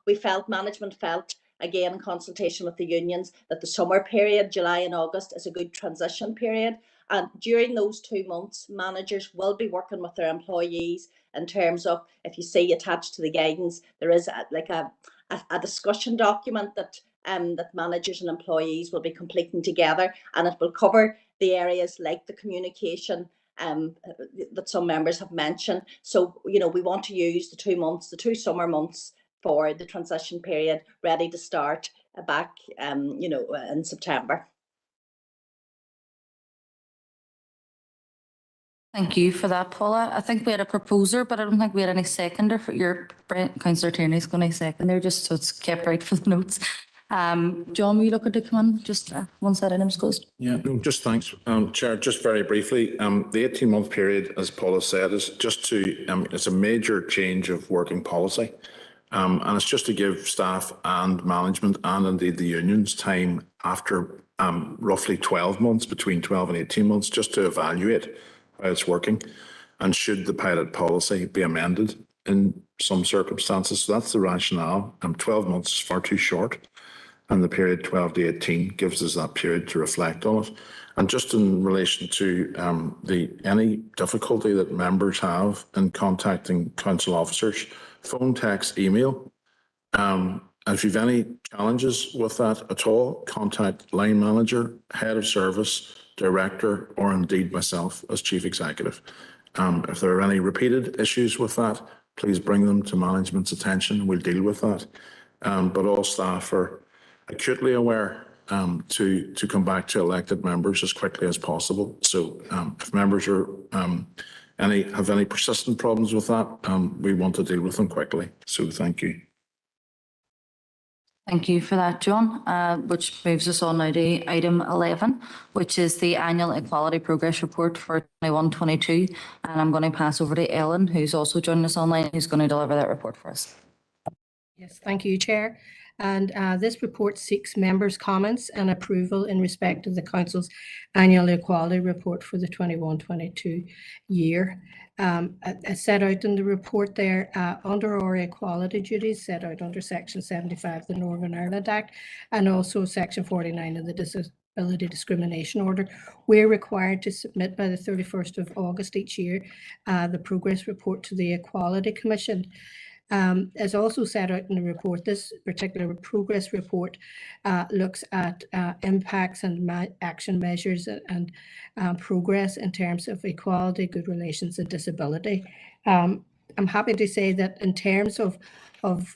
management felt, again, in consultation with the unions, that the summer period, July and August, is a good transition period. And during those 2 months, managers will be working with their employees in terms of, if you see attached to the guidance, there is a discussion document that that managers and employees will be completing together, and it will cover the areas like the communication that some members have mentioned. So, we want to use the 2 months, the 2 summer months, for the transition period, ready to start back, in September. Thank you for that, Paula. I think we had a proposer, but I don't think we had any seconder for your Councillor Tierney's going to second there, just so it's kept right for the notes. John, will you look at the come on? Just one set items closed. Yeah, no, just thanks, Chair. Just very briefly, the 18-month period, as Paula said, is just to it's a major change of working policy, and it's just to give staff and management and indeed the unions time after roughly 12 months, between 12 and 18 months, just to evaluate how it's working. And should the pilot policy be amended in some circumstances? So that's the rationale. 12 months is far too short. And the period 12 to 18 gives us that period to reflect on it. And just in relation to any difficulty that members have in contacting council officers, phone, text, email. If you've any challenges with that at all, contact line manager, head of service, director, or indeed myself as chief executive. If there are any repeated issues with that, please bring them to management's attention and we'll deal with that. But all staff are acutely aware to come back to elected members as quickly as possible. So if members are have any persistent problems with that, we want to deal with them quickly. So thank you. Thank you for that, John, which moves us on now to item 11, which is the annual equality progress report for 21-22. And I'm going to pass over to Ellen, who's also joining us online, who's going to deliver that report for us. Yes, thank you, Chair. And this report seeks members' comments and approval in respect of the Council's annual equality report for the 21-22 year. As set out in the report there, under our equality duties set out under Section 75 of the Northern Ireland Act and also Section 49 of the Disability Discrimination Order, we're required to submit by the 31st of August each year the progress report to the Equality Commission. As also set out in the report, this particular progress report looks at impacts and action measures and progress in terms of equality, good relations and disability. I'm happy to say that in terms of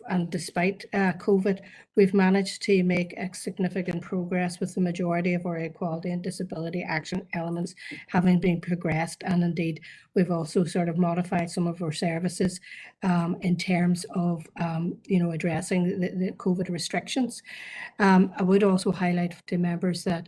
and despite COVID, we've managed to make a significant progress with the majority of our equality and disability action elements having been progressed. And indeed, we've also sort of modified some of our services in terms of, addressing the COVID restrictions. I would also highlight to members that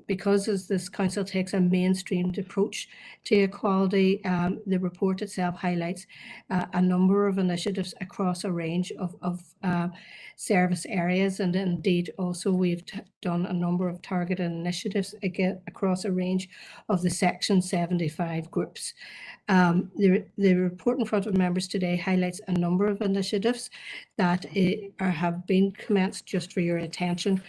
because as this council takes a mainstreamed approach to equality, the report itself highlights a number of initiatives across a range of service areas, and indeed also we've done a number of targeted initiatives again across a range of the Section 75 groups. The report in front of members today highlights a number of initiatives that have been commenced just for your attention.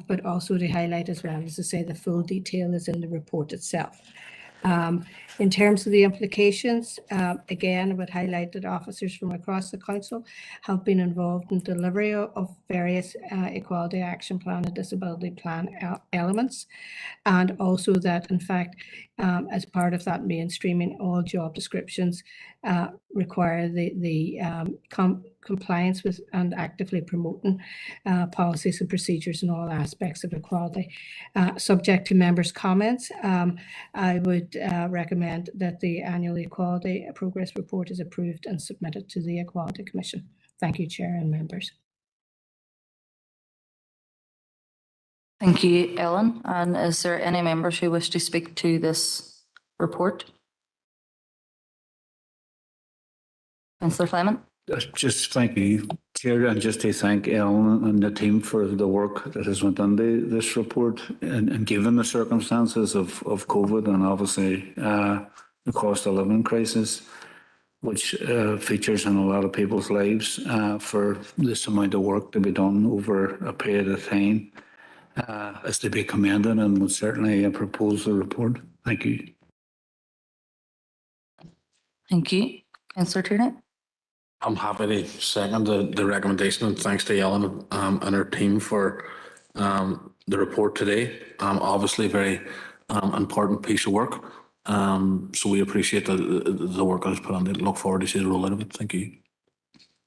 But also to highlight as well, as I say, the full detail is in the report itself. In terms of the implications, again, I would highlight that officers from across the council have been involved in delivery of various equality action plan and disability plan elements, and also that, in fact, as part of that mainstreaming, all job descriptions require the compliance with and actively promoting policies and procedures in all aspects of equality. Subject to members' comments, I would recommend that the annual equality progress report is approved and submitted to the Equality Commission. Thank you, Chair and members. Thank you, Ellen. And is there any members who wish to speak to this report? Councillor Clement. Just thank you, Chair, and just to thank Ellen and the team for the work that has went into this report, and given the circumstances of COVID and obviously the cost of living crisis, which features in a lot of people's lives, for this amount of work to be done over a period of time is to be commended, and would certainly propose the report. Thank you. Thank you. Councillor Tierney. I'm happy to second the recommendation, and thanks to Ellen and her team for the report today. Obviously, very important piece of work. So we appreciate the work that was put on it. Look forward to see the roll out of it. Thank you.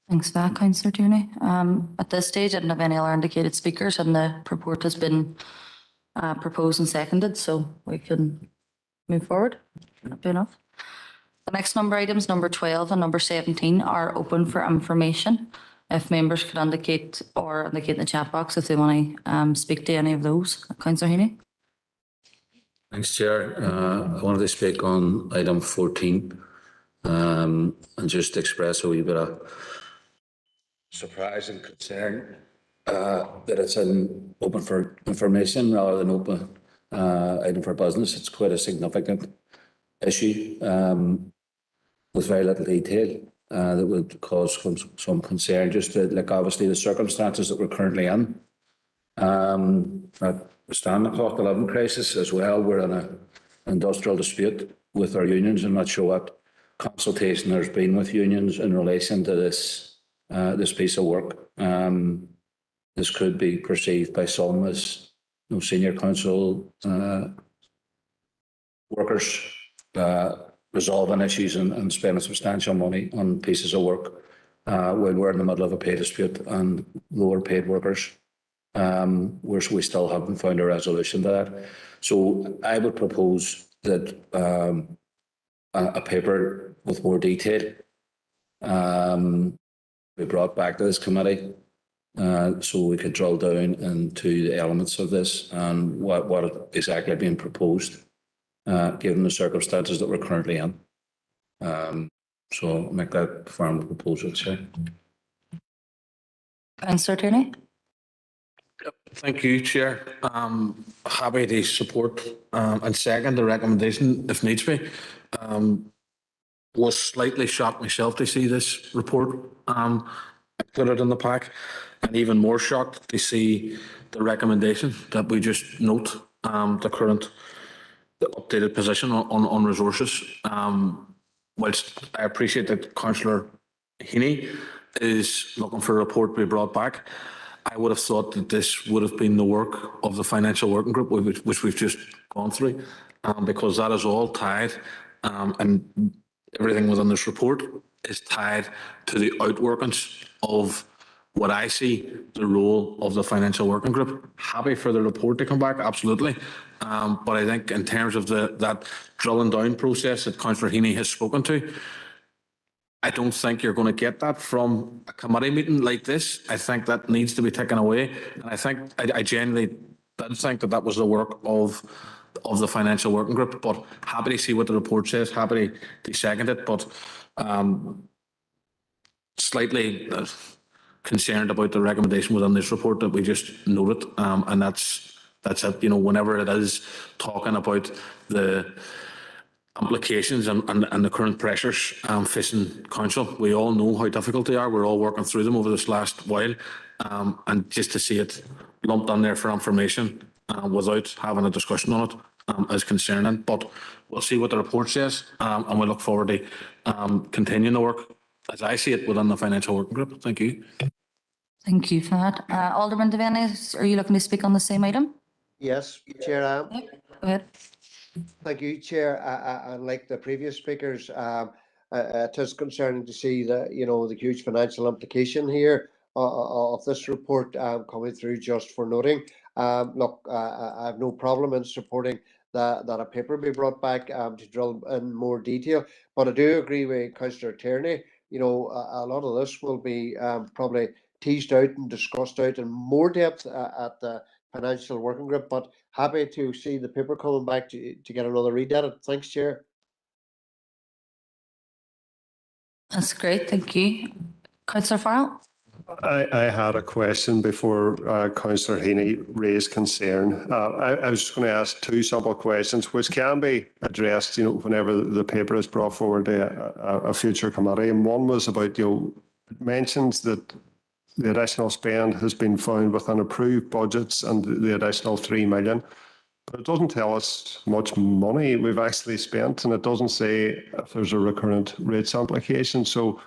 Thanks for that, Councillor Tierney. At this stage, I don't have any other indicated speakers, and the report has been proposed and seconded, so we can move forward. Fair enough. The next number items, number 12 and number 17, are open for information. If members could indicate in the chat box if they want to speak to any of those. Councillor Heaney. Thanks, Chair. I wanted to speak on item 14 and just express a wee bit of surprise and concern that it's an open for information rather than open item for business. It's quite a significant issue with very little detail that would cause some concern. Just like obviously the circumstances that we're currently in. We stand the cost of living crisis as well. We're in an industrial dispute with our unions. I'm not sure what consultation there's been with unions in relation to this piece of work. This could be perceived by some as senior council workers resolving issues and spending substantial money on pieces of work when we're in the middle of a pay dispute and lower paid workers. We still haven't found a resolution to that. So I would propose that a paper with more detail be brought back to this committee so we could drill down into the elements of this and what exactly being proposed given the circumstances that we're currently in. So I'll make that formal proposal, Chair. Councillor Tierney. Thank you, Chair. Happy to support and second the recommendation if needs be. Was slightly shocked myself to see this report. I put it in the pack, and even more shocked to see the recommendation that we just note the updated position on resources. Whilst I appreciate that Councillor Heaney is looking for a report to be brought back, I would have thought that this would have been the work of the Financial Working Group, which we've just gone through, because that is all tied, and everything within this report is tied to the outworkings of what I see the role of the Financial Working Group. Happy for the report to come back, absolutely. But I think in terms of that drilling down process that Councillor Heaney has spoken to, I don't think you're going to get that from a committee meeting like this. I think that needs to be taken away. And I think I genuinely did think that was the work of the Financial Working Group. But happy to see what the report says. Happy to second it. But slightly concerned about the recommendation within this report that we just noted. And that's it. Whenever it is talking about the implications and the current pressures facing council, we all know how difficult they are. We're all working through them over this last while, and just to see it lumped on there for information without having a discussion on it is concerning. But we'll see what the report says, and we look forward to continuing the work as I see it within the Financial Working Group. Thank you. Thank you for that. Alderman Devaney, are you looking to speak on the same item? Yes, Chair. Go ahead. Thank you, Chair. Like the previous speakers, it is concerning to see the huge financial implication here of this report coming through just for noting. Look, I have no problem in supporting that a paper be brought back to drill in more detail. But I do agree with Councillor Tierney. A lot of this will be probably teased out and discussed out in more depth at the Financial Working Group, but happy to see the paper coming back to get another read at it. Thanks, Chair. That's great, thank you. Councillor Farrell? I had a question before Councillor Heaney raised concern. I was just going to ask two simple questions, which can be addressed, whenever the paper is brought forward to a future committee. And one was about, it mentions that the additional spend has been found within approved budgets and the additional 3 million. But it doesn't tell us much money we've actually spent, and it doesn't say if there's a recurrent rates application. So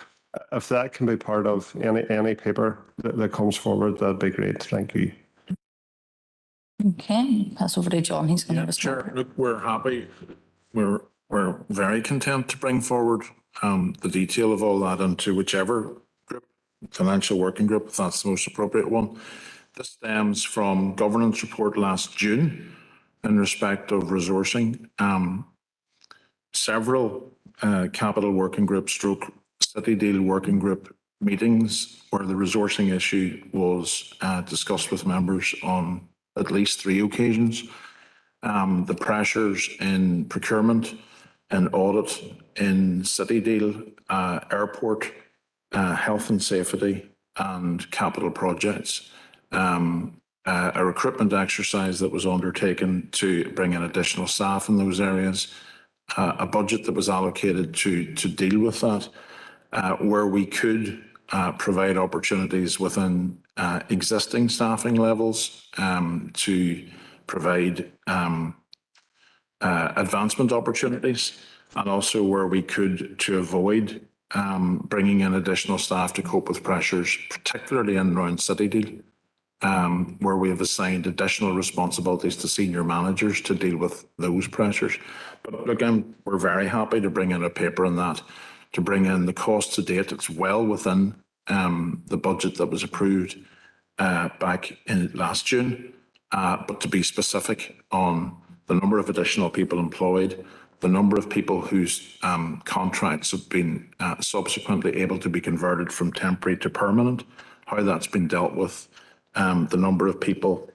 if that can be part of any paper that comes forward, that'd be great. Thank you. Okay, pass over to John. He's going to respond. Sure. Look, we're happy. We're very content to bring forward the detail of all that into whichever group, Financial Working Group, if that's the most appropriate one. This stems from Governance Report last June in respect of resourcing. Several Capital Working Group stroke City Deal Working Group meetings where the resourcing issue was discussed with members on at least 3 occasions. The pressures in procurement, in audit, in City Deal, airport, health and safety, and capital projects a recruitment exercise that was undertaken to bring in additional staff in those areas, a budget that was allocated to deal with that, where we could provide opportunities within existing staffing levels to provide advancement opportunities, and also where we could to avoid bringing in additional staff to cope with pressures, particularly in around City Deal, where we have assigned additional responsibilities to senior managers to deal with those pressures. But again, we're very happy to bring in a paper on that, to bring in the cost to date. It's well within the budget that was approved back in last June, but to be specific on the number of additional people employed, the number of people whose contracts have been subsequently able to be converted from temporary to permanent, how that's been dealt with, the number of people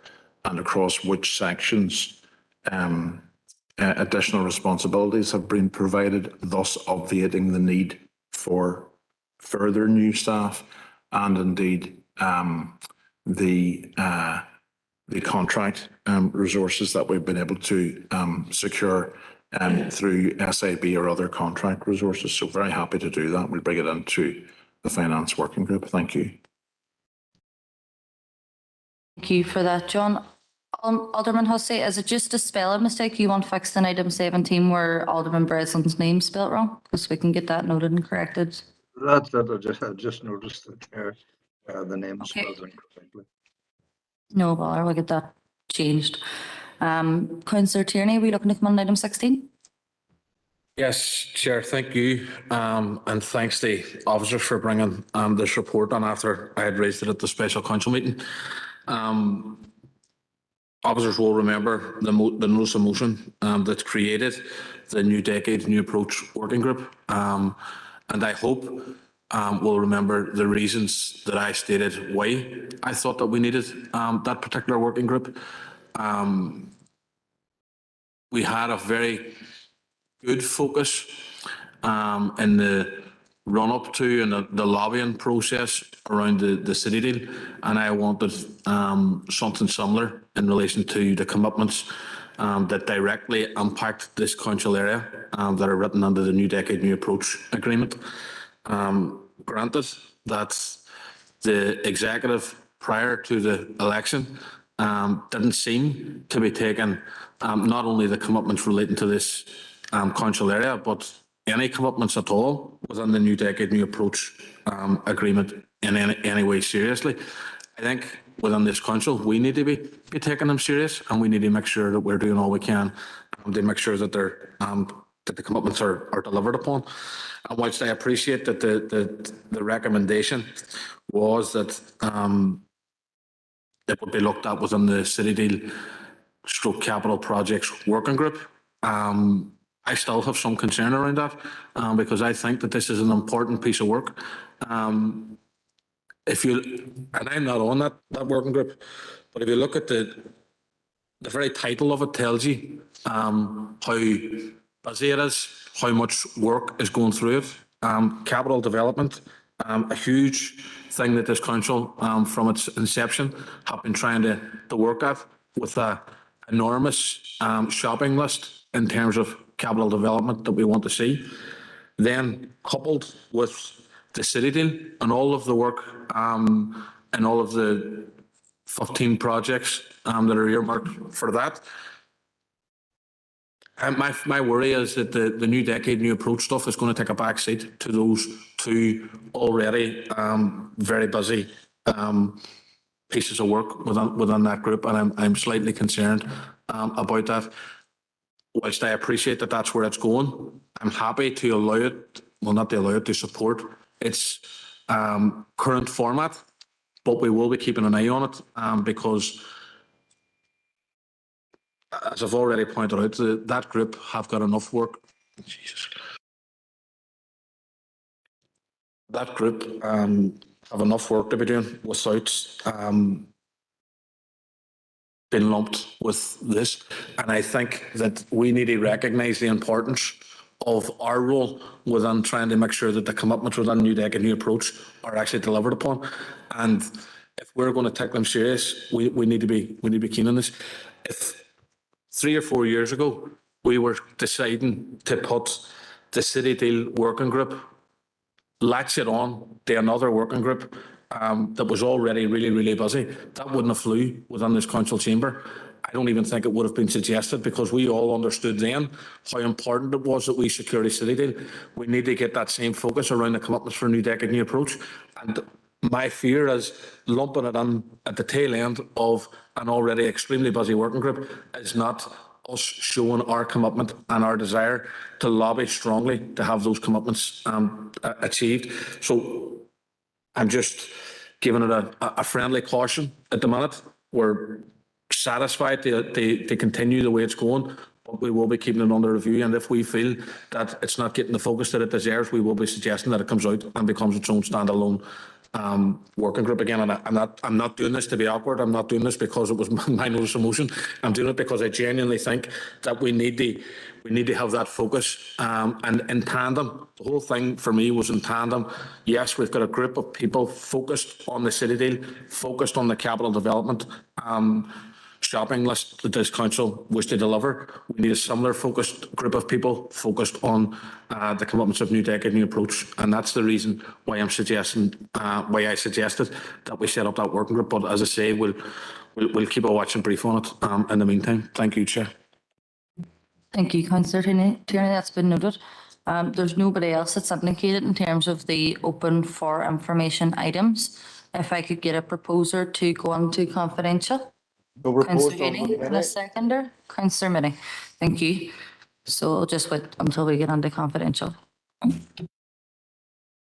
and across which sections additional responsibilities have been provided, thus obviating the need for further new staff, and indeed the contract resources that we've been able to secure through SAB or other contract resources. So very happy to do that. We'll bring it into the Finance Working Group. Thank you. Thank you for that, John. Alderman Hussey, is it just a spelling mistake you want fixed in item 17 where Alderman Breslin's name spelled wrong? Because we can get that noted and corrected. That's it. I just noticed that there, the name is spelled incorrectly. No bother, we'll get that changed. Councillor Tierney, are we looking to come on item 16? Yes, Chair, thank you. And thanks to the officers for bringing this report on after I had raised it at the special council meeting. Officers will remember the notice of motion that's created the New Decade, New Approach Working Group. And I hope will remember the reasons that I stated why I thought that we needed that particular working group. We had a very good focus in the run-up to and the lobbying process around the City Deal, and I wanted something similar in relation to the commitments that directly impact this council area that are written under the New Decade, New Approach agreement. Granted that the executive prior to the election didn't seem to be taking not only the commitments relating to this council area, but any commitments at all within the New Decade, New Approach agreement in any way seriously. I think within this council, we need to be taking them serious, and we need to make sure that we're doing all we can to make sure that they're that the commitments are delivered upon. And whilst I appreciate that the recommendation was that it would be looked at within the City Deal / Capital Projects Working Group, I still have some concern around that because I think that this is an important piece of work. And I'm not on that working group, but if you look at the very title of it tells you how busy it is, how much work is going through it. Capital development, a huge thing that this council from its inception have been trying to work at, with an enormous shopping list in terms of capital development that we want to see. Then coupled with the City Deal and all of the work and all of the 15 projects that are earmarked for that. My worry is that the New Decade, New Approach stuff is going to take a back seat to those two already very busy pieces of work within that group, and I'm slightly concerned about that. Whilst I appreciate that that's where it's going, I'm happy to allow it, well, not to allow it, to support its current format, but we will be keeping an eye on it because, as I've already pointed out, that group have got enough work. Jesus. That group have enough work to be doing without being lumped with this. And I think that we need to recognise the importance of our role within trying to make sure that the commitments within New Decade, New Approach are actually delivered upon. And if we're going to take them serious, we need to be keen on this. If 3 or 4 years ago we were deciding to put the City Deal working group, latch it on to another working group that was already really busy, that wouldn't have flew within this council chamber. I don't even think it would have been suggested, because we all understood then how important it was that we secure the City Deal. We need to get that same focus around the commitments for a new decade, new approach. And my fear is lumping it in at the tail end of an already extremely busy working group is not us showing our commitment and our desire to lobby strongly to have those commitments achieved. So I'm just giving it a friendly caution at the minute. We're satisfied to continue the way it's going, but we will be keeping it under review. And if we feel that it's not getting the focus that it deserves, we will be suggesting that it comes out and becomes its own standalone working group again. And I'm not doing this to be awkward. I'm not doing this because it was my notice of motion. I'm doing it because I genuinely think that we need to have that focus and in tandem. The whole thing for me was in tandem. Yes, we've got a group of people focused on the City Deal, focused on the capital development shopping list that this council wish to deliver. We need a similar focused group of people focused on the commitments of new decade, new approach, and that's the reason why I'm suggesting why I suggested that we set up that working group. But as I say, we'll keep a watching brief on it in the meantime. Thank you, Chair. Thank you, Councillor Tierney. That's been noted. There's nobody else that's indicated in terms of the open for information items. If I could get a proposer to go on to confidential. Councillor Tierney and a seconder. Councillor Minnie. Thank you. So I'll just wait until we get on to confidential.